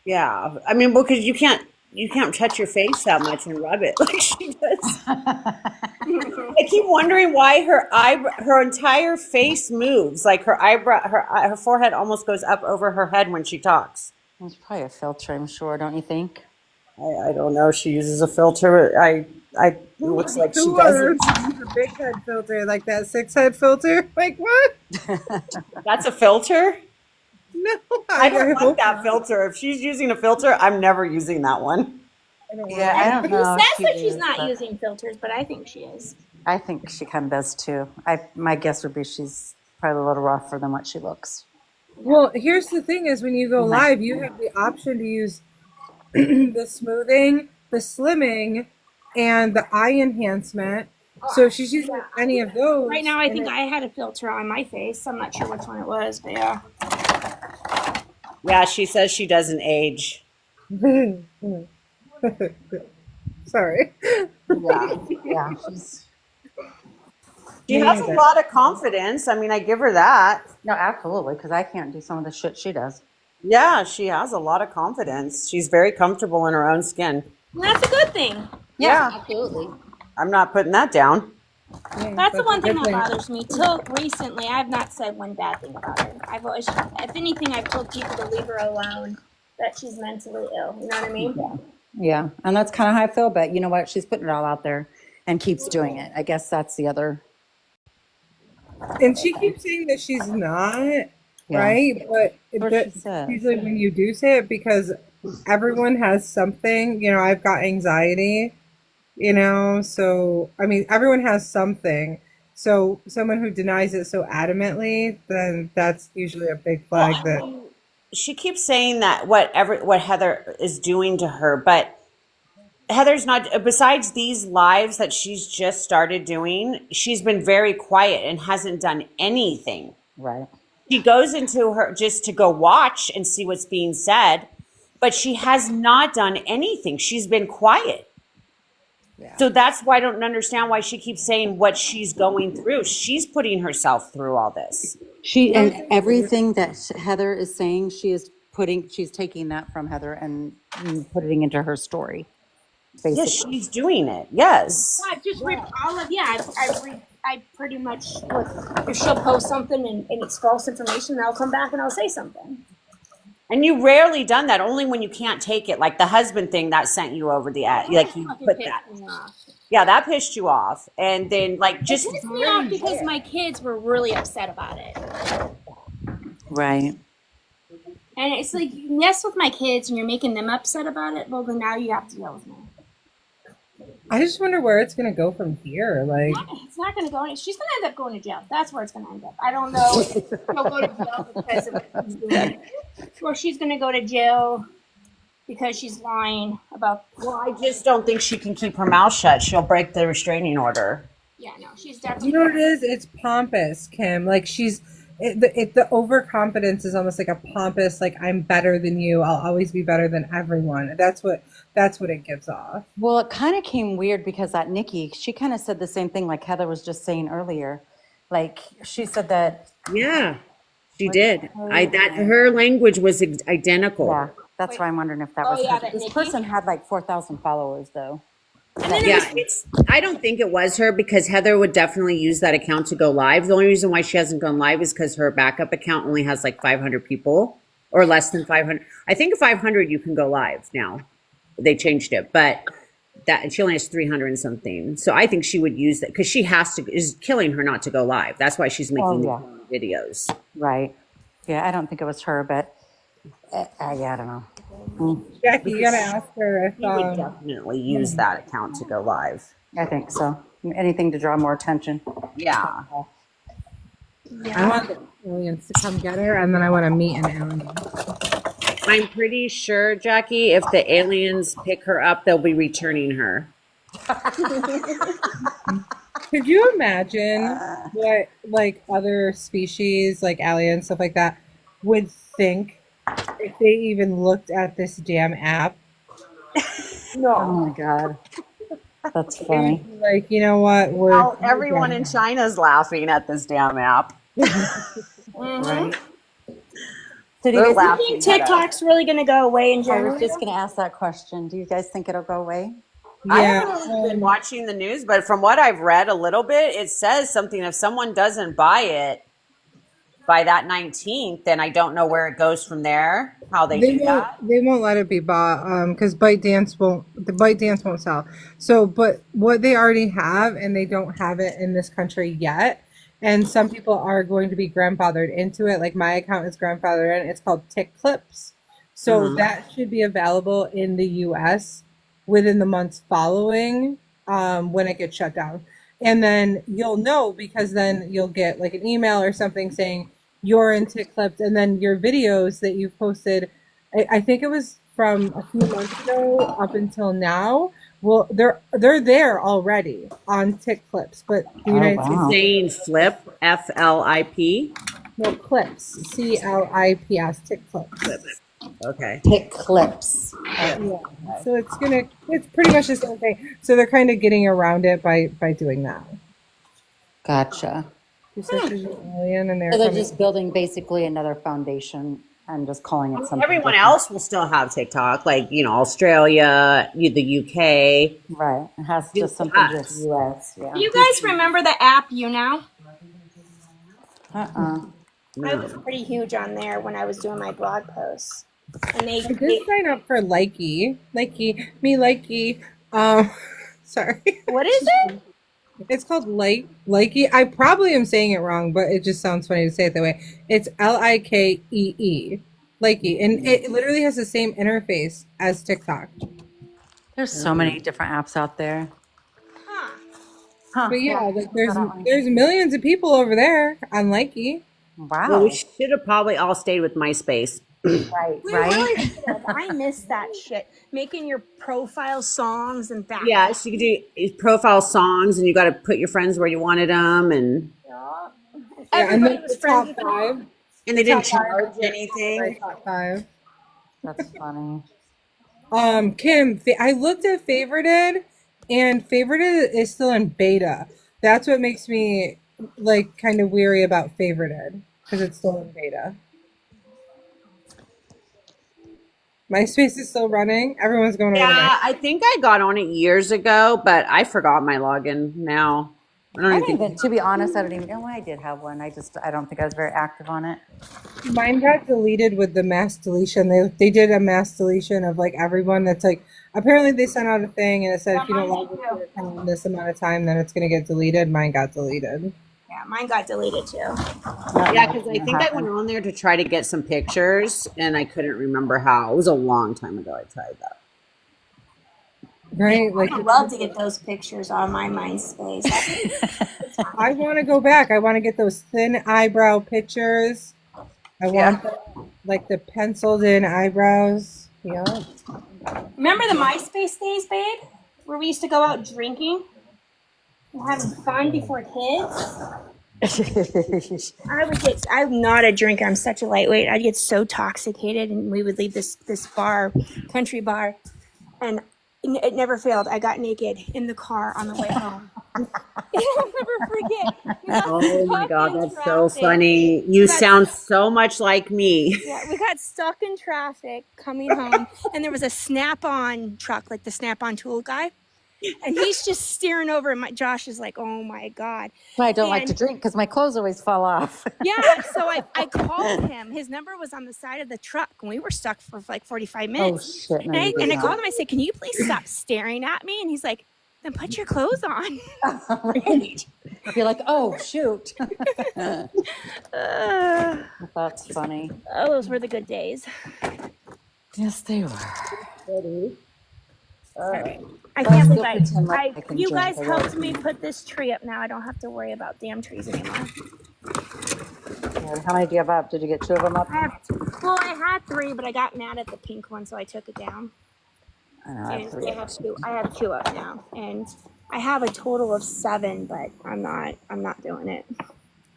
Yeah, I mean, because you can't. you can't touch your face that much and rub it like she does. I keep wondering why her entire face moves. Like her eyebrow, her forehead almost goes up over her head when she talks. It's probably a filter, I'm sure, don't you think? I don't know. She uses a filter. It looks like she Who doesn't. use a big head filter, like that 6-head filter? Like what? That's a filter? No, I don't like hope that not. filter. If she's using a filter, I'm never using that one. I don't Yeah, want I don't She know. says if that she she's is, not but using filters, but I think she is. I think she kind of does too. My guess would be she's probably a little rougher than what she looks. Well, here's the thing: is when you go live, you have the option to use the smoothing, the slimming, and the eye enhancement. So if she's using any of those, Right now, I think I had a filter on my face. I'm not sure which one it was, but yeah. Yeah, she says she doesn't age. Sorry. Yeah, She has a lot of confidence. I mean, I give her that. no, absolutely, because I can't do some of the shit she does. Yeah, she has a lot of confidence. She's very comfortable in her own skin. And that's a good thing. Yeah. Absolutely. I'm not putting that down. That's the one thing that bothers me. Till recently, I've not said one bad thing about her. I've always, if anything, I've told people to leave her alone, that she's mentally ill. You know what I mean? Yeah, and that's kind of how I feel. But you know what? She's putting it all out there and keeps doing it. I guess that's the other. And she keeps saying that she's not, right? But what she says. usually when you do say it, because everyone has something. You know, I've got anxiety, you know, so I mean, everyone has something. So someone who denies it so adamantly, then that's usually a big flag that She keeps saying that what Heather is doing to her, but Heather's not, besides these lives that she's just started doing, she's been very quiet and hasn't done anything. Right. She goes into her just to go watch and see what's being said, but she has not done anything. She's been quiet. Yeah. So that's why I don't understand why she keeps saying what she's going through. She's putting herself through all this. She and everything that Heather is saying, she's taking that from Heather and putting it into her story. Basically. Yes, she's doing it. Yes. I've just read all of, I pretty much, if she'll post something and it's false information, then I'll come back and I'll say something. And you rarely done that, only when you can't take it. Like the husband thing that sent you over the edge. Like you put that. Yeah, that pissed you off. And then like just. It pissed me off because my kids were really upset about it. Right. And it's like, you mess with my kids and you're making them upset about it, well, then now you have to deal with me. I just wonder where it's going to go from here. Like, it's not going to go. She's going to end up going to jail. That's where it's going to end up. I don't know if she'll go to jail because of what she's doing, or she's going to go to jail because she's lying about. Well, I just don't think she can keep her mouth shut. She'll break the restraining order. Yeah, no, she's definitely. You know what it is? It's pompous, Kim. Like the overconfidence is almost like a pompous, like I'm better than you. I'll always be better than everyone. That's what it gives off. Well, it kind of came weird because that Nikki, she kind of said the same thing like Heather was just saying earlier. Like she said that. Yeah, she did. Her language was identical. Yeah, that's why I'm wondering if that was her. This person had like 4,000 followers though. Yeah, I don't think it was her because Heather would definitely use that account to go live. The only reason why she hasn't gone live is because her backup account only has like 500 people or less than 500. I think 500 you can go live now. They changed it, but she only has 300 and something. So I think she would use that because she is killing her not to go live. That's why she's making videos. Right. Yeah, I don't think it was her, but yeah, I don't know. Jackie, you gotta ask her if she would definitely use that account to go live. I think so. Anything to draw more attention. Yeah. I want the aliens to come get her, and then I want to meet an alien. I'm pretty sure, Jackie, if the aliens pick her up, they'll be returning her. Could you imagine what like other species, like aliens, stuff like that, would think if they even looked at this damn app? No. Oh my God. That's funny. Like, you know what? Everyone in China's laughing at this damn app. Right. So do you We're guys Do you laughing think at us. TikTok's really going to go away in I was January? just going to ask that question. Do you guys think it'll go away? I Yeah. haven't really been watching the news, but from what I've read a little bit, it says something if someone doesn't buy it by that 19th, then I don't know where it goes from there, how they do that. They won't let it be bought because the Bite Dance won't sell. So, but what they already have, and they don't have it in this country yet, and some people are going to be grandfathered into it. Like my account is grandfathered in. It's called Tick Clips. So that should be available in the US within the months following when it gets shut down. And then you'll know because then you'll get like an email or something saying you're in Tick Clips, and then your videos that you've posted, I think it was from a few months ago up until now. Well, they're there already on Tick Clips, but the United wow. States Saying flip, FLIP. no Clips, CLIPS, Tick Clips. Clips. Okay. Tick Clips. Yeah, so it's pretty much the same thing. So they're kind of getting around it by doing that. Gotcha. Your sister's an alien, and So they're just building basically another foundation and just calling it something Everyone different. else will still have TikTok, like, Australia, the UK. Right. It has just something to do with the US. Yeah. Do you guys remember the app You Now? Uh-uh. I was pretty huge on there when I was doing my blog posts. And I did sign up for Likey. Sorry. what is it? It's called Likey. I probably am saying it wrong, but it just sounds funny to say it that way. It's Likee. Likey. And it literally has the same interface as TikTok. There's so many different apps out there. Huh. But yeah, like there's millions of people over there on Likey. Wow. Well, we should have probably all stayed with MySpace. Right. We Right. really did. I miss that shit. Making your profile songs and that. Yeah, so you could do profile songs, and you got to put your friends where you wanted them, and Yeah, and Everybody then was the friends top with five. they didn't Top five. charge anything. Top five. That's funny. Kim, I looked at Favorited, and Favorited is still in beta. That's what makes me like kind of weary about Favorited because it's still in beta. MySpace is still running. Everyone's going over to Yeah, I think I got on it years ago, but I forgot my login now. I don't I even don't think. even, to be honest, I don't even know. I did have one. I don't think I was very active on it. Mine got deleted with the mass deletion. They did a mass deletion of like everyone. That's like apparently they sent out a thing and it said if you don't log into your account in this amount of time, then it's gonna get deleted. Mine got deleted. Yeah, mine got deleted too. Yeah, because I think I went on there to try to get some pictures, and I couldn't remember how. It was a long time ago I tried that. Right? Like I'd love to get those pictures on my MySpace. I want to go back. I want to get those thin eyebrow pictures. I want like the penciled in eyebrows. Yeah. Remember the MySpace days, babe? Where we used to go out drinking and having fun before kids? I'm not a drinker. I'm such a lightweight. I'd get so intoxicated, and we would leave this bar, country bar, and it never failed. I got naked in the car on the way home. I'll never forget. We got Oh my stuck God, in that's so traffic. funny. You sound so much like me. Yeah, we got stuck in traffic coming home, and there was a Snap-on truck, like the Snap-on tool guy, and he's just staring over, and Josh is like, "Oh my God!" I don't like to drink because my clothes always fall off. Yeah, so I called him. His number was on the side of the truck, and we were stuck for like 45 minutes. Oh shit! No, And I called him. I said, "Can you please stop staring at me?" And he's like, "Then put your clothes on." Right. You're like, oh shoot. That's funny. Oh, those were the good days. Yes, they were. I can't still believe pretend like I can you drink. guys I helped really me put this tree up now. I don't have to worry about damn trees anymore. Yeah, how many do you have up? Did you get 2 of them up? I had 3, but I got mad at the pink one, so I took it down. I know, I have And 3. I have 2 up now, and I have a total of 7, but I'm not doing it.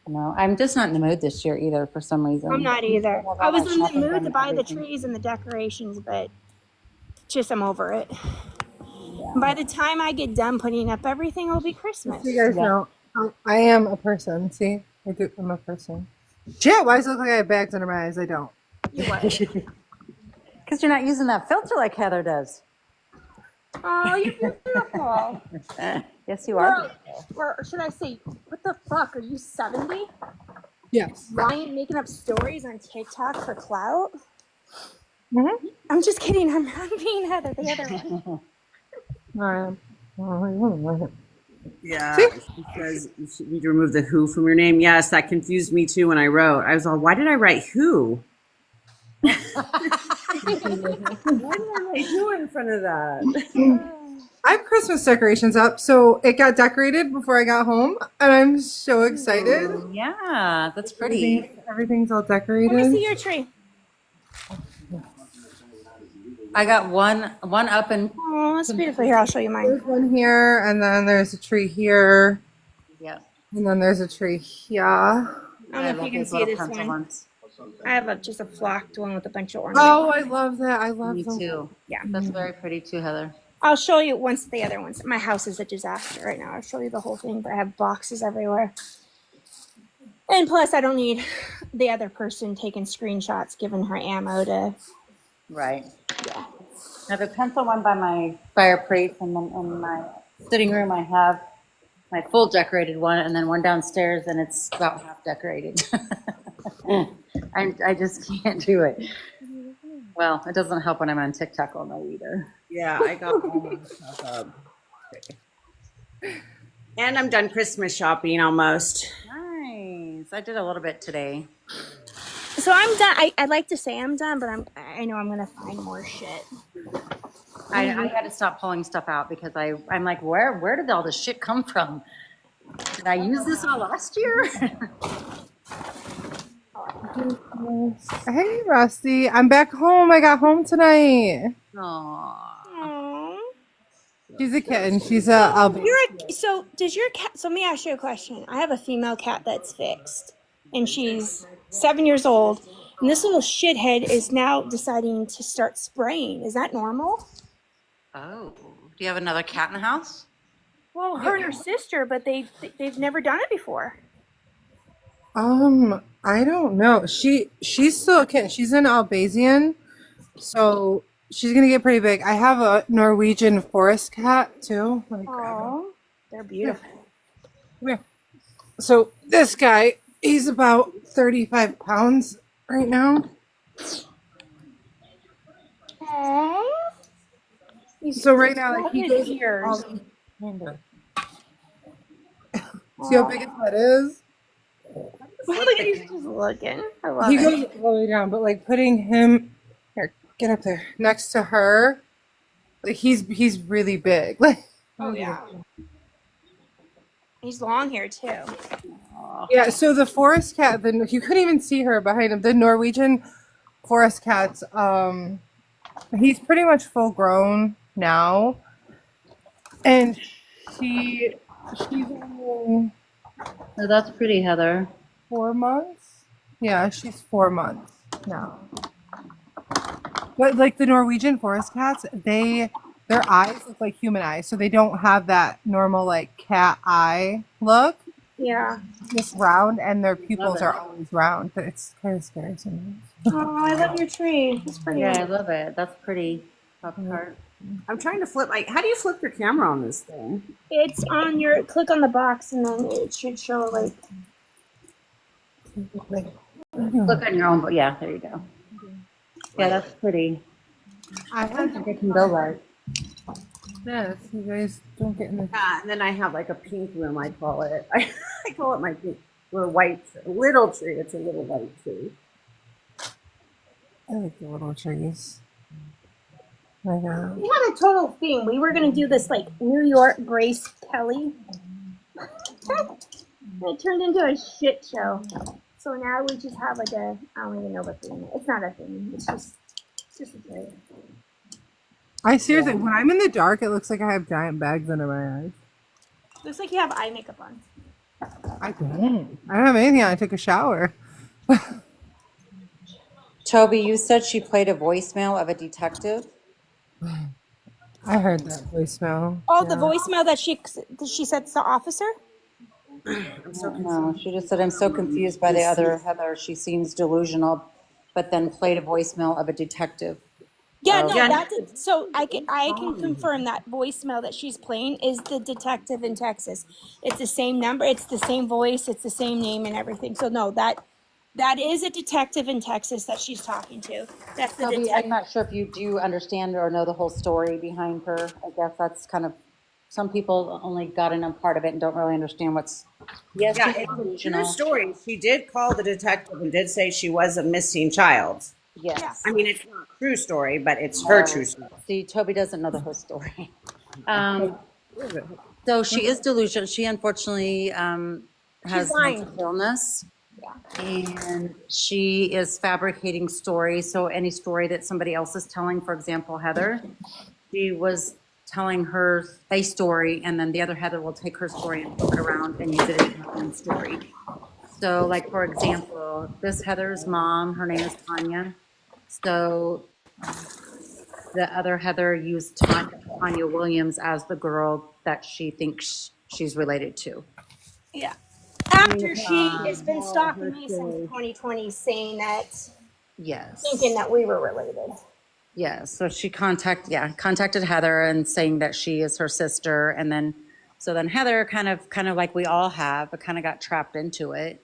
No, I'm just not in the mood this year either for some reason. I'm not either. have all I was my in the shopping mood done to and buy the everything. trees and the decorations, but just I'm over it. By the time I get done putting up everything, it'll be Christmas. you guys know, I am a person. See, I'm a person. Shit, why does it look like I have bags under my eyes? I don't. You what? Because you're not using that filter like Heather does. Oh, you're beautiful. Yes, you are. Or should I say, what the fuck? Are you 70? Yes. Lying, making up stories on TikTok for clout? Mm-hmm. I'm just kidding. I'm being Heather, the other one. Yeah, she says you should need to remove the who from your name. Yes, that confused me too when I wrote. I was all, why did I write who? Why did I write who in front of that? I have Christmas decorations up, so it got decorated before I got home, and I'm so excited. Yeah, that's pretty. Everything's all Let me decorated. see your tree. I got one up and Oh, that's beautiful. Here, I'll show you mine. There's one here, and then there's a tree here, yeah. and then there's a tree here. I don't know I if you love can those see little this pencil one. ones. I have just a flocked one with a bunch of ornaments. Oh, I love that. I love Me them. too. Yeah. That's very pretty too, Heather. I'll show you once the other ones. My house is a disaster right now. I'll show you the whole thing, but I have boxes everywhere. And plus, I don't need the other person taking screenshots, giving her ammo to. Right. Yeah. Now the pencil one by my fireplace, and then in my sitting room I have my full decorated one, and then one downstairs, and it's about half decorated. I just can't do it. Well, it doesn't help when I'm on TikTok all night either. Yeah, I got all my stuff up. And I'm done Christmas shopping almost. Nice. I did a little bit today. So I'm done. I'd like to say I'm done, but I know I'm gonna find more shit. I had to stop pulling stuff out because I'm like, where did all this shit come from? Did I use this all last year? Hey, Rusty. I'm back home. I got home tonight. Aww. Aww. She's a kitten. She's a. So does your cat? So let me ask you a question. I have a female cat that's fixed, and she's 7 years old. And this little shithead is now deciding to start spraying. Is that normal? Oh. Do you have another cat in the house? Well, her and her sister, but they've never done it before. I don't know. She's still a kitten. She's an Albasian, so she's gonna get pretty big. I have a Norwegian forest cat too. Let me grab him. Oh, they're beautiful. Come here. So this guy, he's about 35 pounds right now. Aww. So right now, like, he goes ears. See how big his head is? Look at he's just looking. I love He it. goes all the way down, but like putting him here, get up there next to her. Like he's really big. Like Oh yeah. He's long hair too. yeah. So the forest cat, you couldn't even see her behind him. The Norwegian forest cats. He's pretty much full grown now, and she's only Oh, that's pretty, Heather. 4 months. Yeah, she's 4 months now. But like the Norwegian forest cats, their eyes look like human eyes, so they don't have that normal like cat eye look. Yeah. Just round, and their pupils are always round. But it's kind of scary sometimes. Oh, I love your tree. It's pretty. Yeah, I love it. That's pretty. Top part. I'm trying to flip. How do you flip your camera on this thing? It's on your click on the box, and then it should show like. Look on your own, but yeah, there you go. Yeah, that's pretty. I have It can go right. this. You guys don't get in the. Yeah, and then I have like a pink room. I call it. I call it my pink little white little tree. It's a little white tree. I like the little trees. My God. We had a total thing. We were gonna do this like New York Grace Kelly. It turned into a shit show. So now we just have like I don't even know what thing. It's not a thing. It's just a thing. I seriously, when I'm in the dark, it looks like I have giant bags under my eyes. Looks like you have eye makeup on. I don't. I don't have anything on. I took a shower. Toby, you said she played a voicemail of a detective. I heard that voicemail. Oh, the voicemail that she said to the officer. I'm so confused. No, she just said, I'm so confused by the other Heather. She seems delusional. but then played a voicemail of a detective. Yeah, Oh. no, Yeah, that did, so I can confirm that voicemail that she's playing is the detective in Texas. It's the same number, it's the same voice, it's the same name and everything. So no, that is a detective in Texas that she's talking to. That's the Toby, I'm detective. not sure if you do understand or know the whole story behind her. I guess that's kind of, some people only got in a part of it and don't really understand what's, yes, yeah, she's it's a true delusional. story. She did call the detective and did say she was a missing child. Yes. I mean, it's not a true story, but it's her true story. See, Toby doesn't know the whole story. So she is delusional. She unfortunately She's has lying. mental illness, and she is fabricating stories. So any story that somebody else is telling, for example, Heather, she was telling her a story, and then the other Heather will take her story and flip it around and use it in her own story. So, like, for example, this Heather's mom, her name is Tanya. So the other Heather used Tanya Williams as the girl that she thinks she's related to. Yeah. After it's she hard has to been tell stalking her me since story. 2020, saying that, thinking Yes. that we were related. Yes. So she contacted Heather and saying that she is her sister. And then, so then Heather kind of like we all have, but kind of got trapped into it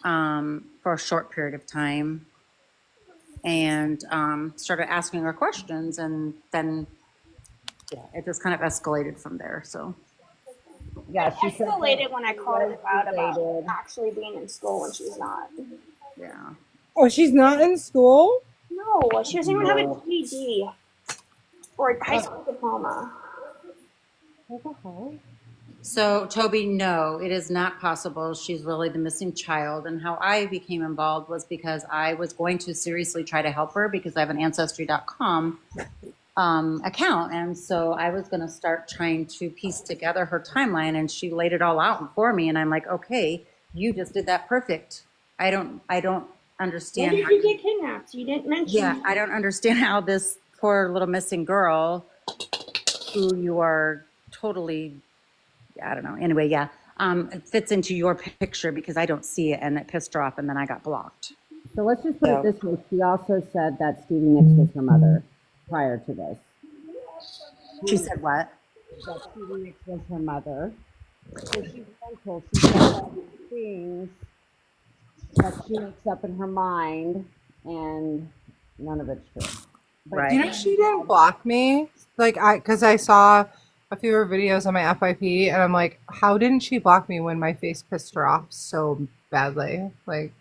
for a short period of time and started asking her questions. And then, yeah, it just kind of escalated from there. So, Yeah, It she said that escalated when I she called was her out about related. actually being in school when she's not. yeah. Oh, she's not in school? No, she doesn't even have a No. GED or a high school diploma. What the hell? So, Toby, no, it is not possible. She's really the missing child. And how I became involved was because I was going to seriously try to help her because I have an Ancestry.com account. And so I was going to start trying to piece together her timeline, and she laid it all out for me. And I'm like, okay, you just did that perfect. I don't When understand. did you get kidnapped? You didn't mention. Yeah, I don't understand how this poor little missing girl who you are totally, I don't know. Anyway, yeah, it fits into your picture because I don't see it, and it pissed her off, and then I got blocked. So let's just put So- it this way. She also said that Stevie Nicks was her mother prior to this. She said what? That Stevie Nicks was her mother. So she's mental. She said all these things that she makes up in her mind, and none of it's true. But Right. Do you know she didn't block me? Like because I saw a few of her videos on my FYP, and I'm like, how didn't she block me when my face pissed her off so badly? Like,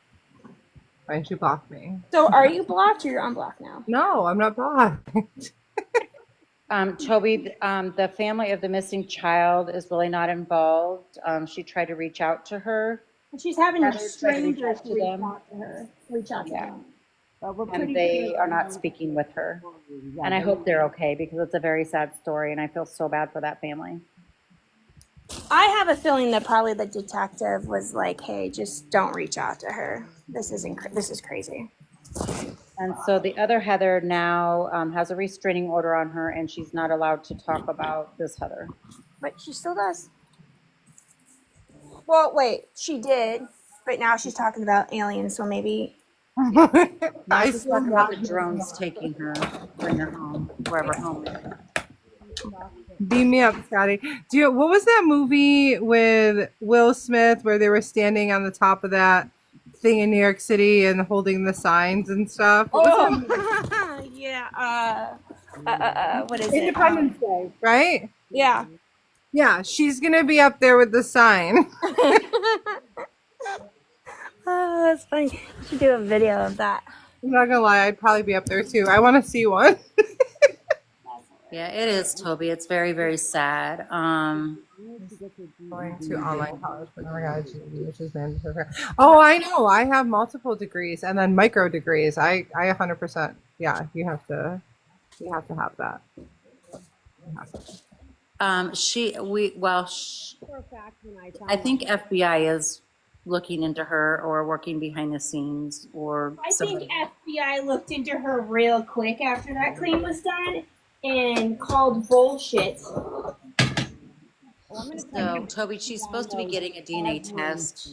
why didn't she block me? So are you blocked or you're unblocked now? No, I'm not blocked. Toby, the family of the missing child is really not involved. She tried to reach out to her, And she's having Heather tried to reach strangers out to to reach them. out to her. Reach out to Yeah. them. But we're and pretty they sure are not speaking with her. And I hope they're okay because it's a very sad story, and I feel so bad for that family. I have a feeling that probably the detective was like, "Hey, just don't reach out to her. This is crazy." And so the other Heather now has a restraining order on her, and she's not allowed to talk about this Heather. But she still does. Well, wait, she did, but now she's talking about aliens. So maybe Now I she's still talking about the not drones taking her, bring her home, wherever home is. beam me up, Scotty. What was that movie with Will Smith where they were standing on the top of that thing in New York City and holding the signs and stuff? What was that movie? Oh, yeah. What is it? Independence Day, right? Yeah. Yeah, she's gonna be up there with the sign. Oh, that's funny. You should do a video of that. I'm not gonna lie, I'd probably be up there too. I want to see one. Yeah, it is, Toby. It's very, very sad. Going to online college, but never got a GED, which is mandatory. Oh, I know. I have multiple degrees and then micro degrees. I 100%. Yeah, you have to have that. I think FBI is looking into her or working behind the scenes or I think somebody. FBI looked into her real quick after that claim was done and called bullshit. So, Toby, she's supposed to be getting a DNA test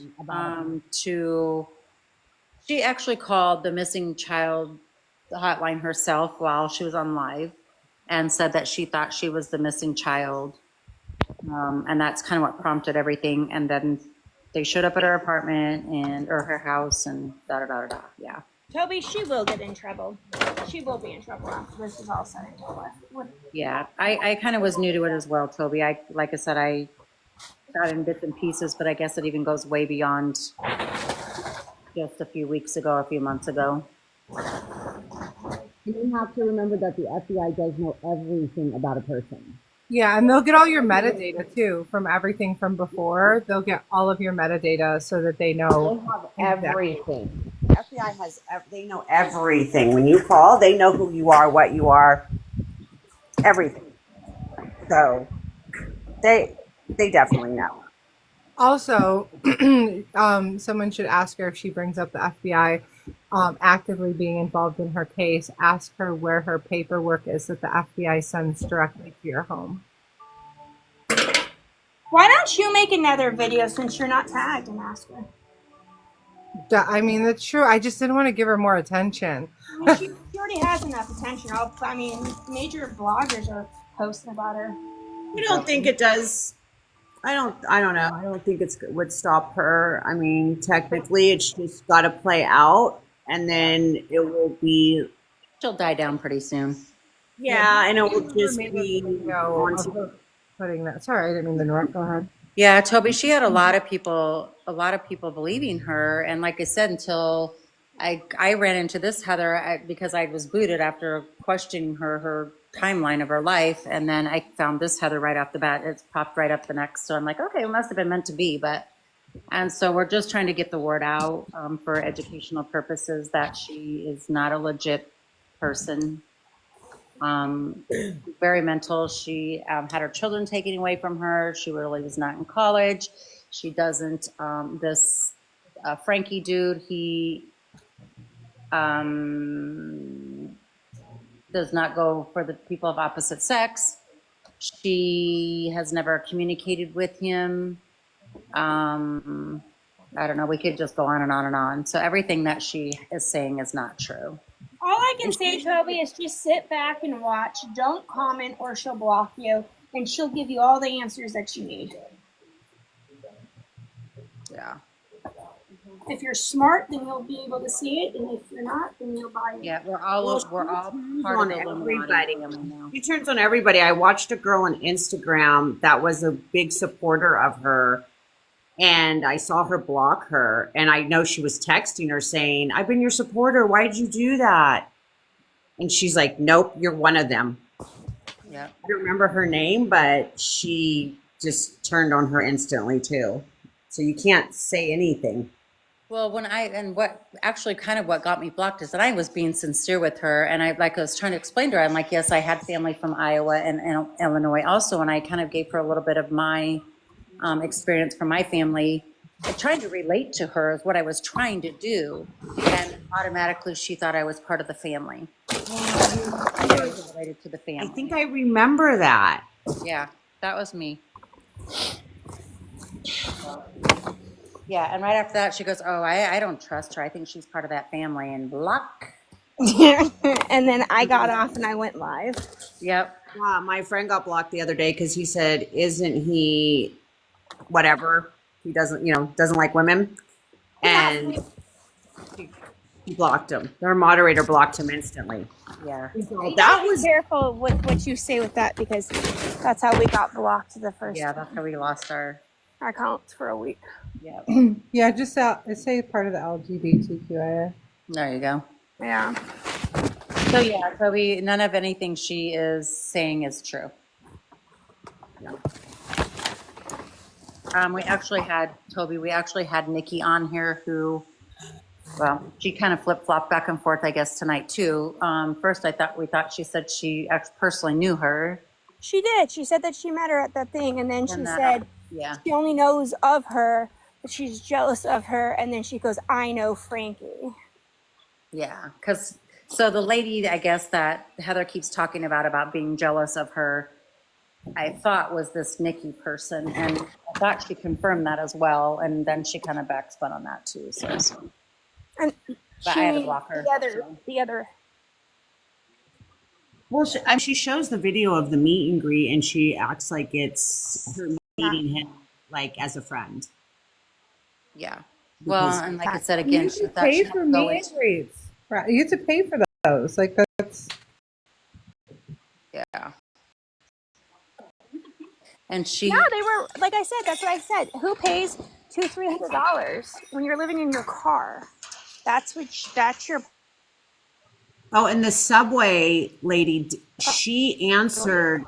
She actually called the missing child hotline herself while she was on live and said that she thought she was the missing child. And that's kind of what prompted everything. And then they showed up at her apartment or her house and da da da da da. Yeah. Toby, she will get in trouble. She will be in trouble after this is all said and done. Yeah. I kind of was new to it as well, Toby. Like I said, I got in bits and pieces, but I guess it even goes way beyond just a few months ago. You have to remember that the FBI does know everything about a person. Yeah, and they'll get all your metadata too from everything from before. They'll get all of your metadata so that they know. They have everything. The FBI they know everything. When you call, they know who you are, what you are, everything. So they definitely know. Also, someone should ask her if she brings up the FBI actively being involved in her case. Ask her where her paperwork is that the FBI sends directly to your home. Why don't you make another video since you're not tagged and ask her? I mean, that's true. I just didn't want to give her more attention. I mean, she already has enough attention. Major bloggers are posting about her. I don't think it does. I don't know. I don't think it would stop her. I mean, technically, it's just got to play out, and then it will be. She'll die down pretty soon. Yeah, and it will just be. Putting that. Sorry, I didn't mean to interrupt. Go ahead. Yeah, Toby, she had a lot of people believing her. And like I said, until I ran into this Heather because I was booted after questioning her timeline of her life. And then I found this Heather right off the bat. It's popped right up the next. So I'm like, okay, it must have been meant to be. And so we're just trying to get the word out for educational purposes that she is not a legit person. Very mental. She had her children taken away from her. She really was not in college. She doesn't, this Frankie dude, he does not go for the people of opposite sex. She has never communicated with him. I don't know. We could just go on and on and on. So everything that she is saying is not true. All I can say, Toby, is just sit back and watch. Don't comment or she'll block you. And she'll give you all the answers that you need. Yeah. If you're smart, then you'll be able to see it. And if you're not, then you'll buy it. Yeah, we're all part of the everybody. now. She turns on everybody. I watched a girl on Instagram that was a big supporter of her. And I saw her block her, and I know she was texting her saying, I've been your supporter. Why did you do that? And she's like, nope, you're one of them. Yeah. I don't remember her name, but she just turned on her instantly too. So you can't say anything. Well, what got me blocked is that I was being sincere with her. And I was trying to explain to her, I'm like, yes, I had family from Iowa and Illinois also. And I kind of gave her a little bit of my experience from my family. I tried to relate to her is what I was trying to do, and automatically she thought I was part of the family. I was related to the family. I think I remember that. Yeah, that was me. Yeah, and right after that she goes, oh, I don't trust her. I think she's part of that family, and block. And then I got off and I went live. Yep. My friend got blocked the other day because he said, isn't he whatever? He doesn't like women. And he blocked him. Their moderator blocked him instantly. Yeah. That was careful with what you say with that, because that's how we got blocked the first Yeah, that's how we lost our accounts for a week. Yeah. Yeah, just say part of the LGBTQIA. There you go. Yeah. So yeah, so none of anything she is saying is true. No. We actually had Nikki on here who, well, she kind of flip-flopped back and forth, I guess, tonight too. First, she said she personally knew her. She did. She said that she met her at that thing, and then she said she only knows of her, but she's jealous of her, and then she goes, I know Frankie. Yeah, so the lady, I guess, that Heather keeps talking about being jealous of her, I thought was this Nikki person, and I thought she confirmed that as well, and then she kind of backspun on that too. So And But I had to block her. the other. Well, she shows the video of the meet and greet, and she acts like it's her meeting him like as a friend. Yeah. Well, Because and like I said You again, should that pay should have for to go meet into. and greets. Right. You have to pay for those. Like that's Yeah. And No, she, they were like I said. That's what I said. Who pays $200-300 when you're living in your car? That's your. oh, and the subway lady, she answered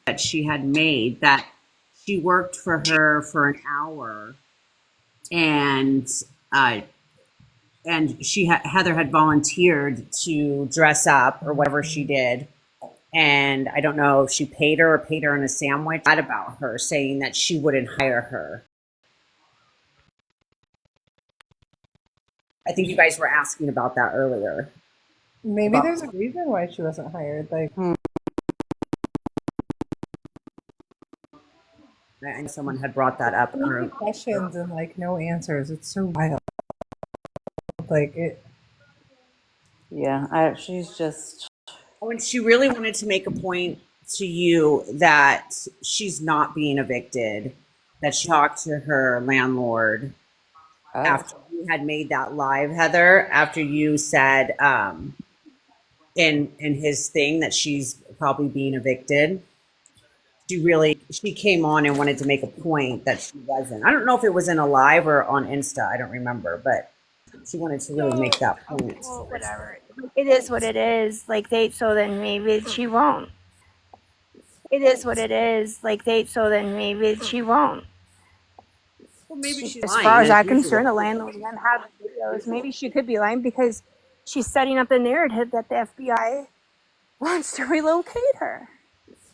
that she had made that she worked for her for an hour, and uh, Heather had volunteered to dress up or whatever she did. And I don't know if she paid her or paid her in a sandwich. About her saying that she wouldn't hire her. I think you guys were asking about that earlier. maybe there's a reason why she wasn't hired. Like And someone had brought that up. questions and like no answers. It's so wild. Like it. yeah, she's just, Oh, and she really wanted to make a point to you that she's not being evicted, that she talked to her landlord after you had made that live, Heather, after you said in his thing that she's probably being evicted. She came on and wanted to make a point that she wasn't. I don't know if it was in a live or on Insta, I don't remember, but she wanted to really make that point. Well, whatever. It is what it is. Like they. So then maybe she won't. It is what it is. Like they. So then maybe she won't. Well, maybe she's As lying far as as I'm usual. concerned, the landlord then have videos. Maybe she could be lying because she's setting up the narrative that the FBI wants to relocate her.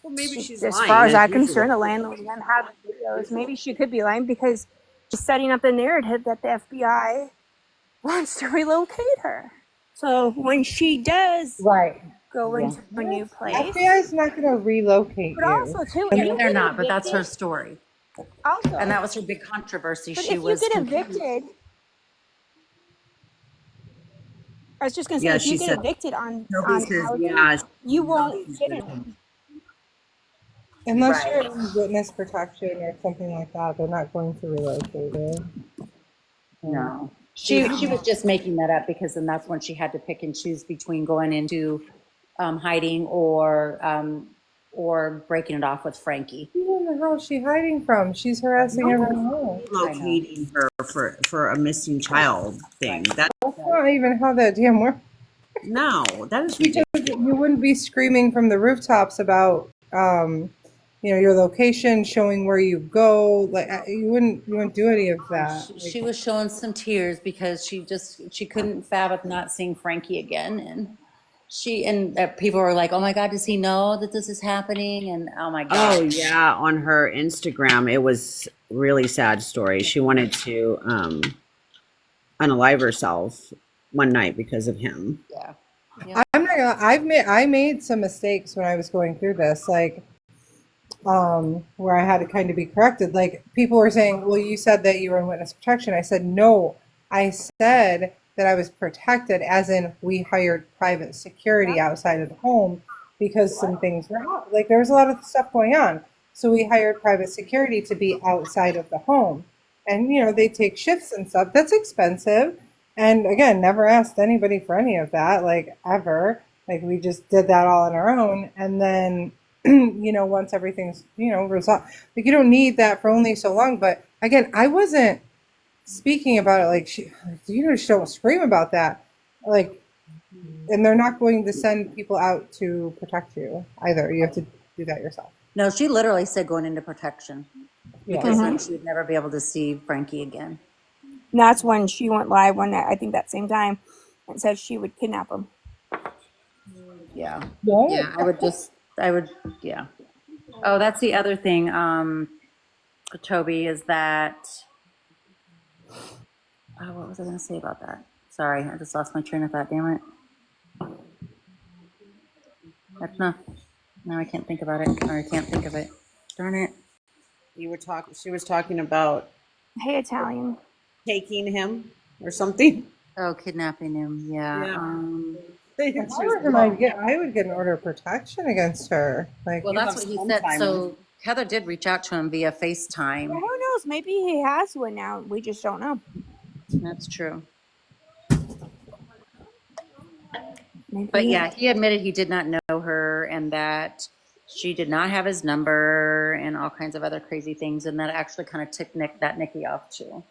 Well, maybe she's As far lying as as I'm usual. concerned, the landlord then have videos. Maybe she could be lying because she's setting up the narrative that the FBI wants to relocate her. So when she does Right. go into a new place, FBI is not going to relocate but you. also too, I if mean, you they're get not, but that's her evicted, story. also, And that was her big controversy. but She if you was get confused. evicted, I was just gonna say, Yeah, if you she get said. evicted on Toby says, housing, yeah. you won't get it. Unless Right. you're in witness protection or something like that, they're not going to relocate you. No. She was just making that up because then that's when she had to pick and choose between going into hiding or breaking it off with Frankie. Who in the hell is she hiding from? She's harassing everyone else. Locating her for a missing child thing. That's not even how that damn works. No, that is Because ridiculous. you wouldn't be screaming from the rooftops about, your location, showing where you go. Like you wouldn't do any of that. She was showing some tears because she couldn't fathom not seeing Frankie again, and people were like, "Oh my God, does he know that this is happening?" And oh my God. Oh yeah, on her Instagram, it was really sad story. She wanted to unalive herself one night because of him. Yeah. I'm not gonna. I made some mistakes when I was going through this, like where I had to kind of be corrected. Like people were saying, "Well, you said that you were in witness protection." I said, "No, I said that I was protected, as in we hired private security outside of the home because some things were like there was a lot of stuff going on. So we hired private security to be outside of the home, and they take shifts and stuff. That's expensive." And again, never asked anybody for any of that, like ever. Like we just did that all on our own. And then, once everything's, resolved, like you don't need that for only so long. But again, I wasn't speaking about it like she don't scream about that. Like, and they're not going to send people out to protect you either. You have to do that yourself. No, she literally said going into protection Yeah. because then she would never be able to see Frankie again. And that's when she went live I think that same time and said she would kidnap him. Yeah. Yeah. Yeah. Yeah. Oh, that's the other thing, Toby, is that, what was I going to say about that? Sorry, I just lost my train of thought, damn it. No, I can't think about it, or I can't think of it. Darn it. She was talking about Hey, Italian. taking him or something. Oh, kidnapping him. Yeah. If I were him, I would get an order of protection against her. Like, Well, You that's have what he some said. time. So Heather did reach out to him via Well, FaceTime. who knows? Maybe he has one now. We just don't know. That's true. Maybe. But yeah, he admitted he did not know her and that she did not have his number and all kinds of other crazy things. And that actually kind of ticked Nikki off too.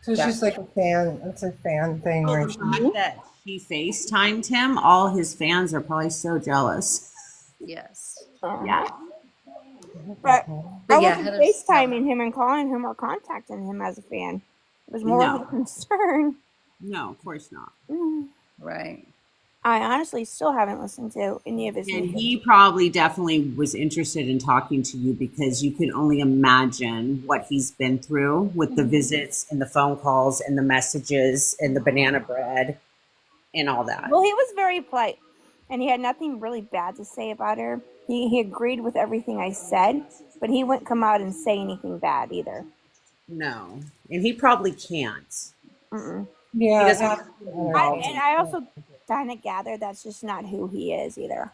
so it's just like a fan. It's a fan thing, Well, right? the fact that she FaceTimed him, all his fans are probably so jealous. Yes. Yeah. But I But yeah, wasn't Heather's, yeah. FaceTiming him and calling him or contacting him as a fan. It was more of a No. concern. No, of course not. Right. I honestly still haven't listened to any of his And music. he probably definitely was interested in talking to you because you can only imagine what he's been through with the visits and the phone calls and the messages and the banana bread and all that. Well, he was very polite, and he had nothing really bad to say about her. He agreed with everything I said, but he wouldn't come out and say anything bad either. No. And he probably can't. Mm-mm. He Yeah, doesn't want to be involved. I also kind of gather that's just not who he is either.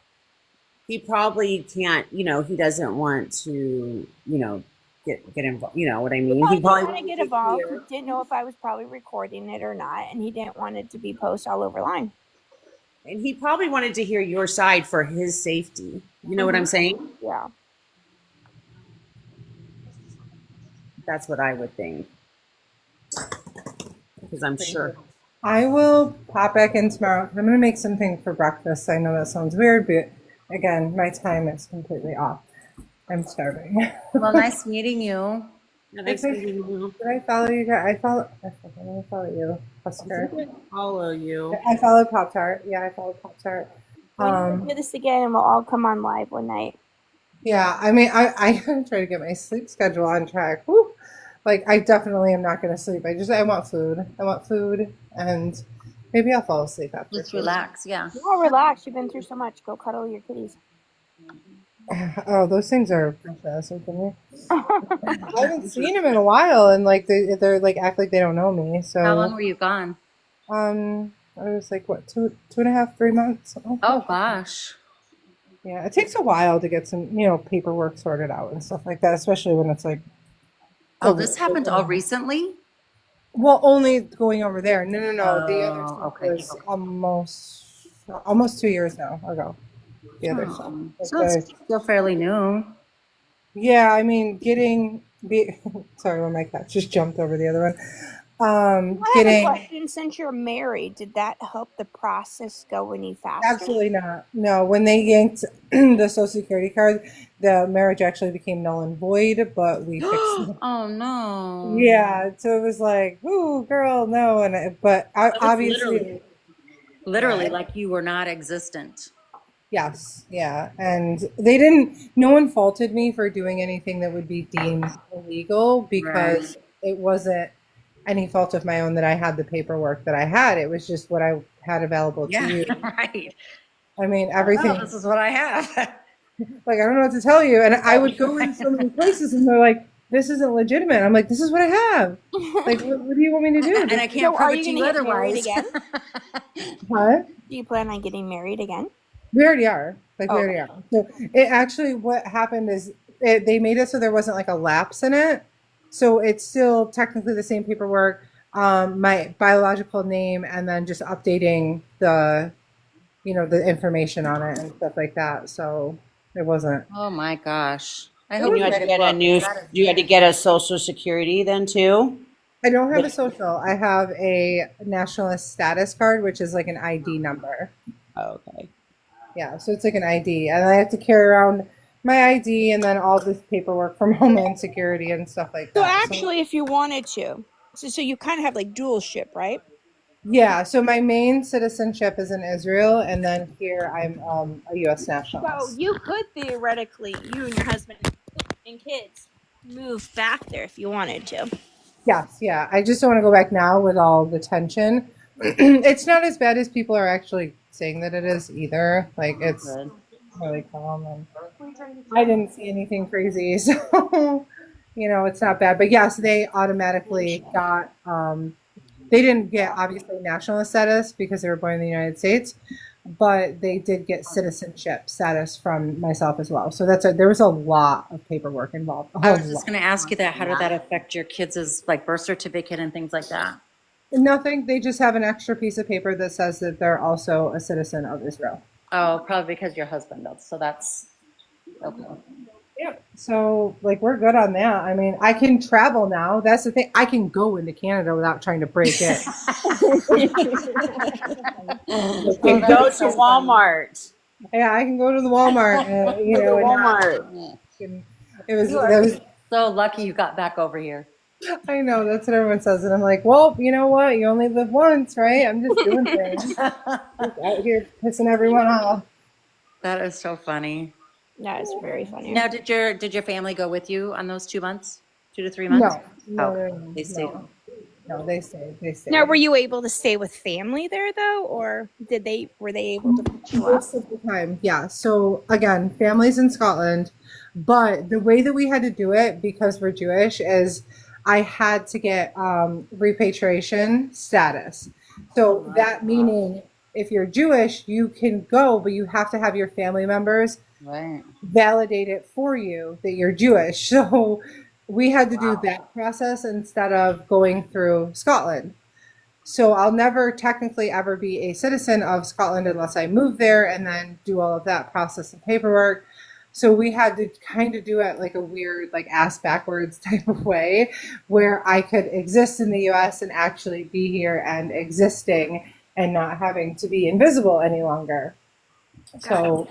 He probably can't, he doesn't want to, get involved. You know what I mean? He He probably didn't want to get involved. He didn't know if I was probably recording it or not, and he didn't want it to be posted all over line. and he probably wanted to hear your side for his safety. You know what I'm saying? Yeah. That's what I would think. Because I'm sure. I will pop back in tomorrow. I'm going to make something for breakfast. I know that sounds weird, but again, my time is completely off. I'm starving. Well, nice meeting you. Nice meeting you. Did I follow you guys? I follow you, Husker. Follow you. I followed Pop Tart. Yeah, I followed Pop Tart. We need to do this again, and we'll all come on live one night. Yeah, I mean, I gotta try to get my sleep schedule on track. Whew. Like, I definitely am not going to sleep. I want food. I want food, and maybe I'll fall asleep after. Just relax. Yeah. Yeah, relax. You've been through so much. Go cuddle your kitties. Oh, those things are precious. I haven't seen them in a while, and like they're like act like they don't know me. So How long were you gone? I was like what 2.5, 3 months. Oh gosh. Yeah, it takes a while to get some paperwork sorted out and stuff like that, especially when it's like. Oh, this happened all recently? Well, only going over there. No. The other Oh, stuff was almost 2 years now ago. The other stuff. So it's still fairly new. Yeah, I mean, sorry, when my cat just jumped over the other one. I have a question. Since you're married, did that help the process go any faster? Absolutely not. No, when they yanked the Social Security card, the marriage actually became null and void, but we fixed it. Oh no. Yeah, so it was like, ooh, girl, no, obviously, literally like you were not existent. yes, yeah, and no one faulted me for doing anything that would be deemed illegal because it wasn't any fault of my own that I had the paperwork that I had. It was just what I had available to you. Right. I mean, everything. This is what I have. Like, I don't know what to tell you. And I would go in so many places and they're like, this isn't legitimate. I'm like, this is what I have. Like, what do you want me to do? And I can't prove it to you otherwise. Again? What? Do you plan on getting married again? We already are. We already are. So it actually, what happened is they made it so there wasn't like a lapse in it. So it's still technically the same paperwork, my biological name, and then just updating the information on it and stuff like that. So it wasn't. Oh my gosh. I hope you had to get you had to get a social security then too? I don't have a social. I have a nationalist status card, which is like an ID number. Oh, okay. Yeah, so it's like an ID, and I have to carry around my ID and then all this paperwork from Homeland Security and stuff like that. So actually, if you wanted to, so you kind of have like dual ship, right? Yeah, so my main citizenship is in Israel, and then here I'm a U.S. national. So you could theoretically, you and your husband and kids, move back there if you wanted to. Yes, yeah. I just don't want to go back now with all the tension. It's not as bad as people are actually saying that it is either. Like, it's really calm, and I didn't see anything crazy, so you know, it's not bad. But yes, they automatically got, they didn't get obviously national status because they were born in the United States, but they did get citizenship status from myself as well. So there was a lot of paperwork involved. I was just going to ask you that. How did that affect your kids' like birth certificate and things like that? Nothing. They just have an extra piece of paper that says that they're also a citizen of Israel. Oh, probably because your husband does. So that's okay. Yeah. So like we're good on that. I mean, I can travel now. That's the thing. I can go into Canada without trying to break it. You can go to Walmart. Yeah, I can go to the Walmart. You know, Walmart. It was So lucky you got back over here. I know, that's what everyone says. And I'm like, well, you know what? You only live once, right? I'm just doing things. Just out here pissing everyone off. That is so funny. That is very funny. Now, did your family go with you on those 2 months, 2 to 3 months? No, They stayed. No, they stayed. Now, were you able to stay with family there though, or were they able to put you up? Most of the time, yeah. So again, families in Scotland, but the way that we had to do it because we're Jewish is I had to get repatriation status. So that meaning if you're Jewish, you can go, but you have to have your family members validate it for you that you're Jewish. So we had to do that process instead of going through Scotland. So I'll never technically ever be a citizen of Scotland unless I move there and then do all of that process and paperwork. So we had to kind of do it like a weird, like ass backwards type of way where I could exist in the US and actually be here and existing and not having to be invisible any longer. So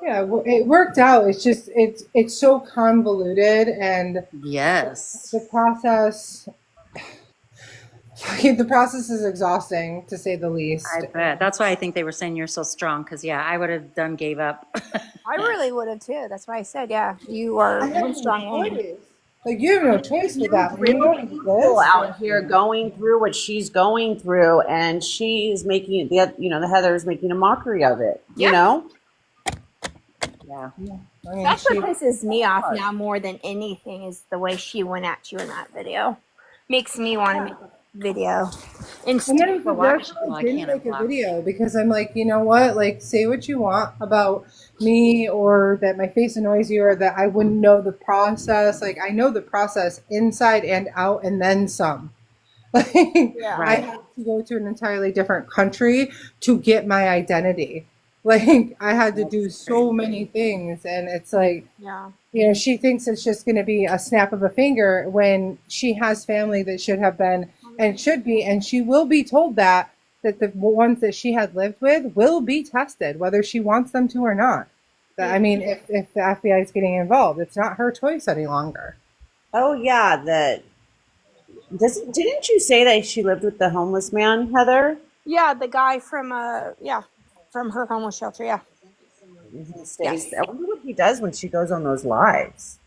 yeah, it worked out. It's just, it's so convoluted and yes, the process is exhausting to say the least. I bet. That's why I think they were saying you're so strong. Because yeah, I would have gave up. I really would have too. That's why I said, yeah, you are one strong woman. Like you have no choice with that. People out here going through what she's going through, and she's making the Heather's making a mockery of it. Yeah. You know. Yeah. I mean, That's what pisses me off now more than anything is the way she went at you in that video. Makes me want to make a video. And then I didn't make a video because I'm like, you know what? Like, say what you want about me or that my face annoys you or that I wouldn't know the process. Like, I know the process inside and out and then some. Like, I had to go to an entirely different country to get my identity. Like, I had to do so many things. And it's like, you know, she thinks it's just going to be a snap of a finger when she has family that should have been and should be. And she will be told that the ones that she has lived with will be tested, whether she wants them to or not. I mean, if the FBI is getting involved, it's not her choice any longer. Oh, yeah. Didn't you say that she lived with the homeless man, Heather? Yeah, the guy from from her homeless shelter, yeah. He stays. I wonder what he does when she goes on those lives.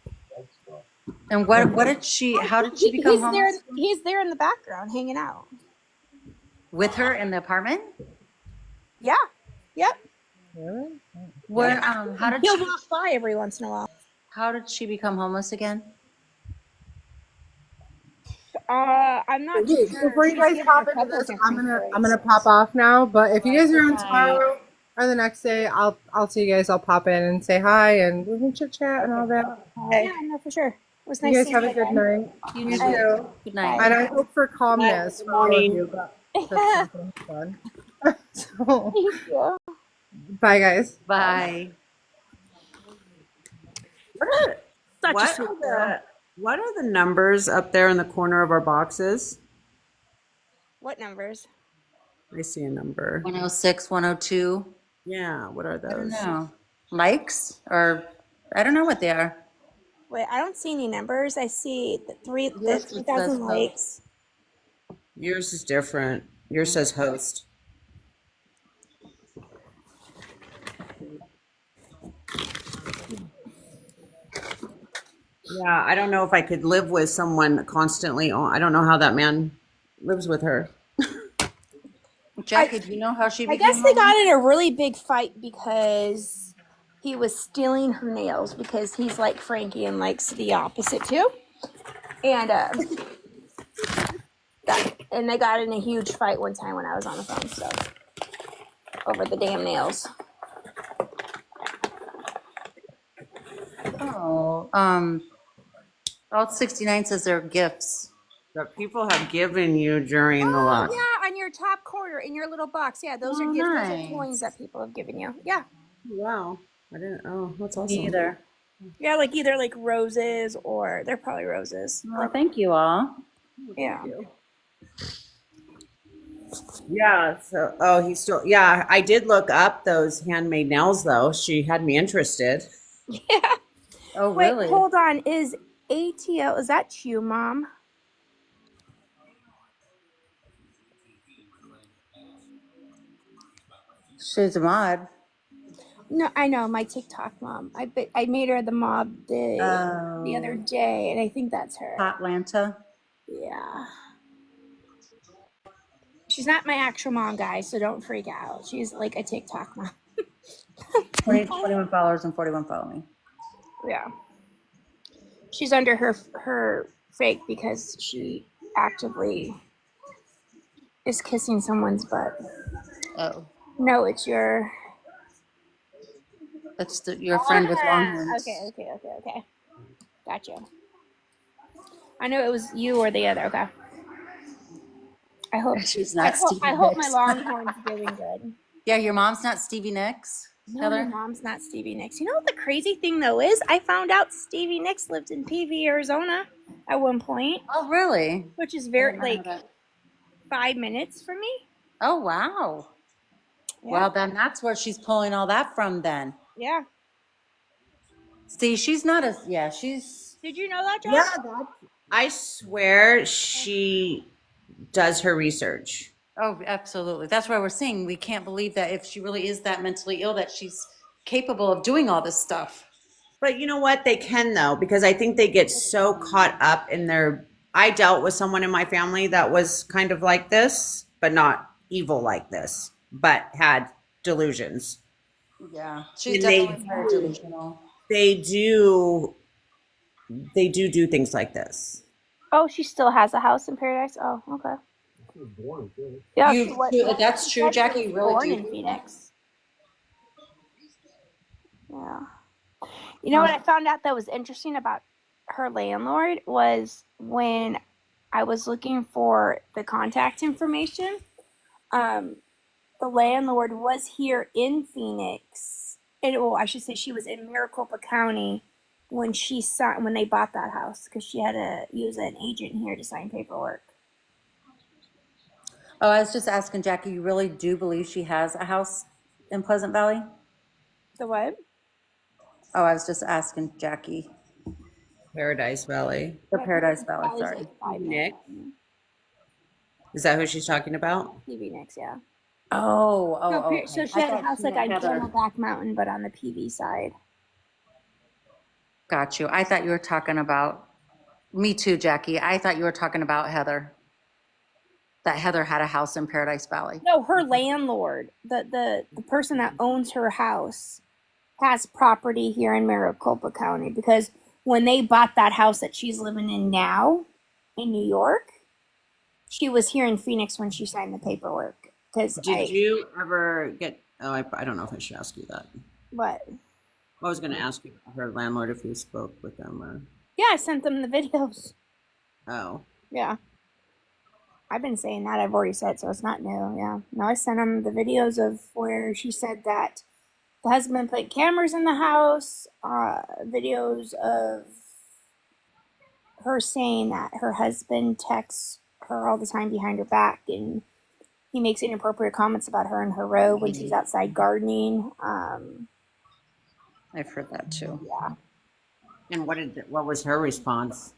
And what did she? How did she become homeless? He's there in the background, hanging out with her in the apartment. Yeah. Yep. Really? Where? How did he'll walk by every once in a while? How did she become homeless again? I'm not sure. Before you guys hop into this, I'm gonna pop off now. But if you guys are on tomorrow or the next day, I'll see you guys. I'll pop in and say hi and we can chit chat and all that. Yeah, no, for sure. It was nice. You guys have a good night. You too. Good night. And I hope for calmness for all of you. That's fun. So, thank you. Bye, guys. Bye. What are the numbers up there in the corner of our boxes? What numbers? I see a number. 106, 102. Yeah, what are those? I don't know. Likes? Or I don't know what they are. Wait, I don't see any numbers. I see the 3,000 likes. Yours is different. Yours says host. Yeah, I don't know if I could live with someone constantly. I don't know how that man lives with her. Jackie, do you know how she became I guess they got in a really big fight because he was stealing her nails because he's like Frankie and likes the opposite too. And they got in a huge fight one time when I was on the phone, so over the damn nails. Oh, Alt 69 says they're gifts. That people have given you during the lock. Yeah, on your top corner in your little box. Yeah, those are gifts. Those are coins that people have given you. Yeah. Wow. I didn't. Oh, that's awesome. Me either. Yeah, like either like roses or they're probably roses. Well, thank you all. Yeah. Yeah. So, oh, he's still. Yeah, I did look up those handmade nails, though. She had me interested. Yeah. Oh, Wait, really? hold on. Is ATL, is that you, Mom? She's a mod. No, I know, my TikTok mom. I made her the mob the other day, and I think that's her. Atlanta. Yeah. She's not my actual mom, guys, so don't freak out. She's like a TikTok mom. 21 followers and 41 follow me. Yeah. She's under her fake because she actively is kissing someone's butt. Oh, No, it's your that's your friend with longhorns. Okay. Gotcha. I knew it was you or the other. Okay. I hope She's not Stevie I hope my Nicks. longhorn's doing good. Yeah, your mom's not Stevie Nicks. No, Heather? my mom's not Stevie Nicks. You know what the crazy thing though is? I found out Stevie Nicks lived in PV, Arizona at one point. Oh, really? Which is very like 5 minutes from me. Oh, wow. Yeah. Well, then that's where she's pulling all that from then. Yeah. See, she's not a, yeah, she's. Did you know that, John? Yeah, I swear she does her research. Oh, absolutely. That's why we're saying we can't believe that if she really is that mentally ill, that she's capable of doing all this stuff. But you know what? They can, though, because I think they get so caught up in their. I dealt with someone in my family that was kind of like this, but not evil like this, but had delusions. Yeah, she's And definitely very delusional. They do things like this. Oh, she still has a house in Paradise. Oh, okay. Yeah, That's true, Jackie. You really born do. in Phoenix. Yeah. You know what I found out that was interesting about her landlord was when I was looking for the contact information. The landlord was here in Phoenix, and well, I should say she was in Maricopa County when when they bought that house because she had to use an agent here to sign paperwork. Oh, I was just asking Jackie, you really do believe she has a house in Pleasant Valley? The what? Oh, I was just asking Jackie. Paradise Valley. The Paradise Valley, Valley's sorry. like 5 Nick? minutes. Is that who she's talking about? PV Nix, yeah. Oh, Okay. okay. So she had a house like on Camelback Mountain, but on the PV side. Got you. I thought you were talking about, me too, Jackie. I thought you were talking about Heather. That Heather had a house in Paradise Valley. No, her landlord, the person that owns her house, has property here in Maricopa County because when they bought that house that she's living in now in New York, she was here in Phoenix when she signed the paperwork. Did you ever get? Oh, I don't know if I should ask you that. What? I was going to ask you her landlord if you spoke with them or. Yeah, I sent them the videos. Oh. Yeah. I've been saying that. I've already said, so it's not new. Yeah. No, I sent them the videos of where she said that the husband put cameras in the house, videos of her saying that her husband texts her all the time behind her back and he makes inappropriate comments about her in her robe when she's outside gardening. I've heard that too. Yeah. And what was her response?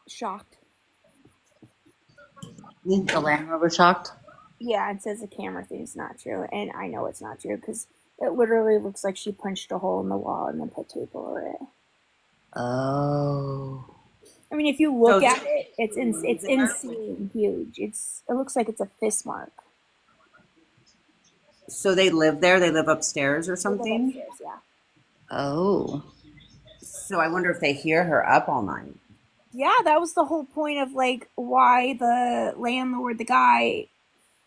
Shocked. The landlord was shocked? Yeah, it says the camera thing's not true, and I know it's not true because it literally looks like she punched a hole in the wall and then put tape over it. Oh. I mean, if you look at it, it's insane huge. It looks like it's a fist mark. So they live there? They live upstairs or They live something? upstairs, yeah. Oh. So I wonder if they hear her up all night. Yeah, that was the whole point of like why the landlord, the guy.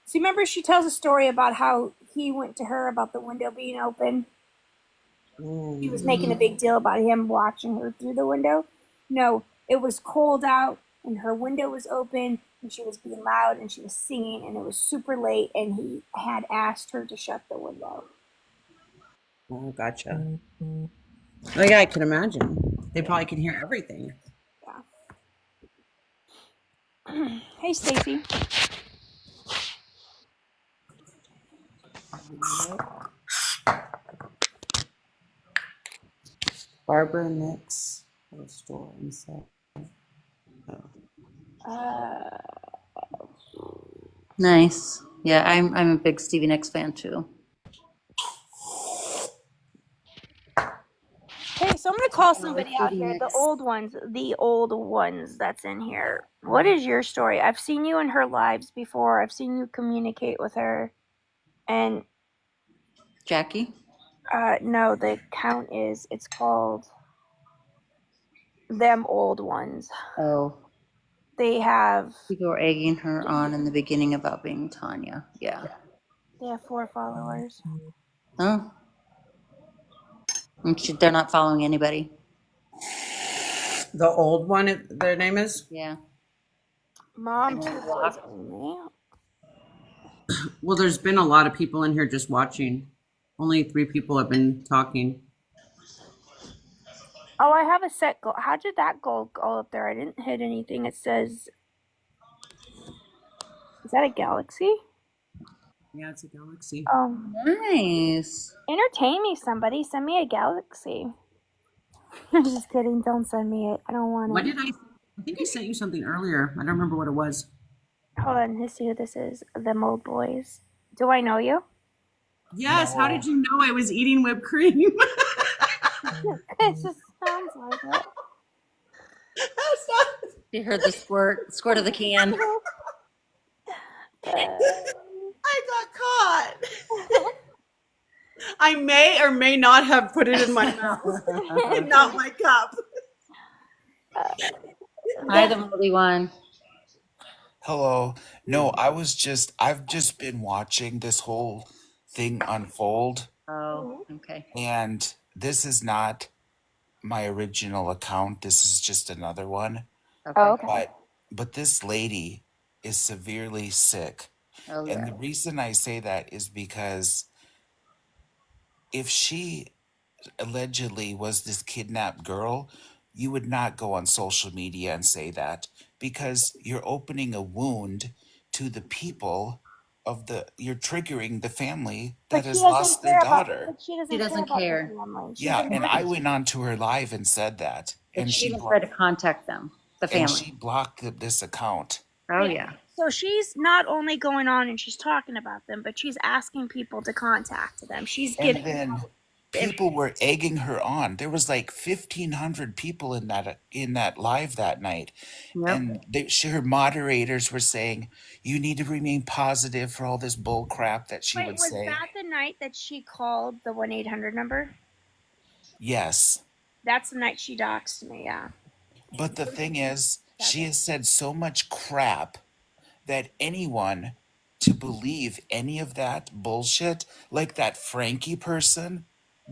So remember, she tells a story about how he went to her about the window being open. She was making a big deal about him watching her through the window. No, it was cold out and her window was open and she was being loud and she was singing and it was super late and he had asked her to shut the window. Oh, gotcha. Oh, yeah, I can imagine. They probably can hear everything. Yeah. Hey, Stacy. Barbara Nix store and stuff. Uh, Nice. Yeah, I'm a big Stevie Nicks fan too. hey, so I'm gonna call I like somebody out Stevie here. The Nicks. old ones that's in here. What is your story? I've seen you in her lives before. I've seen you communicate with her, and Jackie? no, the account is it's called Them Old Ones. Oh, They have people were egging her on in the beginning about being Tanya. Yeah. 4 followers. Oh, and they're not following anybody. The old one, their name is? Yeah. Mom And they're two boys blocked. only. Well, there's been a lot of people in here just watching. Only 3 people have been talking. Oh, I have a set goal. How did that goal go up there? I didn't hit anything. It says, is that a galaxy? Yeah, it's a galaxy. Nice. Entertain me, somebody. Send me a galaxy. I'm just kidding. Don't send me it. I don't want What it. did I think I sent you something earlier. I don't remember what it was. Hold on. Let's see who this is. Them Old Boys. Do I know you? Yes, how did you know I was eating whipped cream? It just sounds like it. She heard the squirt of the can. I got caught. I may or may not have put it in my mouth and not my cup. Hi, the moldy one. Hello. No, I've just been watching this whole thing unfold, Oh, okay. and this is not my original account. This is just another one. Oh, Okay. okay. But this lady is severely sick. Oh, And yeah. the reason I say that is because if she allegedly was this kidnapped girl, you would not go on social media and say that because you're opening a wound to the people you're triggering the family But that she has doesn't lost their care about. daughter. But she She doesn't care doesn't about the care. family. She's Yeah, an and I emergency. went onto her live and said that, But and she she even tried blocked to contact them, the and family. she blocked this account. Oh, Yeah. yeah. So she's not only going on and she's talking about them, but she's asking people to contact them. She's And giving then out people were egging her on. There was like 1,500 people in that live that night, Yep. and her moderators were saying, "You need to remain positive for all this bull crap that she Wait, would was say." that the night that she called the 1-800 number? Yes, That's the night she doxed me, yeah. but the thing is, she 7. has said so much crap that anyone to believe any of that bullshit, like that Frankie person,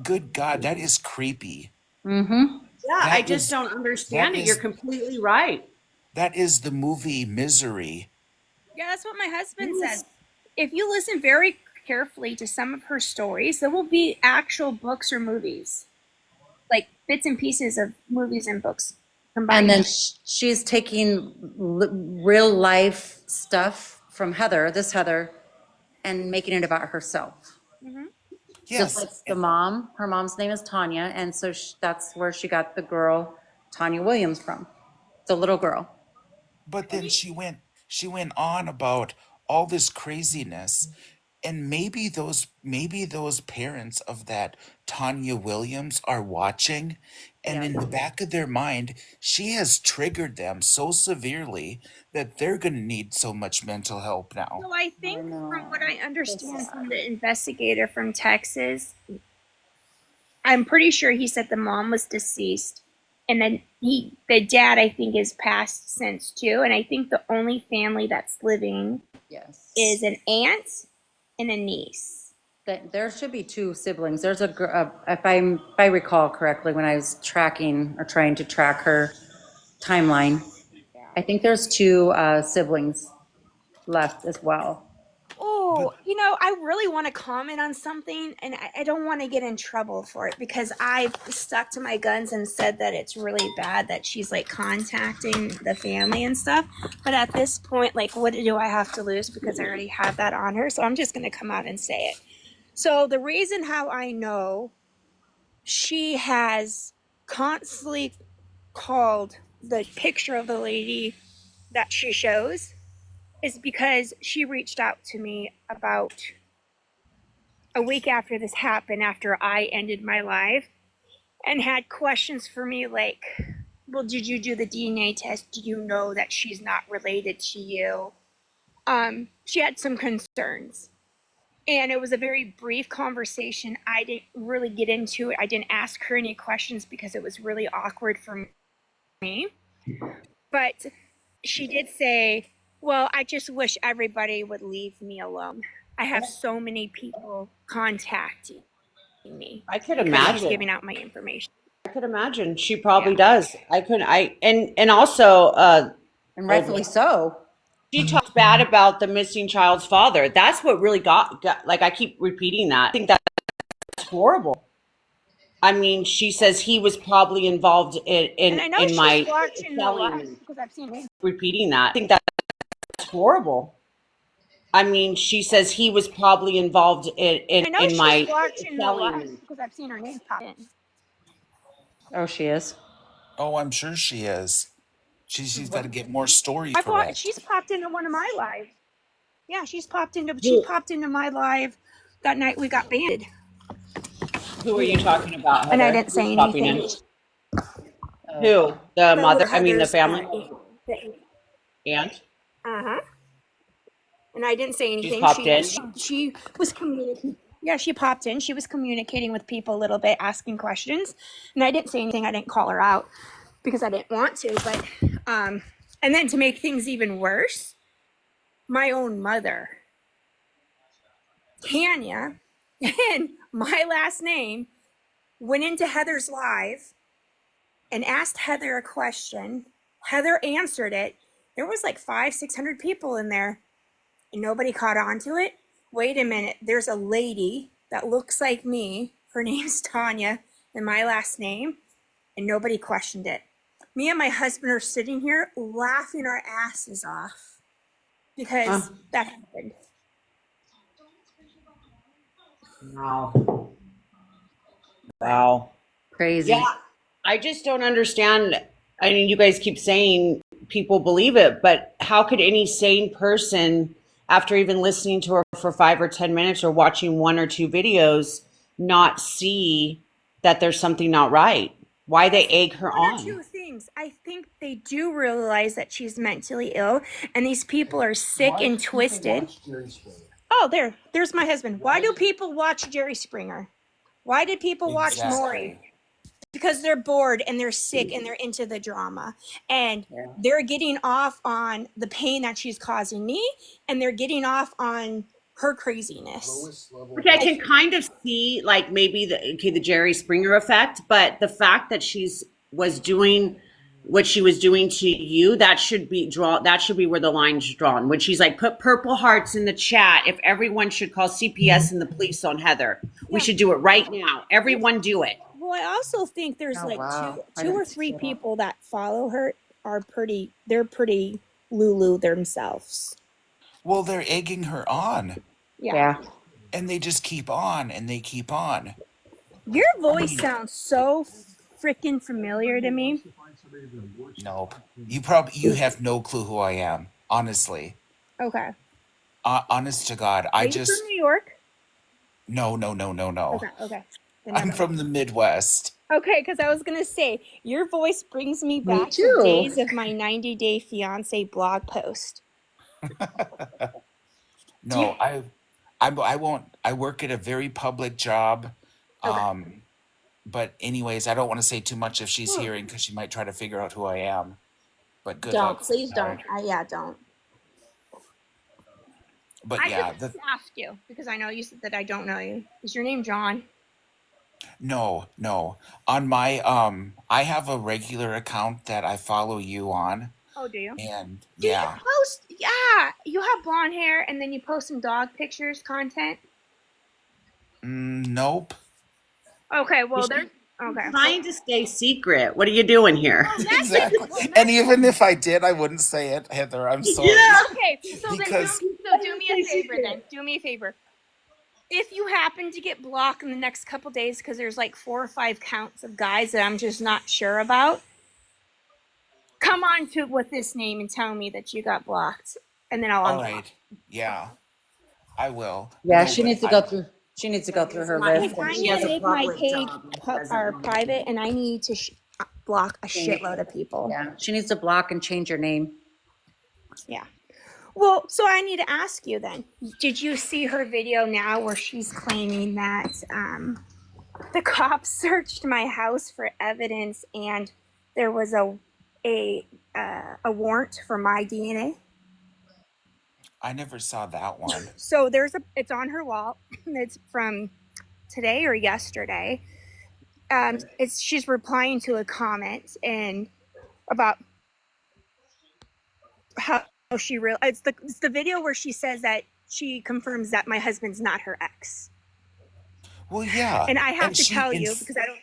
good God, that is creepy. Mm-hmm. Yeah, I That just is don't that understand it. You're is completely right. that is the movie Misery. Yeah, that's what my husband said. If you listen very carefully to some of her stories, there will be actual books or movies. Like bits and pieces of movies and books And combined. then she's taking real life stuff from Heather, this Heather, and making it about herself. Mhm. Just Yes, like the mom, her mom's name is Tanya, and so that's where she got the girl Tanya Williams from, the little girl. but then she went on about all this craziness, and maybe those parents of that Tanya Williams are watching, and Yeah. in the back of their mind she has triggered them so severely that they're going to need so much mental help now. So I I think from what know. I So understand sad. from the investigator from Texas, I'm pretty sure he said the mom was deceased And then the dad, I think, is passed since too. And I think the only family that's living Yes. is an aunt and a niece. There should be two siblings. There's if I recall correctly, when I was tracking or trying to track her timeline, I think there's two siblings left as well. Oh, I really want to comment on something, and I don't want to get in trouble for it because I stuck to my guns and said that it's really bad that she's like contacting the family and stuff. But at this point, like, what do I have to lose because I already have that on her? So I'm just going to come out and say it. So the reason how I know she has constantly called the picture of the lady that she shows is because she reached out to me about a week after this happened, after I ended my life, and had questions for me like, well, did you do the DNA test? Do you know that she's not related to you? She had some concerns. And it was a very brief conversation. I didn't really get into it. I didn't ask her any questions because it was really awkward for me. But she did say, well, I just wish everybody would leave me alone. I have so many people contacting me I could because she's imagine. giving out my information. I could imagine. She probably Yeah. does. I couldn't. And also, And rightfully so. she talked bad about the missing child's father. That's what really got like, I keep repeating that. I think that's horrible. I mean, she says he was probably involved And I know in she's my watching the selling live me. because I've seen it. Repeating that. I think that's horrible. I mean, she says he was probably involved I know in she's my watching the selling live me. because I've seen her name pop in. Oh, she is. Oh, I'm sure she is. She's got to get more stories correct. She's popped into one of my lives. Yeah, she popped Who, into my live that night we got banned. who are you talking about, And I Heather? didn't Who's say popping anything. in? Who? The mother? I mean, the Heather's family? Aunt? uh-huh. And I didn't say She's anything. popped in? She was communicating. Yeah, she popped in. She was communicating with people a little bit, asking questions. And I didn't say anything. I didn't call her out because I didn't want to. But and then to make things even worse, my own mother, Tanya, and my last name went into Heather's live and asked Heather a question. Heather answered it. There was like 500-600 people in there and nobody caught on to it. Wait a minute, there's a lady that looks like me. Her name's Tanya and my last name, and nobody questioned it. Me and my husband are sitting here laughing our asses off because that happened. Wow. Wow. Crazy. Yeah, I just don't understand. I mean, you guys keep saying people believe it, but how could any sane person, after even listening to her for 5 or 10 minutes or watching one or two videos, not see that there's something not right? Why they egg her One or on? two things. I think they do realize that she's mentally ill, and these people are sick and twisted. Oh, there's my husband. Why do people watch Jerry Springer? Why did people watch Maury? Exactly. Because they're bored and they're sick and they're into the drama. And they're getting off on the pain that she's causing me, and they're getting off on her craziness. Which I can kind of see, like maybe the Jerry Springer effect, but the fact that she's was doing what she was doing to you, that should be where the line's drawn. When she's like, put purple hearts in the chat if everyone should call CPS and the police on Heather. We should do it right now. Everyone do it. Well, I also think there's two or three people that follow her they're pretty Lulu themselves. Well, they're egging her on, Yeah. and they just keep on and they keep on. Your voice sounds so freaking familiar to me. Nope. You have no clue who I am, honestly. Okay. Honest to God, Are you from New York? No. Okay. I'm from the Midwest. Okay, because I was going to say, your voice brings me back too. to days of my 90-day fiance blog post. No, I won't. I work at a very public job. Okay. But anyways, I don't want to say too much if she's hearing because she might try to figure out who I am. But good Don't, luck. please don't. sweetheart. Yeah, don't. But I yeah, just ask you because I know you said that I don't know you. Is your name John? no. On my I have a regular account that I follow you on, Oh, do you? and Do you yeah, post? Yeah, you have blonde hair, and then you post some dog pictures, content. nope. Okay, well, She's there's okay. trying to stay secret. What are you doing here? Well, Exactly. well, And next. even if I did, I wouldn't say it, Heather. I'm sorry. Yeah. Okay, so then Because do me a favor then. Do me a favor. If you happen to get blocked in the next couple days because there's like 4 or 5 counts of guys that I'm just not sure about, come on to with this name and tell me that you got blocked, and then I'll all unblock. right. Yeah, I will. Yeah, No, she but needs to go through. She needs to go through her Because list, and I He need to has a make my public page job and he doesn't or want to. private, and I need to block a shitload of people. yeah, she needs to block and change her name. Yeah. Well, so I need to ask you then. Did you see her video now where she's claiming that the cops searched my house for evidence and there was a warrant for my DNA? I never saw that one. So it's on her wall. It's from today or yesterday. She's replying to a comment and about how she real. It's the video where she says that she confirms that my husband's not her ex. Well, yeah, And I have and to tell you because I don't.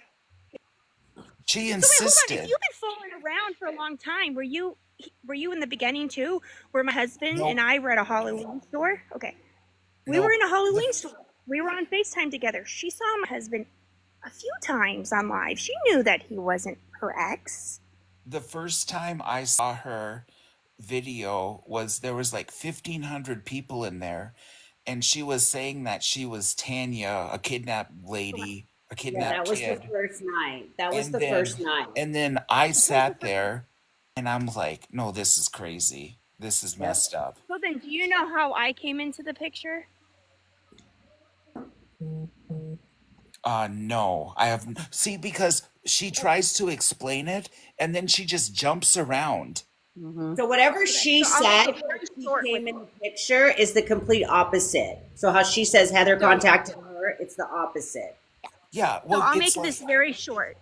she So wait, hold on. If insisted. you've been following around for a long time, were you in the beginning too? Where my husband and Nope. I were at a Halloween store? Okay, we were Nope. in a Halloween store. We were on FaceTime together. She saw my husband a few times on live. She knew that he wasn't her ex. The first time I saw her video was there was like 1,500 people in there, and she was saying that she was Tanya, a kidnapped lady, a Yeah, kidnapped that was the kid. first night. That was And the first then night. and then I sat there and I'm like, no, this is crazy. This is Yep. messed up. So then, do you know how I came into the picture? No, I have see because she tries to explain it and then she just jumps around. So whatever she So I'll said make it when very she short came with in the picture is the complete opposite. So how she says Heather So- contacted her, it's the opposite. Yeah, So well, I'll it's make this very short.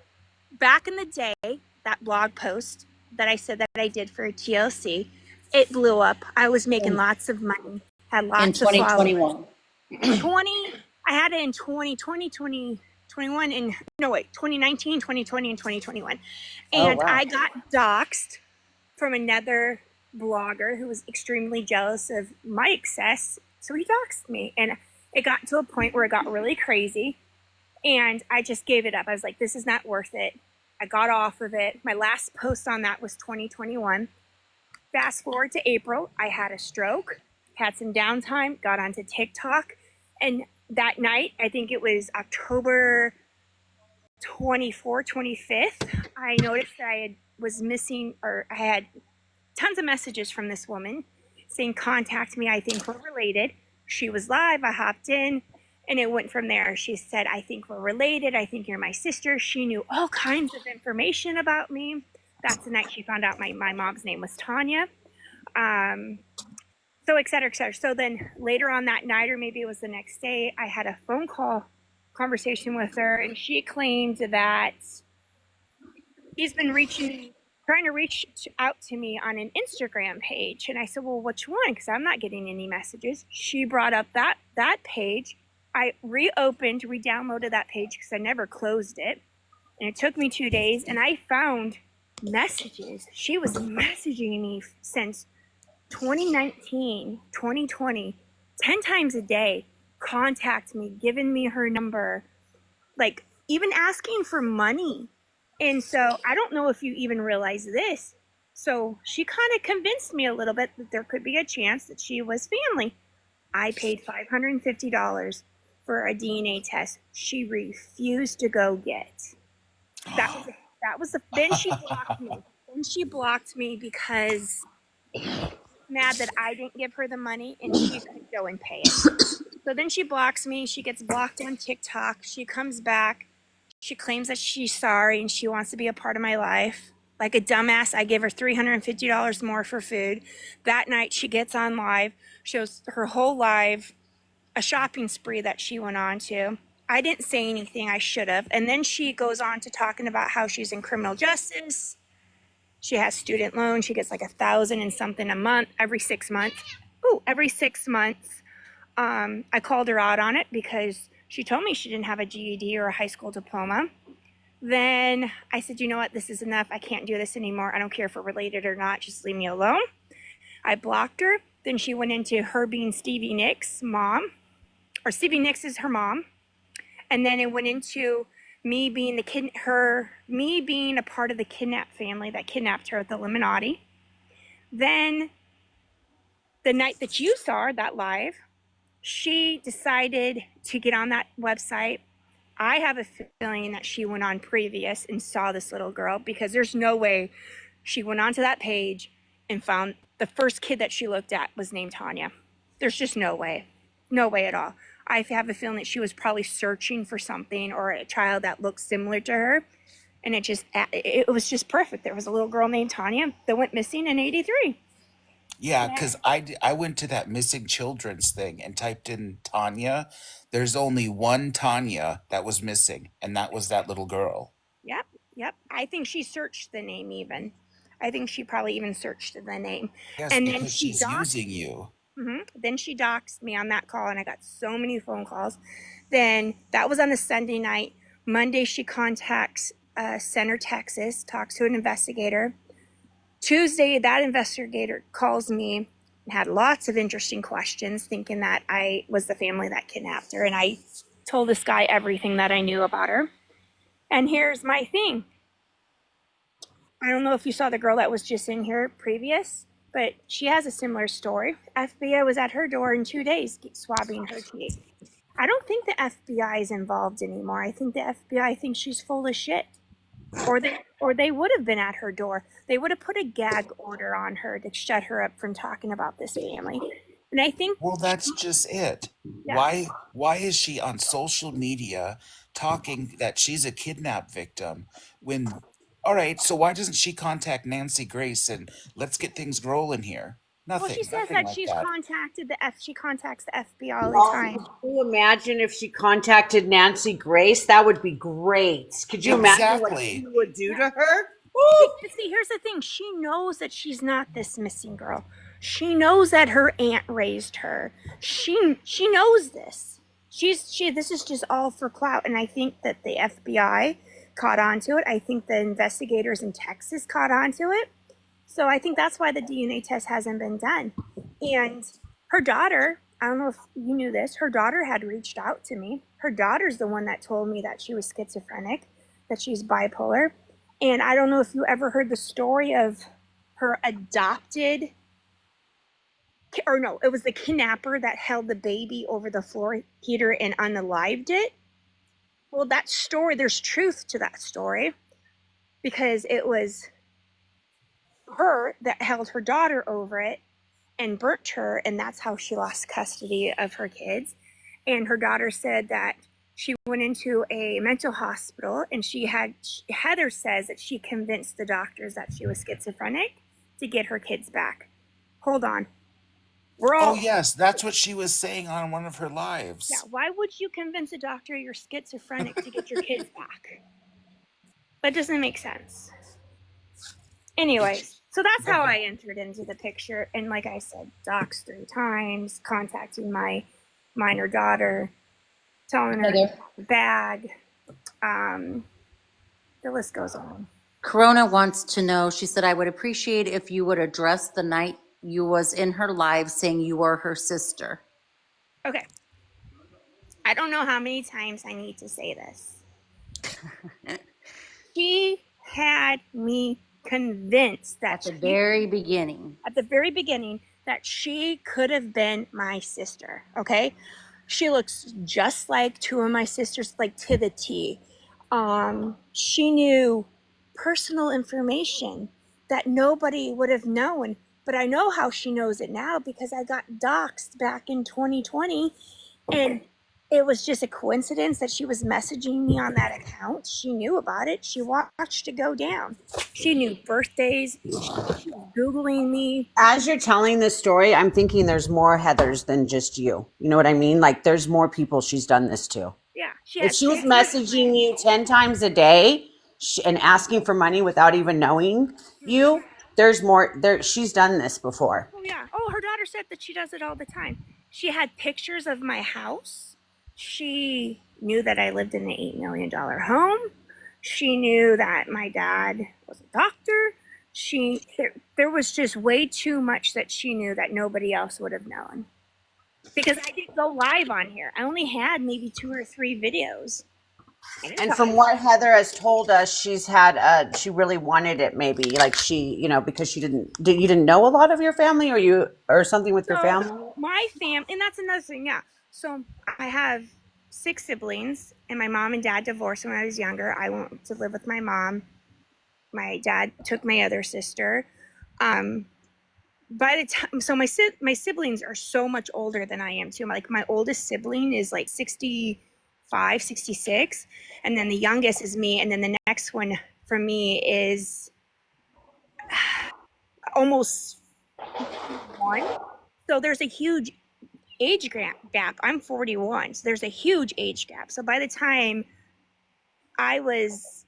Back in the day, that blog post that I said that I did for TLC, it blew up. I was making lots of money, had In lots of followers. 2021. I had it in 2020, 2021, and no, wait, 2019, 2020, and 2021. Oh, And wow. I got doxxed from another blogger who was extremely jealous of my success. So he doxed me. And it got to a point where it got really crazy. And I just gave it up. I was like, this is not worth it. I got off of it. My last post on that was 2021. Fast forward to April, I had a stroke, had some downtime, got onto TikTok. And that night, I think it was October 24th, 25th, I noticed that was missing, or I had tons of messages from this woman saying, contact me, I think we're related. She was live, I hopped in, and it went from there. She said, I think we're related, I think you're my sister. She knew all kinds of information about me. That's the night she found out my mom's name was Tanya. So et cetera, et cetera. So then later on that night, or maybe it was the next day, I had a phone call conversation with her, and she claimed that he's been trying to reach out to me on an Instagram page. And I said, well, which one? Because I'm not getting any messages. She brought up that page. I re-downloaded that page because I never closed it. And it took me 2 days, and I found messages. She was messaging me since 2019, 2020, 10 times a day, contact me, giving me her number, like even asking for money. And so I don't know if you even realize this. So she kind of convinced me a little bit that there could be a chance that she was family. I paid $550 for a DNA test she refused to go get. Then she blocked me. Then she blocked me because mad that I didn't give her the money and she could go and pay it. So then she blocks me. She gets blocked on TikTok. She comes back. She claims that she's sorry and she wants to be a part of my life. Like a dumbass, I give her $350 more for food. That night, she gets on live, shows her whole live, a shopping spree that she went on to. I didn't say anything, I should have. And then she goes on to talking about how she's in criminal justice. She has student loans. She gets like 1,000 and something a month, every 6 months. Ooh, every 6 months. I called her out on it because she told me she didn't have a GED or a high school diploma. Then I said, you know what, this is enough. I can't do this anymore. I don't care if we're related or not. Just leave me alone. I blocked her. Then she went into her being Stevie Nicks' mom, or Stevie Nicks is her mom. And then it went into me being me being a part of the kidnapped family that kidnapped her at the Illuminati. Then the night that you saw her, that live, she decided to get on that website. I have a feeling that she went on previous and saw this little girl, because there's no way she went onto that page and found the first kid that she looked at was named Tanya. There's just no way. No way at all. I have a feeling that she was probably searching for something or a child that looked similar to her. And it was just perfect. There was a little girl named Tanya that went missing in 83. Yeah, because I went to that missing children's thing and typed in Tanya. There's only one Tanya that was missing, and that was that little girl. Yep, yep. I think she searched the name even. I think she probably even searched the name. Yes, And then because she she's doxed. using you. Then she doxed me on that call, and I got so many phone calls. Then that was on a Sunday night. Monday, she contacts Center, Texas, talks to an investigator. Tuesday, that investigator calls me and had lots of interesting questions, thinking that I was the family that kidnapped her. And I told this guy everything that I knew about her. And here's my thing. I don't know if you saw the girl that was just in here previous, but she has a similar story. FBI was at her door in 2 days swabbing her teeth. I don't think the FBI is involved anymore. I think the FBI thinks she's full of shit. Or they would have been at her door. They would have put a gag order on her to shut her up from talking about this family. And I think, Well, that's just it. yeah. Why is she on social media talking that she's a kidnap victim when all right, so why doesn't she contact Nancy Grace and let's get things rolling here? Well, she says Nothing that like she's that. contacted she contacts the FBI all the Well, time. could you imagine if she contacted Nancy Grace? That would be great. Could you imagine what she Exactly. would do to her? See, here's the thing. She knows that she's not this missing girl. She knows that her aunt raised her. She knows this. This is just all for clout. And I think that the FBI caught on to it. I think the investigators in Texas caught on to it. So I think that's why the DNA test hasn't been done. And her daughter, I don't know if you knew this, her daughter had reached out to me. Her daughter's the one that told me that she was schizophrenic, that she's bipolar. And I don't know if you ever heard the story of her adopted, or no, it was the kidnapper that held the baby over the floor heater and unalived it. Well, that story, there's truth to that story, because it was her that held her daughter over it and burnt her, and that's how she lost custody of her kids. And her daughter said that she went into a mental hospital, and Heather says that she convinced the doctors that she was schizophrenic to get her kids back. Hold on. Oh yes, that's what she was saying on one of her lives. Yeah, why would you convince a doctor you're schizophrenic to get your kids back? That doesn't make sense. Anyways, so that's how I entered into the picture. And like I said, doxed 3 times, contacting my minor daughter, telling her bag. The list goes on. Corona wants to know, she said, I would appreciate if you would address the night you was in her live saying you were her sister. Okay. I don't know how many times I need to say this. She had me convinced that At the very beginning. that she could have been my sister. Okay. She looks just like 2 of my sisters, like to the T. She knew personal information that nobody would have known, but I know how she knows it now, because I got doxxed back in 2020, and it was just a coincidence that she was messaging me on that account. She knew about it. She watched it go down. She knew birthdays. She was Googling me. As you're telling this story, I'm thinking there's more Heathers than just you. You know what I mean? Like there's more people she's done this to. Yeah, she If has she was pictures. messaging you 10 times a day and asking for money without even knowing you, there's more there. She's done this before. Oh yeah. Oh, her daughter said that she does it all the time. She had pictures of my house. She knew that I lived in an $8 million home. She knew that my dad was a doctor. There was just way too much that she knew that nobody else would have known. Because I didn't go live on here. I only had maybe 2 or 3 videos. And from what Heather has told us, she's had she really wanted it, maybe like she, you know, because you didn't know a lot of your family, or something with your family. My fam, and that's another thing, yeah. So I have 6 siblings, and my mom and dad divorced when I was younger. I went to live with my mom. My dad took my other sister. By the time, so my siblings are so much older than I am too. Like my oldest sibling is like 65, 66, and then the youngest is me, and then the next one for me is almost 1. So there's a huge age gap. I'm 41, so there's a huge age gap. So by the time I was,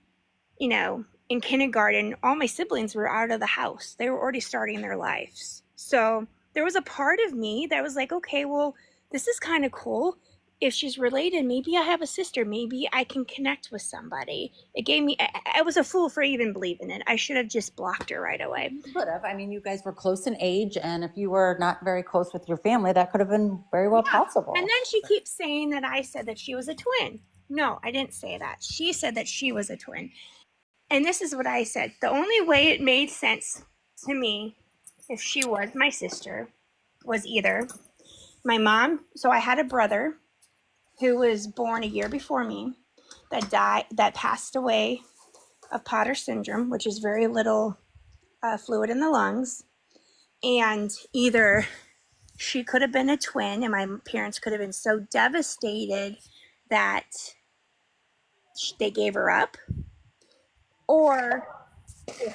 in kindergarten, all my siblings were out of the house. They were already starting their lives. So there was a part of me that was like, okay, well, this is kind of cool. If she's related, maybe I have a sister. Maybe I can connect with somebody. It gave me, I was a fool for even believing it. I should have just blocked her right away. You could have. I mean, you guys were close in age, and if you were not very close with your family, that could have been very well possible. And then she keeps saying that I said that she was a twin. No, I didn't say that. She said that she was a twin. And this is what I said. The only way it made sense to me, if she was my sister, was either my mom. So I had a brother who was born a year before me that passed away of Potter syndrome, which is very little fluid in the lungs. And either she could have been a twin, and my parents could have been so devastated that they gave her up, or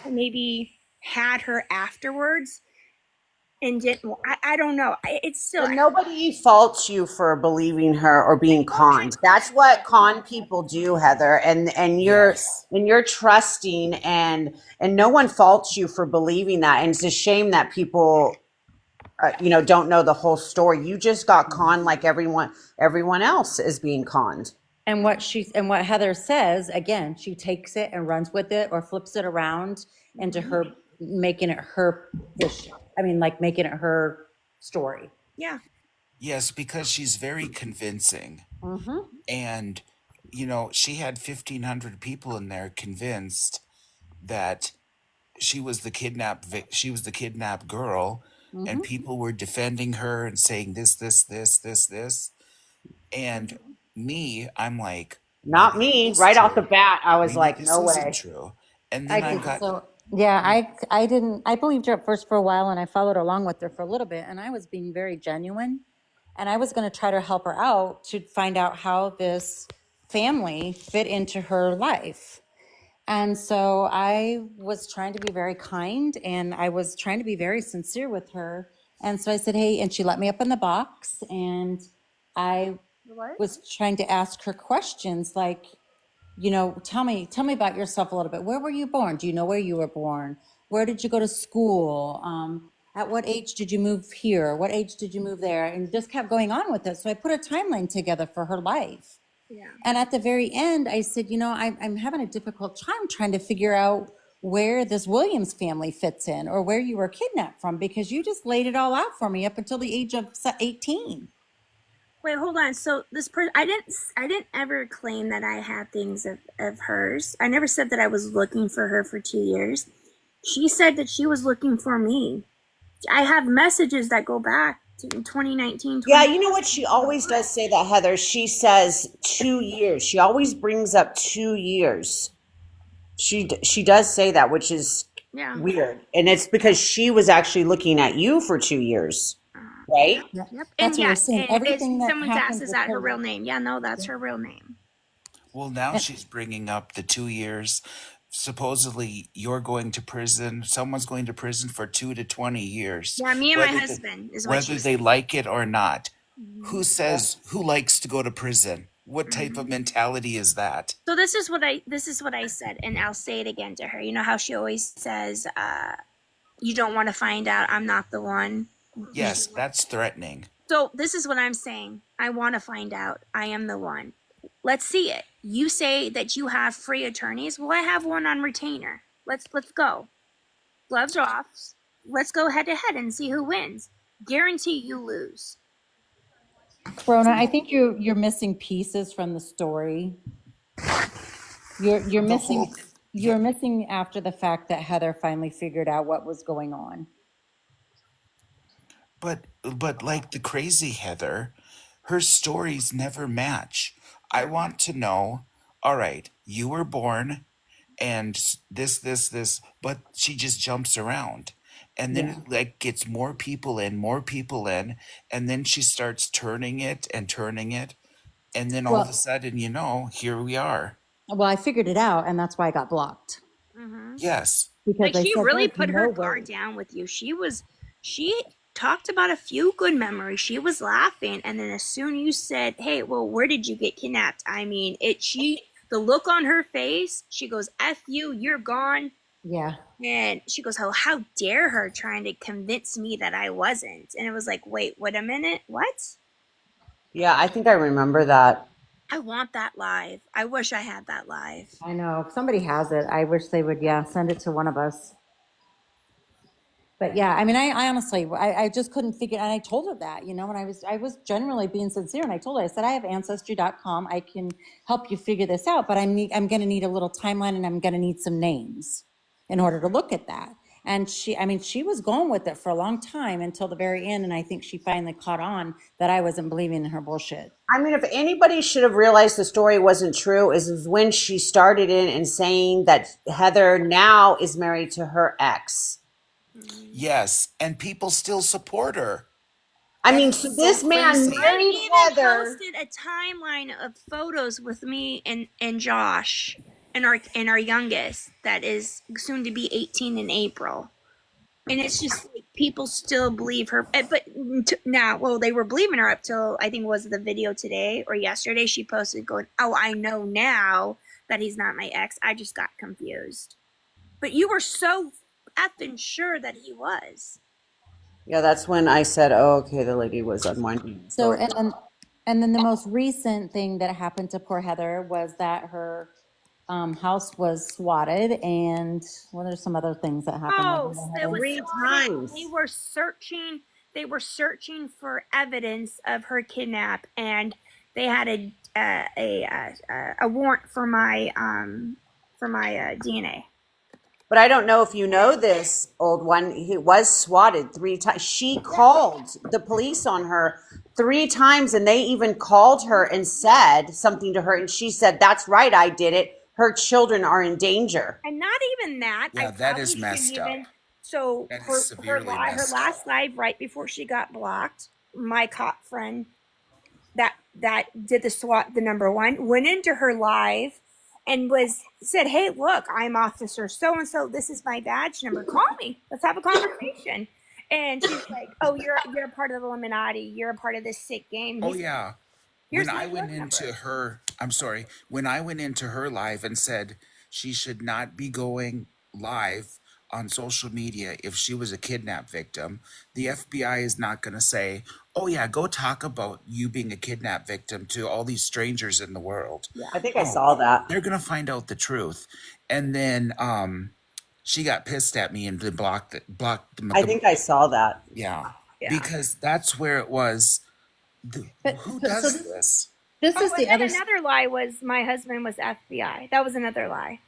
maybe had her afterwards and didn't. I don't know. It's still. But nobody faults you for believing her or being conned. That's what con people do, Heather. And you're trusting, and no one faults you for believing that. And it's a shame that people, don't know the whole story. You just got conned like everyone else is being conned. And what Heather says, again, she takes it and runs with it or flips it around into her, making it her issue. I mean, like making it her story. Yeah. Yes, because she's very convincing. Mm-hmm. And, she had 1,500 people in there convinced that she was the kidnapped girl, Mm-hmm. and people were defending her and saying this. And me, I'm like, Not me. Right off the bat, I was maybe like, this no isn't way. true. And then I believed her at first for a while, and I followed along with her for a little bit, and I was being very genuine, and I was going to try to help her out to find out how this family fit into her life. And so I was trying to be very kind, and I was trying to be very sincere with her. And so I said, hey, and she let me up in the box, and I was trying to ask her questions like, tell me about yourself a little bit. Where were you born? Do you know where you were born? Where did you go to school? At what age did you move here? What age did you move there? And just kept going on with it. So I put a timeline together for her life. Yeah. And at the very end, I said, I'm having a difficult time trying to figure out where this Williams family fits in, or where you were kidnapped from, because you just laid it all out for me up until the age of 18. Wait, hold on. So this person, I didn't ever claim that I had things of hers. I never said that I was looking for her for 2 years. She said that she was looking for me. I have messages that go back to 2019. Yeah, you know what? She always does say that, Heather. She says 2 years. She always brings up 2 years. She does say that, which is weird. And it's because she was actually looking at you for 2 years. right? Yep. And That's what we're yes, saying. and Everything that someone's asked, happened is with that her her. real name? Yeah, no, that's her real name. Well, now And, she's bringing up the 2 years. Supposedly, you're going to prison. Someone's going to prison for 2 to 20 years, Yeah, me and my whether they, husband is what whether she they said. like it or not. Mhm. Who says who likes to go to prison? What type of Mhm. mentality is that? So this is what I said, and I'll say it again to her. You know how she always says, "You don't want to find out I'm not the one." Yes, that's threatening. So this is what I'm saying. I want to find out I am the one. Let's see it. You say that you have free attorneys. Well, I have one on retainer. Let's go. Gloves off. Let's go head to head and see who wins. Guarantee you lose. Rona, I think you're missing pieces from the story. You're The whole, missing yeah, you're missing after the fact that Heather finally figured out what was going on. but like the crazy Heather, her stories never match. I want to know, all right, you were born and this, but she just jumps around. And then Yeah. it like gets more people in, and then she starts turning it and turning it, and then all of a Well, sudden, here we are. I figured it out, and that's why I got blocked Mm-hmm. Yes. because Like they she said really there's put her no way. guard down with you. She talked about a few good memories. She was laughing, and then as soon as you said, "Hey, well, where did you get kidnapped?" I mean, the look on her face. She goes, "F you, you're gone." Yeah. And she goes, "Oh, how dare her trying to convince me that I wasn't?" And it was like, wait a minute, what? Yeah, I think I remember that. I want that live. I wish I had that live. I know. If somebody has it, I wish they would, yeah, send it to one of us. But yeah, I mean, I honestly, I just couldn't figure, and I told her that, and I was generally being sincere, and I told her, I said, I have ancestry.com. I can help you figure this out, but I'm going to need a little timeline, and I'm going to need some names in order to look at that. And she was going with it for a long time until the very end, and I think she finally caught on that I wasn't believing in her bullshit. I mean, if anybody should have realized the story wasn't true, is when she started in and saying that Heather now is married to her ex. Yes, and people still support her. I That mean, is so so this man crazy. I married even Heather. posted a timeline of photos with me and Josh and our youngest that is soon to be 18 in April. And it's just like people still believe her. But now, well, they were believing her up till I think it was the video today or yesterday. She posted going, "Oh, I know now that he's not my ex. I just got confused." But you were so effing sure that he was. Yeah, that's when I said, "Oh, okay, the lady was unwinding the So, story." and then the most recent thing that happened to poor Heather was that her house was swatted, and well, there's some other things that happened. Oh, it was Three swatted. They times. were searching. They were searching for evidence of her kidnap, and they had a warrant for my DNA. But I don't know if you know this, old one. He was swatted 3 times. She called the police on her 3 times, and they even called her and said something to her. And she said, "That's right, I did it. Her children are in danger." And not even that. I Yeah, that probably is shouldn't messed up. even. So That is her severely her messed up. last live right before she got blocked. My cop friend that did the SWAT, the number one, went into her live and was said, "Hey, look, I'm Officer So and So. This is my badge number. Call me. Let's have a conversation." And she's like, "Oh, you're a part of the Illuminati. You're a part of this sick game." Oh He's like, yeah. "Here's my work When I went into her live and said she should not be going live on social media if she was a kidnap victim, the FBI is not going to say, "Oh yeah, go talk about you being a kidnap victim to all these strangers in the world." Yeah, I think I Oh, saw that. they're going to find out the truth. And then she got pissed at me and blocked I think I saw that. yeah, yeah." because that's where it was. But Who so does this? this Oh, is and the then other. another lie was my husband was FBI. That was another lie.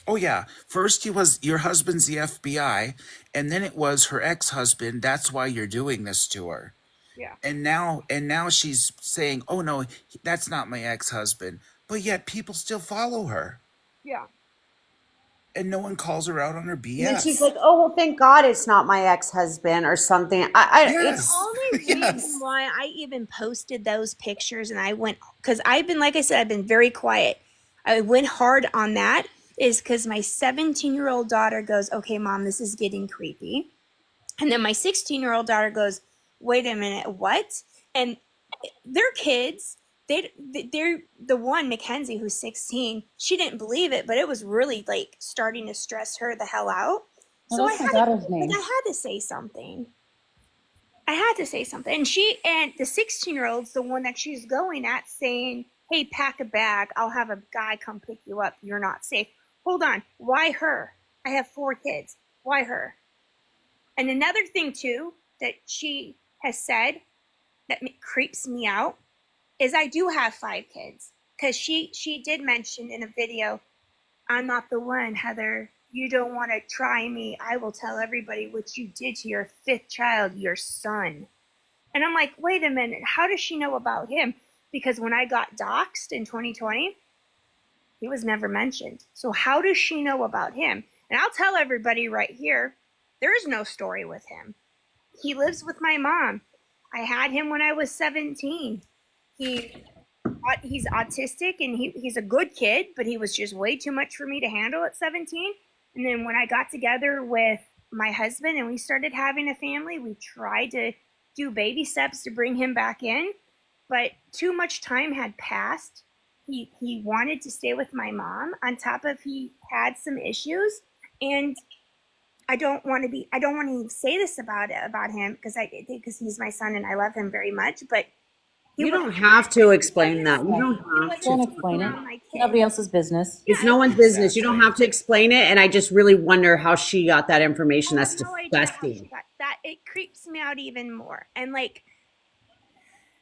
Oh yeah. First he was your husband's the FBI, and then it was her ex-husband. That's why you're doing this to her. Yeah, And now she's saying, "Oh no, that's not my ex-husband." But yet people still follow her. yeah. and no one calls her out on her BS. And then she's like, "Oh well, thank God it's not my ex-husband or something." Yes. Only reason Yes. why I even posted those pictures and I went, because I've been, like I said, I've been very quiet. I went hard on that is because my 17-year-old daughter goes, okay, mom, this is getting creepy. And then my 16-year-old daughter goes, wait a minute, what? And they're kids. They're the one, Mackenzie, who's 16. She didn't believe it, but it was really like starting to stress her the hell out. Well, So that's my daughter's name. I had to say something. I had to say something. And the 16-year-old's the one that she's going at saying, hey, pack a bag. I'll have a guy come pick you up. You're not safe. Hold on. Why her? I have 4 kids. Why her? And another thing, too, that she has said that creeps me out is I do have 5 kids. Because she did mention in a video, I'm not the one, Heather. You don't want to try me. I will tell everybody what you did to your 5th child, your son. And I'm like, wait a minute. How does she know about him? Because when I got doxxed in 2020, he was never mentioned. So how does she know about him? And I'll tell everybody right here, there is no story with him. He lives with my mom. I had him when I was 17. He's autistic and he's a good kid, but he was just way too much for me to handle at 17. And then when I got together with my husband and we started having a family, we tried to do baby steps to bring him back in, but too much time had passed. He wanted to stay with my mom. On top of he had some issues, and I don't want to say this about him because he's my son and I love him very much, but You don't have to explain that. You don't have Don't to. explain it. It's nobody else's business. It's no one's business. You don't have to explain it. And I just really wonder how she got that information. That's disgusting. That it creeps me out even more. And like,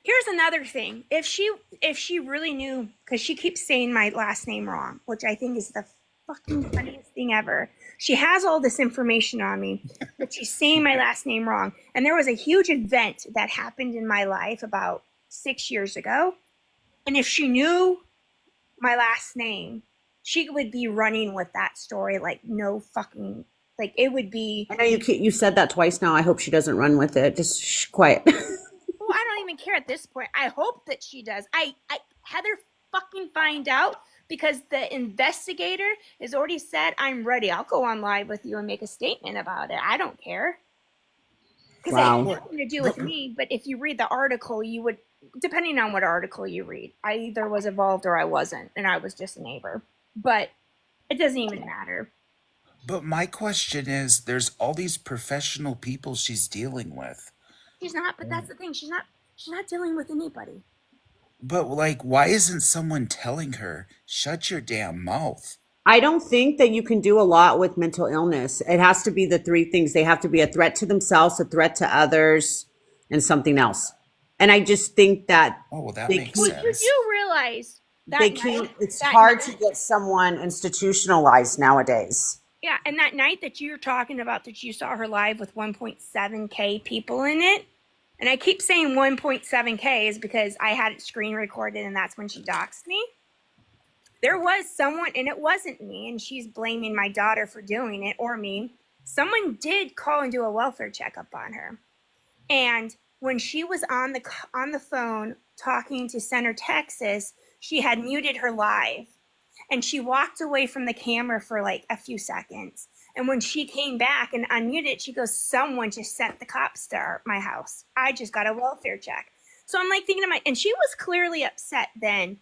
here's another thing. If she really knew, because she keeps saying my last name wrong, which I think is the fucking funniest thing ever. She has all this information on me, but she's saying my last name wrong. And there was a huge event that happened in my life about 6 years ago. And if she knew my last name, she would be running with that story like no fucking, like it would be. I know you said that twice now. I hope she doesn't run with it. Just quiet. Well, I don't even care at this point. I hope that she does. Heather fucking find out, because the investigator has already said, I'm ready. I'll go on live with you and make a statement about it. I don't care. Because it has nothing to do with me. But if you read the article, you would, depending on what article you read, I either was involved or I wasn't, and I was just a neighbor. But it doesn't even matter. But my question is, there's all these professional people she's dealing with. She's not, but that's the thing. She's not dealing with anybody. But like, why isn't someone telling her, shut your damn mouth? I don't think that you can do a lot with mental illness. It has to be the 3 things. They have to be a threat to themselves, a threat to others, and something else. And I just think that that makes sense. You do realize that they can't. It's hard to get someone institutionalized nowadays. Yeah, and that night that you're talking about, that you saw her live with 1.7K people in it, and I keep saying 1.7K is because I had it screen recorded, and that's when she doxed me. There was someone, and it wasn't me, and she's blaming my daughter for doing it, or me. Someone did call and do a welfare checkup on her. And when she was on the phone talking to Center Texas, she had muted her live. And she walked away from the camera for like a few seconds. And when she came back and unmuted, she goes, someone just sent the cops to my house. I just got a welfare check. So I'm like thinking to and she was clearly upset then.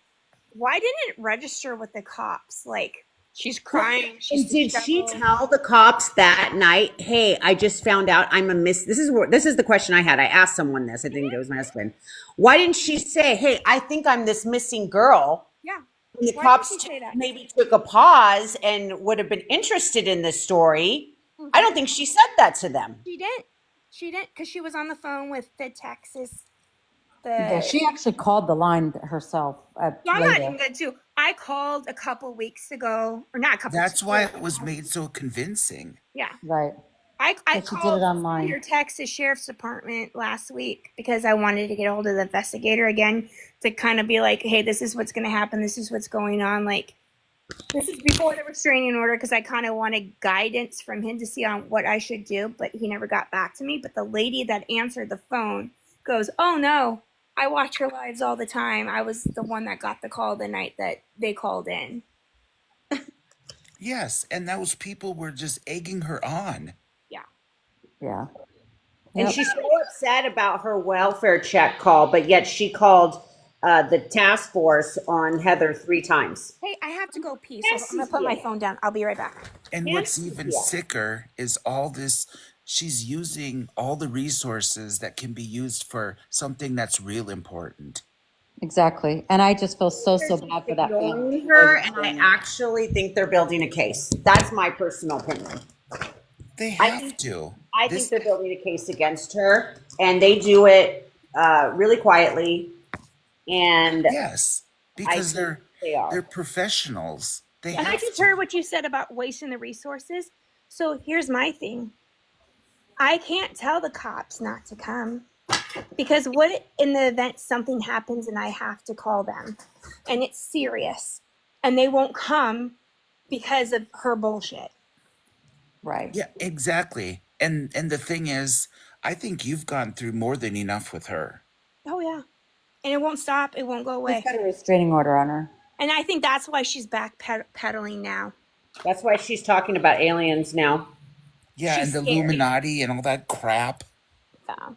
Why didn't it register with the cops? Like, she's crying. And did she tell the cops that night, hey, I just found out I'm a this is the question I had. I asked someone this. I think it was my husband. Why didn't she say, hey, I think I'm this missing girl? Yeah. And the cops maybe took a pause and would have been interested in this story. Mm-hmm. I don't think she said that to them. She didn't, because she was on the phone with the Texas. Yeah, she actually called the line herself. I'm not even good too. I called a couple weeks ago, or not a couple. That's why it was made so convincing. Yeah. Right. I called your Texas Sheriff's Department last week because I wanted to get hold of the investigator again to kind of be like, hey, this is what's going to happen. This is what's going on. Like, This is before the restraining order because I kind of wanted guidance from him to see on what I should do, but he never got back to me. But the lady that answered the phone goes, "Oh no, I watch her lives all the time. I was the one that got the call the night that they called in." Yes, and those people were just egging her on. Yeah. Yeah. And Yep. she's so upset about her welfare check call, but yet she called the task force on Heather 3 times. Hey, I have to go pee, so Yes, I'm gonna put my CPS. phone down. I'll be right back. And Yes, what's even CPS. sicker is all this, she's using all the resources that can be used for something that's real important. Exactly. And I just feel so They're just bad for that family. ignoring her, and I actually think they're building a case. That's my personal opinion. They I have think to. I think This, they're building a case against her, and they do it really quietly. And yes, I because think they're they are. they're professionals. They And I have just to. heard what you said about wasting the resources. So here's my thing. I can't tell the cops not to come because what in the event something happens and I have to call them and it's serious and they won't come because of her bullshit. Right. Yeah, exactly. And the thing is, I think you've gone through more than enough with her. Oh yeah. And it won't stop. It won't go She's away. got a restraining order on her. And I think that's why she's backpedaling now. That's why she's talking about aliens now. Yeah, and She's the scared. Illuminati and all that crap. Yeah.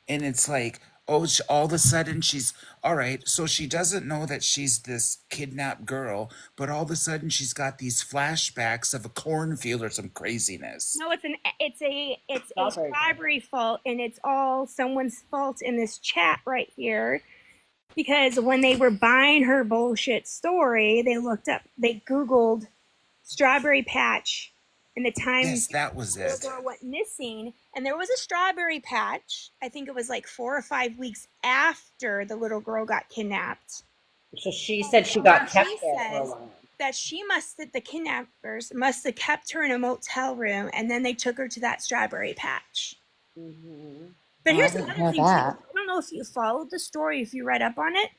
And it's like, oh, all of a sudden she's all right. So she doesn't know that she's this kidnapped girl, but all of a sudden she's got these flashbacks of a cornfield or some craziness. No, it's a Strawberry. bribery fault, and it's all someone's fault in this chat right here. Because when they were buying her bullshit story, they Googled strawberry patch and the time Yes, that was the little it. girl went missing. And there was a strawberry patch. I think it was like 4 or 5 weeks after the little girl got kidnapped. So she said she Now got kept she there for a says while. that the kidnappers must have kept her in a motel room and then they took her to that strawberry patch. Mm-hmm. But Oh, I here's didn't another hear thing too. that. I don't know if you followed the story, if you read up on it.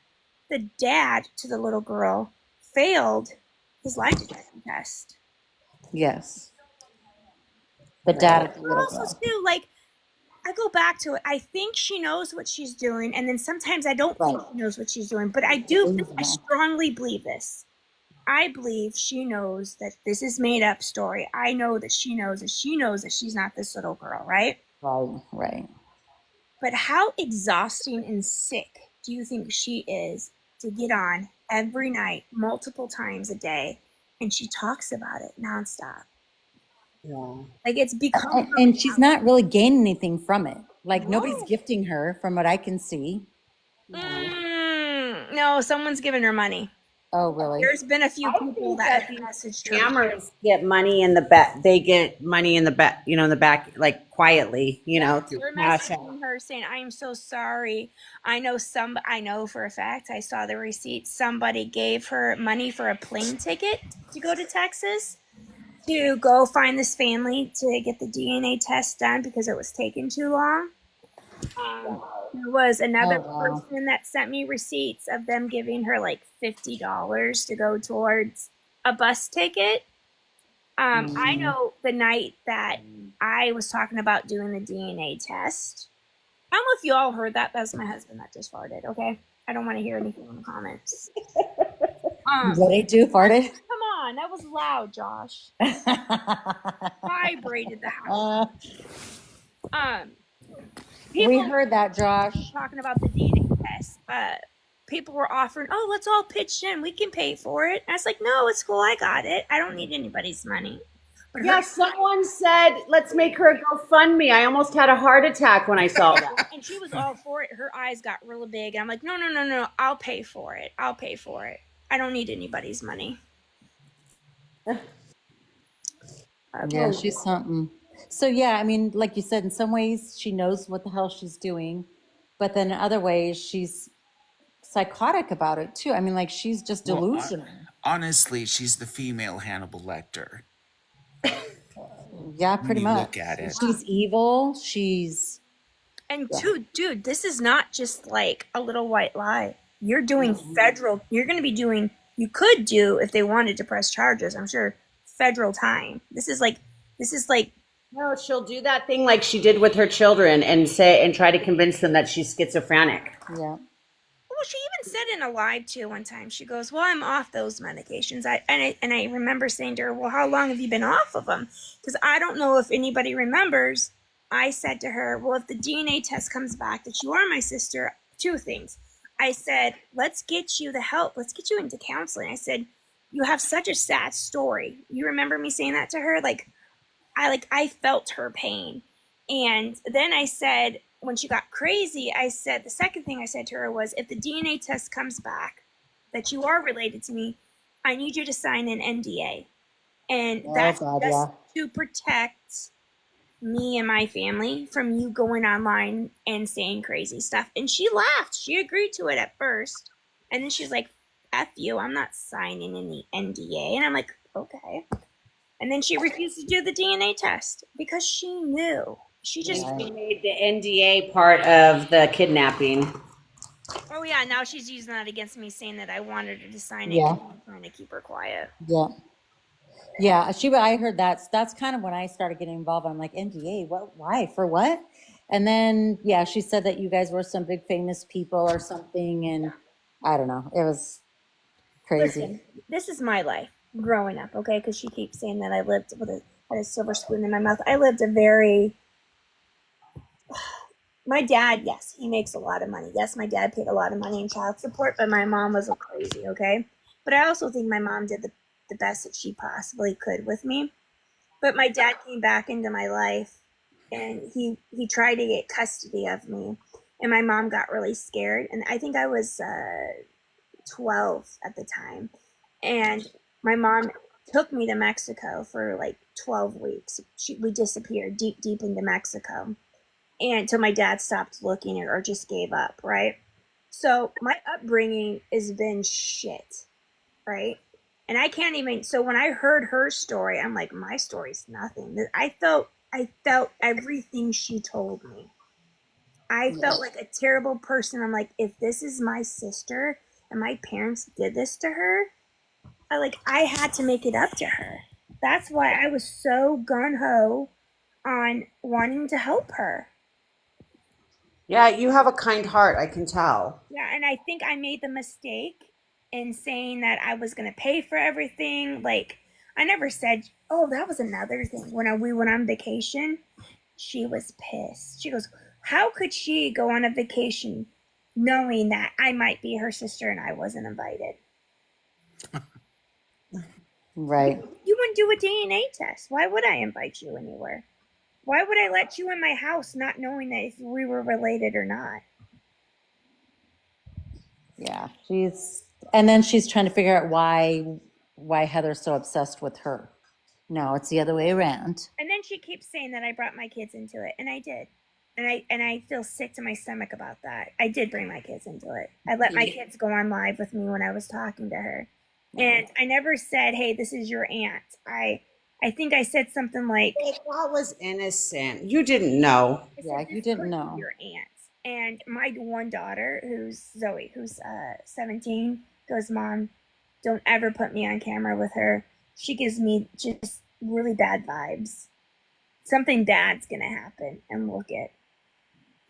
The dad to the little girl failed his lie detector test. Yes. The dad of the But little also girl. too, like I go back to it. I think she knows what she's doing, and then sometimes I don't Right. think she knows what she's doing. But I Delusional. strongly believe this. I believe she knows that this is made up story. I know that she knows that she's not this little girl, right? Right. Right. But how exhausting and sick do you think she is to get on every night, multiple times a day, and she talks about it nonstop? Yeah. Like it's become her And she's not really gaining anything from it. Like nobody's no. gifting her, from what I can see. Yeah. No, someone's giving her money. Oh, really? There's been a few I people think that that have these messaged her. scammers get money in the back. They get money in the back, in the back, like quietly, through They're cash app. messaging her saying, "I am so sorry. I know for a fact. I saw the receipt. Somebody gave her money for a plane ticket to go to Texas to go find this family to get the DNA test done because it was taking too long." There was another Oh, wow. person that sent me receipts of them giving her like $50 to go towards a bus ticket. I know the night that I was talking about doing the DNA test. I don't know if you all heard that. That's my husband that just farted. Okay, I don't want to hear anything in the comments. What did he do? Farted? Come on, that was loud, Josh. Vibrated the house. We People heard that, Josh. talking about the DNA test. People were offering, "Oh, let's all pitch in. We can pay for it." And I was like, "No, it's cool. I got it. I don't need anybody's money." But Yeah, someone said, let's make her a GoFundMe. I almost had a heart attack when I saw that. and she was all for it. Her eyes got really big, and I'm like, "No, no, no, no. I'll pay for it. I'll pay for it. I don't need anybody's money." Yeah, she's something. So yeah, I mean, like you said, in some ways she knows what the hell she's doing, but then in other ways she's psychotic about it too. I mean, like she's just Well, delusional. honestly, she's the female Hannibal Lecter. Yeah, When pretty you much. look at it. She's evil. She's And dude, this is not just like a little white lie. You're doing federal. You're going to be doing you could do if they wanted to press charges. I'm sure federal time. This is like No, she'll do that thing like she did with her children and try to convince them that she's schizophrenic. Yeah. well, she even said in a live too one time. She goes, "Well, I'm off those medications." I remember saying to her, "Well, how long have you been off of them?" Because I don't know if anybody remembers. I said to her, "Well, if the DNA test comes back that you are my sister, two things." I said, "Let's get you the help. Let's get you into counseling." I said, "You have such a sad story." You remember me saying that to her? I felt her pain. And then I said, when she got crazy, I said, the second thing I said to her was, if the DNA test comes back that you are related to me, I need you to sign an NDA. And that's God, just yeah. to protect me and my family from you going online and saying crazy stuff. And she laughed. She agreed to it at first. And then she's like, F you, I'm not signing any NDA. And I'm like, okay. And then she refused to do the DNA test because she knew. She just, And she made the NDA part of the kidnapping. oh yeah, now she's using that against me, saying that I wanted her to sign it Yeah. because I'm trying to keep her quiet. Yeah. Yeah. I heard that's kind of when I started getting involved. I'm like, NDA, what, why, for what? And then, yeah, she said that you guys were some big famous people or something. And I don't know. It was crazy. Listen, this is my life growing up, okay? Because she keeps saying that I lived had a silver spoon in my mouth. I lived a very, my dad, yes, he makes a lot of money. Yes, my dad paid a lot of money in child support, but my mom was crazy, okay? But I also think my mom did the best that she possibly could with me. But my dad came back into my life and he tried to get custody of me. And my mom got really scared. And I think I was 12 at the time. And my mom took me to Mexico for like 12 weeks. We disappeared deep, deep into Mexico. And until my dad stopped looking or just gave up, right? So my upbringing has been shit, right? And I can't even. So when I heard her story, I'm like, my story's nothing. I felt everything she told me. I felt like a terrible person. I'm like, if this is my sister and my parents did this to her, I had to make it up to her. That's why I was so gun ho on wanting to help her. Yeah, you have a kind heart, I can tell. Yeah, and I think I made the mistake in saying that I was going to pay for everything. Like, I never said, oh, that was another thing. We went on vacation, she was pissed. She goes, how could she go on a vacation knowing that I might be her sister and I wasn't invited? Right. You wouldn't do a DNA test. Why would I invite you anywhere? Why would I let you in my house not knowing that if we were related or not? Yeah. And then she's trying to figure out why Heather's so obsessed with her. No, it's the other way around. And then she keeps saying that I brought my kids into it, and I did. And I feel sick to my stomach about that. I did bring my kids into it. I let my kids go on live with me when I was talking to her. And I never said, "Hey, this is your aunt." I think I said something like, That was innocent. You didn't know. Yeah, you didn't know. your aunt. And my one daughter, who's Zoe, who's 17, goes, "Mom, don't ever put me on camera with her. She gives me just really bad vibes. Something bad's gonna happen." And look at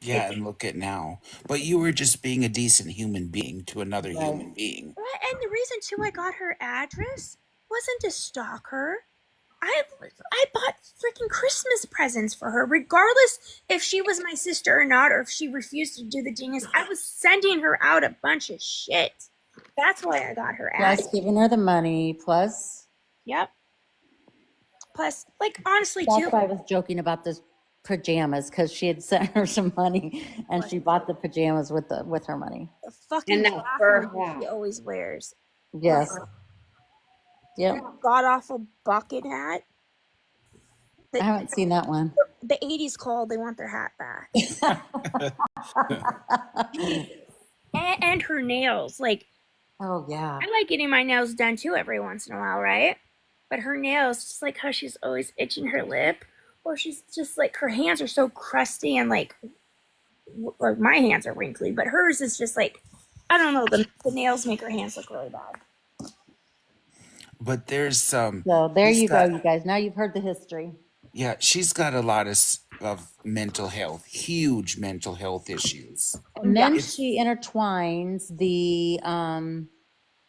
Yeah, and look at now. But you were just being a decent human being to another human being. and the reason too I got her address wasn't to stalk her. I bought freaking Christmas presents for her, regardless if she was my sister or not, or if she refused to do the genius. I was sending her out a bunch of shit. That's why I got her address. Plus giving her the money, plus Yep. Plus, honestly, that's too. why I was joking about this pajamas, because she had sent her some money and she bought the pajamas with her money. The fucking And that fur bathroom hat. she always wears. Yes. Yep. God awful bucket hat. I haven't seen that one. The 80s called, they want their hat back. and her nails. Oh yeah. I like getting my nails done too every once in a while, right? But her nails, just like how she's always itching her lip, or she's just her hands are so crusty and or my hands are wrinkly, but hers is just I don't know, the nails make her hands look really bad. but there's some. So there She's you go, got, you guys. Now you've heard the history. yeah, she's got a lot of mental health, huge mental health issues. And then It's she intertwines the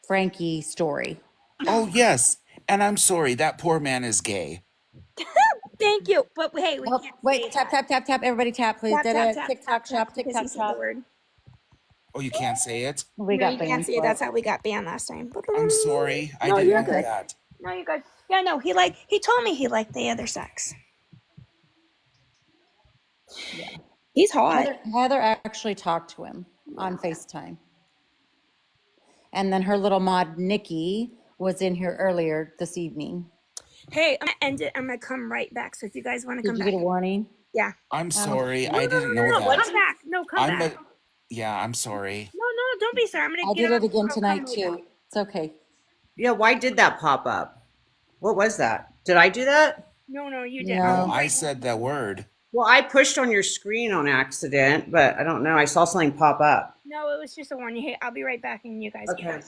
Frankie story. oh yes, and I'm sorry, that poor man is gay. Thank you. But hey, we Oh, can't wait, say tap, that. tap, tap, tap. Everybody tap, please. Tap, Did tap, it. tap, tap, TikTok tap, shop, because he TikTok said the shop. word. Oh, you can't say it. We No, got you can't banned see it. for it. That's how we got banned last time. I'm sorry, I No, didn't you're know good. that. No, you're good. Yeah, no, he told me he liked the other sex. Yeah. He's hot. Heather actually talked to him on FaceTime. And then her little mod, Nikki, was in here earlier this evening. Hey, I'm gonna end it. I'm gonna come right back. So if you guys want to Did come you back, get a warning? yeah. I'm Oh, sorry, No, I no, no, didn't no, know no. that. Come back. No, come I'm back. a yeah, I'm sorry. No, no, don't be sorry. I'm gonna I get did off. it again I'll come tonight right back. too. It's okay. Yeah, why did that pop up? What was that? Did I do that? No, no, you did. I'll No, be No. I right back. said that word. Well, I pushed on your screen on accident, but I don't know. I saw something pop up. No, it was just a warning. Hey, I'll be right back, and you guys get Okay. it.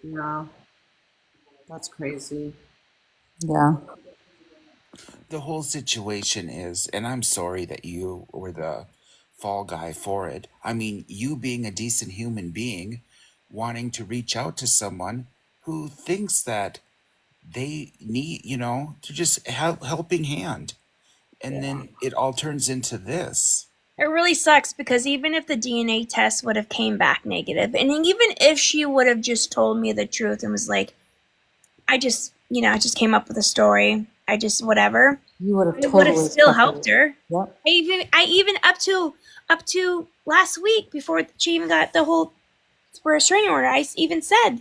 No, that's crazy. Yeah. The whole situation is, and I'm sorry that you were the fall guy for it. I mean, you being a decent human being, wanting to reach out to someone who thinks that they need, to just helping hand. And Yeah. then it all turns into this. It really sucks because even if the DNA test would have came back negative, and even if she would have just told me the truth and was like, I just came up with a story. I just whatever. You would have It would have totally still accepted helped it. her. Yep. I even up to last week before she even got the whole restraining order, I even said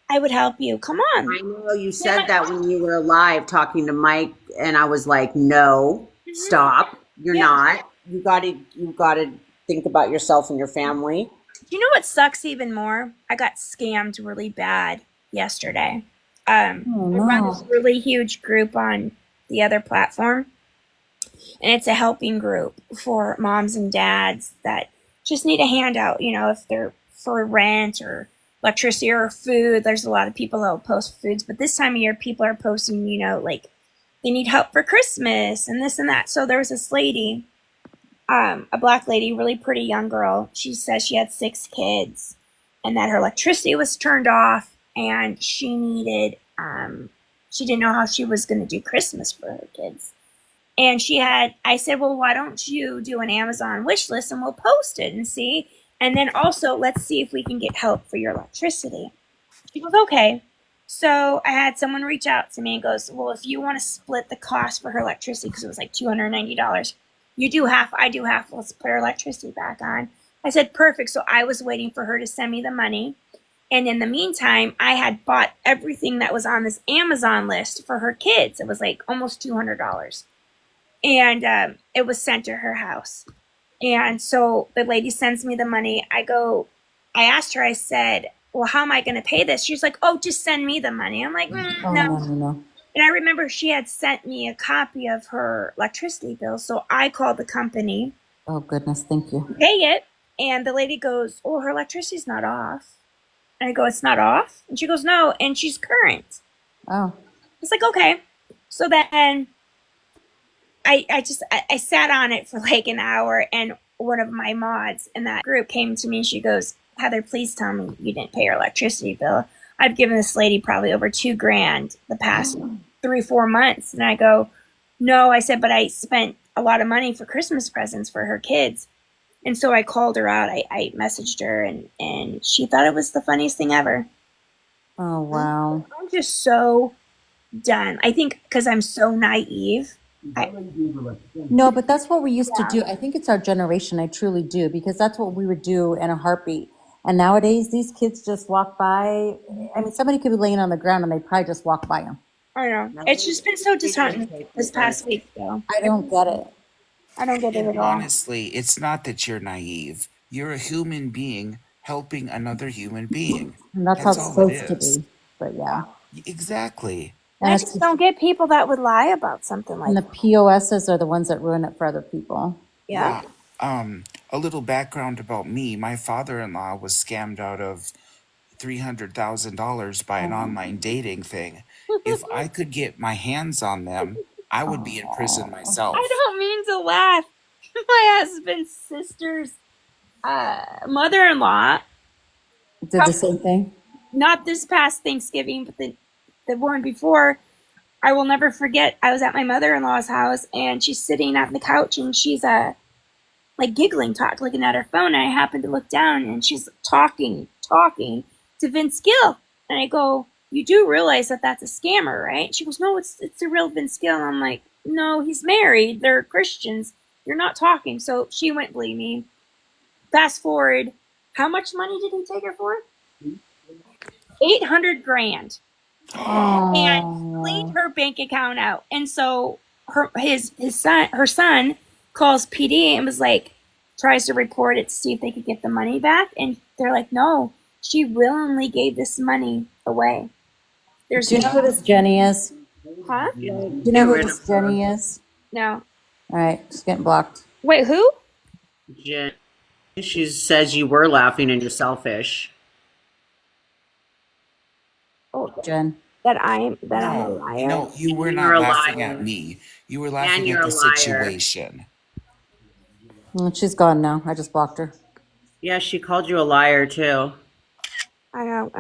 I would help you. Come on. I know you said that when you were live talking to Mike, and I was like, "No, stop! You're Yeah. not. You got to think about yourself and your family." Do you know what sucks even more? I got scammed really bad yesterday. Oh, I run this no. really huge group on the other platform, and it's a helping group for moms and dads that just need a handout, if they're for rent or electricity or food. There's a lot of people that will post foods, but this time of year, people are posting, like they need help for Christmas and this and that. So there was this lady, a black lady, really pretty young girl. She says she had 6 kids and that her electricity was turned off and she didn't know how she was going to do Christmas for her kids. And I said, well, why don't you do an Amazon wish list and we'll post it and see. And then also, let's see if we can get help for your electricity. She goes, okay. So I had someone reach out to me and goes, well, if you want to split the cost for her electricity, because it was like $290, you do half, I do half, let's put her electricity back on. I said, perfect. So I was waiting for her to send me the money. And in the meantime, I had bought everything that was on this Amazon list for her kids. It was like almost $200. And it was sent to her house. And so the lady sends me the money. I asked her, I said, well, how am I going to pay this? She's like, oh, just send me the money. I'm like, Oh, no. no, no, no. And I remember she had sent me a copy of her electricity bill. So I called the company Oh, goodness. Thank you. to pay it. And the lady goes, oh, her electricity's not off. And I go, it's not off? And she goes, no. And she's current. Oh, It's like, okay. So then I sat on it for like an hour, and one of my mods in that group came to me and she goes, Heather, please tell me you didn't pay your electricity bill. I've given this lady probably over $2,000 the past 3-4 months. And I go, no. I said, but I spent a lot of money for Christmas presents for her kids. And so I called her out. I messaged her, and she thought it was the funniest thing ever. oh, wow. I'm just so done. I think because I'm so naive. No, but that's what we used to do. I think it's our generation. I truly do, because that's what we would do in a heartbeat. And nowadays, these kids just walk by. I mean, somebody could be laying on the ground and they probably just walk by them. I don't know. It's just been so disheartening this past week, though. I don't get it. I don't get it And at all. honestly, it's not that you're naive. You're a human being helping another human being. And that's how That's it's all it supposed to is. be. But yeah. Exactly. I And just don't get people that would lie about something like and the that. POSs are the ones that ruin it for other people. Yeah. Yeah. A little background about me. My father-in-law was scammed out of $300,000 by an online dating thing. If I could get my hands on them, I would be in prison I myself. don't mean to laugh. My husband's sister's mother-in-law, Did the same thing? not this past Thanksgiving, but the one before, I will never forget. I was at my mother-in-law's house, and she's sitting on the couch, and she's like giggling, looking at her phone. And I happened to look down, and she's talking to Vince Gill. And I go, "You do realize that that's a scammer, right?" She goes, "No, it's the real Vince Gill." And I'm like, "No, he's married. They're Christians. You're not talking." So she went, believe me. Fast forward, how much money did he take her for? 800 grand. And cleaned Oh, her bank account out. And so her son calls PD and was like, tries to report it to see if they could get the money back. And they're like, no, she willingly gave this money away. There's do you know who this Jenny is? huh? Do you know who this Jenny is? No. All right, she's getting blocked. Wait, who? Jen, she says you were laughing and you're selfish. Oh, Jen. that I'm a No, liar. you were You're not a laughing at liar. me. You were And laughing you're at a the liar. situation. She's gone now. I just blocked her. Yeah, she called you a liar too. I know.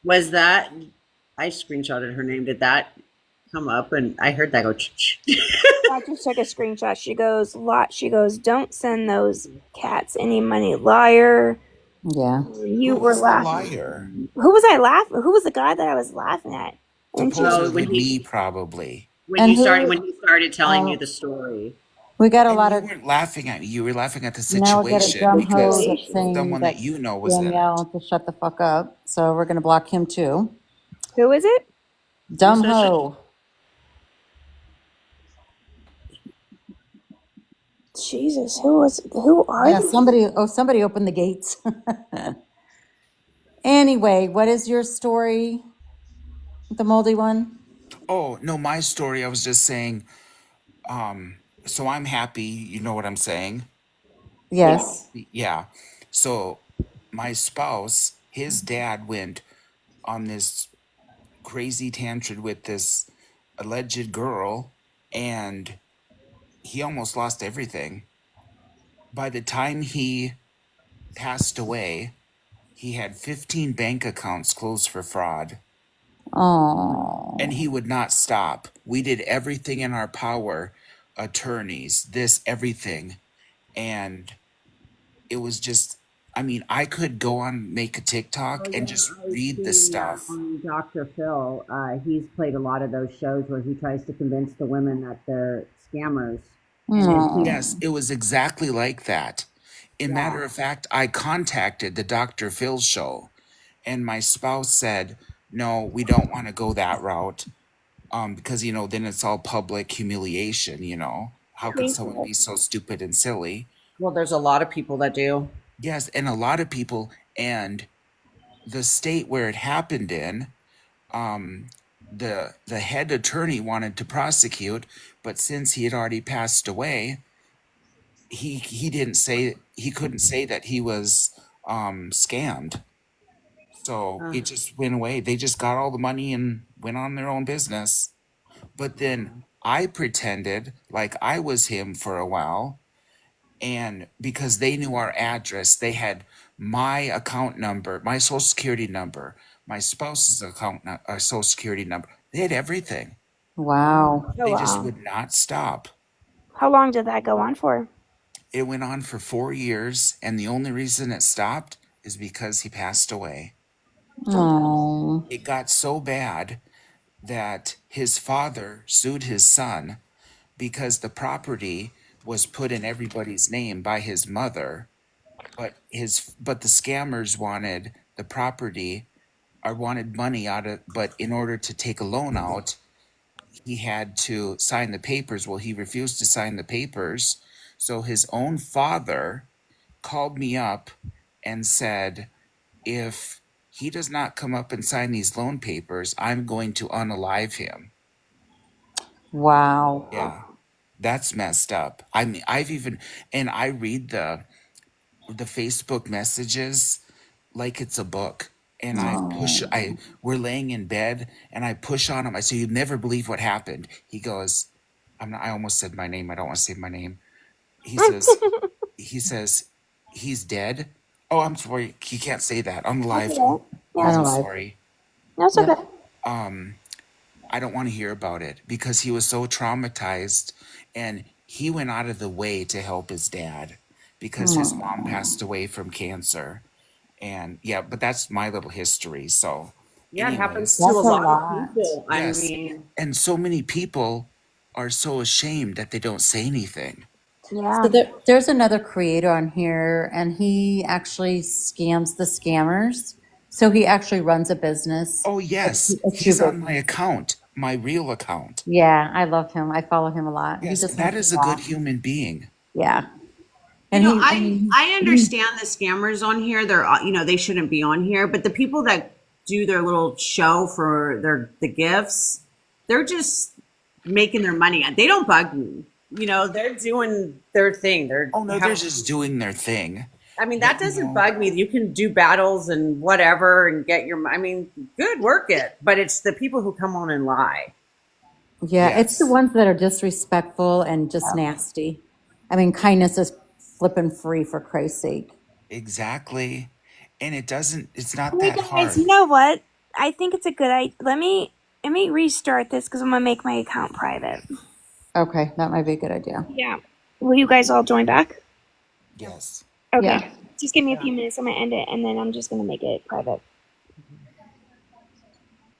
Was that? I screenshotted her name. Did that come up? And I heard that go. I just took a screenshot. She goes, don't send those cats any money, liar. Yeah. You Who were was the laughing. liar? Who was I laughing? Who was the guy that I was laughing at? And she, Oh, Supposedly me, probably. when And he who? started telling you Oh, the story. we got a And lot you of. weren't laughing at me. You were laughing at the Now we got a situation dumb hoe because that's saying someone that that you know was in Danielle it. to shut the fuck up. So we're gonna block him too. who is it? Dumb says she- hoe. Jesus, who are Yeah, these? somebody opened the gates. Anyway, what is your story? The moldy one? Oh, no, my story, I was just saying, so I'm happy, you know what I'm saying? Yes. Yeah. So my spouse, his dad went on this crazy tangent with this alleged girl, and he almost lost everything. By the time he passed away, he had 15 bank accounts closed for fraud, and Oh. he would not stop. We did everything in our power, attorneys, this, everything. And it was just, I mean, I could go on, make a TikTok Oh and yeah, just I've read the seen that stuff. on Dr. Phil. He's played a lot of those shows where he tries to convince the women that they're scammers. And he, Yes, it was exactly like that. In yeah, matter of fact, I contacted the Dr. Phil show, and my spouse said, no, we don't want to go that route. Because, then it's all public humiliation. How could someone be so stupid and silly? well, there's a lot of people that do. Yes, and a lot of people, and the state where it happened in, the head attorney wanted to prosecute, but since he had already passed away, he couldn't say that he was scammed. So Uh, it just went away. They just got all the money and went on their own business. But then I pretended like I was him for a while, and because they knew our address, they had my account number, my social security number, my spouse's social security number. They had everything. Wow. Oh They just wow. would not stop. How long did that go on for? It went on for 4 years, and the only reason it stopped is because he passed away. Oh. It got so bad that his father sued his son because the property was put in everybody's name by his mother, but the scammers wanted the property or wanted money out of, but in order to take a loan out, he had to sign the papers. Well, he refused to sign the papers. So his own father called me up and said, if he does not come up and sign these loan papers, I'm going to unalive him. Wow. Yeah. That's messed up. I mean, I read the Facebook messages like it's a book. And we're laying in bed and I push on him. I say, "You'd never believe what happened." He goes, I almost said my name. I don't want to say my name. He says, he says, "He's dead." Oh, I'm sorry. He can't say that on the That's live. okay. I'm Yeah, so live. sorry. that's Yep. okay. I don't want to hear about it because he was so traumatized and he went out of the way to help his dad because his mom passed away from cancer. And yeah, but that's my little history. So, Yeah, it happens anyways, to a That's a lot of lot. people. I yes. mean, And so many people are so ashamed that they don't say anything. Yeah. So there's another creator on here, and he actually scams the scammers. So he actually runs a business, Oh, yes. a shoe He's on my business. account, my real account. Yeah, I love him. I follow him a lot. He Yes, just that makes me is a good laugh. human being. Yeah, you and know, he, I mean, I understand the scammers on here. They're they shouldn't be on here, but the people that do their little show for the gifts, they're just making their money. They don't bug me. They're doing their thing. Oh, no, they're just doing their thing. I mean, that But, doesn't bug me. You can do battles and whatever and get your. I mean, good, work it. But it's the people who come on and lie. yeah, it's the yes. ones that are disrespectful and just nasty. I mean, kindness is flipping free for Christ's sake. Exactly. And it's not Hey that guys, you hard. know what? I think it's a good idea. Let me restart this because I'm gonna make my account private. Okay, that might be a good idea. Yeah. Will you guys all join back? Yes. Okay. Yeah. Just give me a few minutes. I'm gonna end it and then I'm just gonna make it private.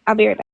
I'll be right back.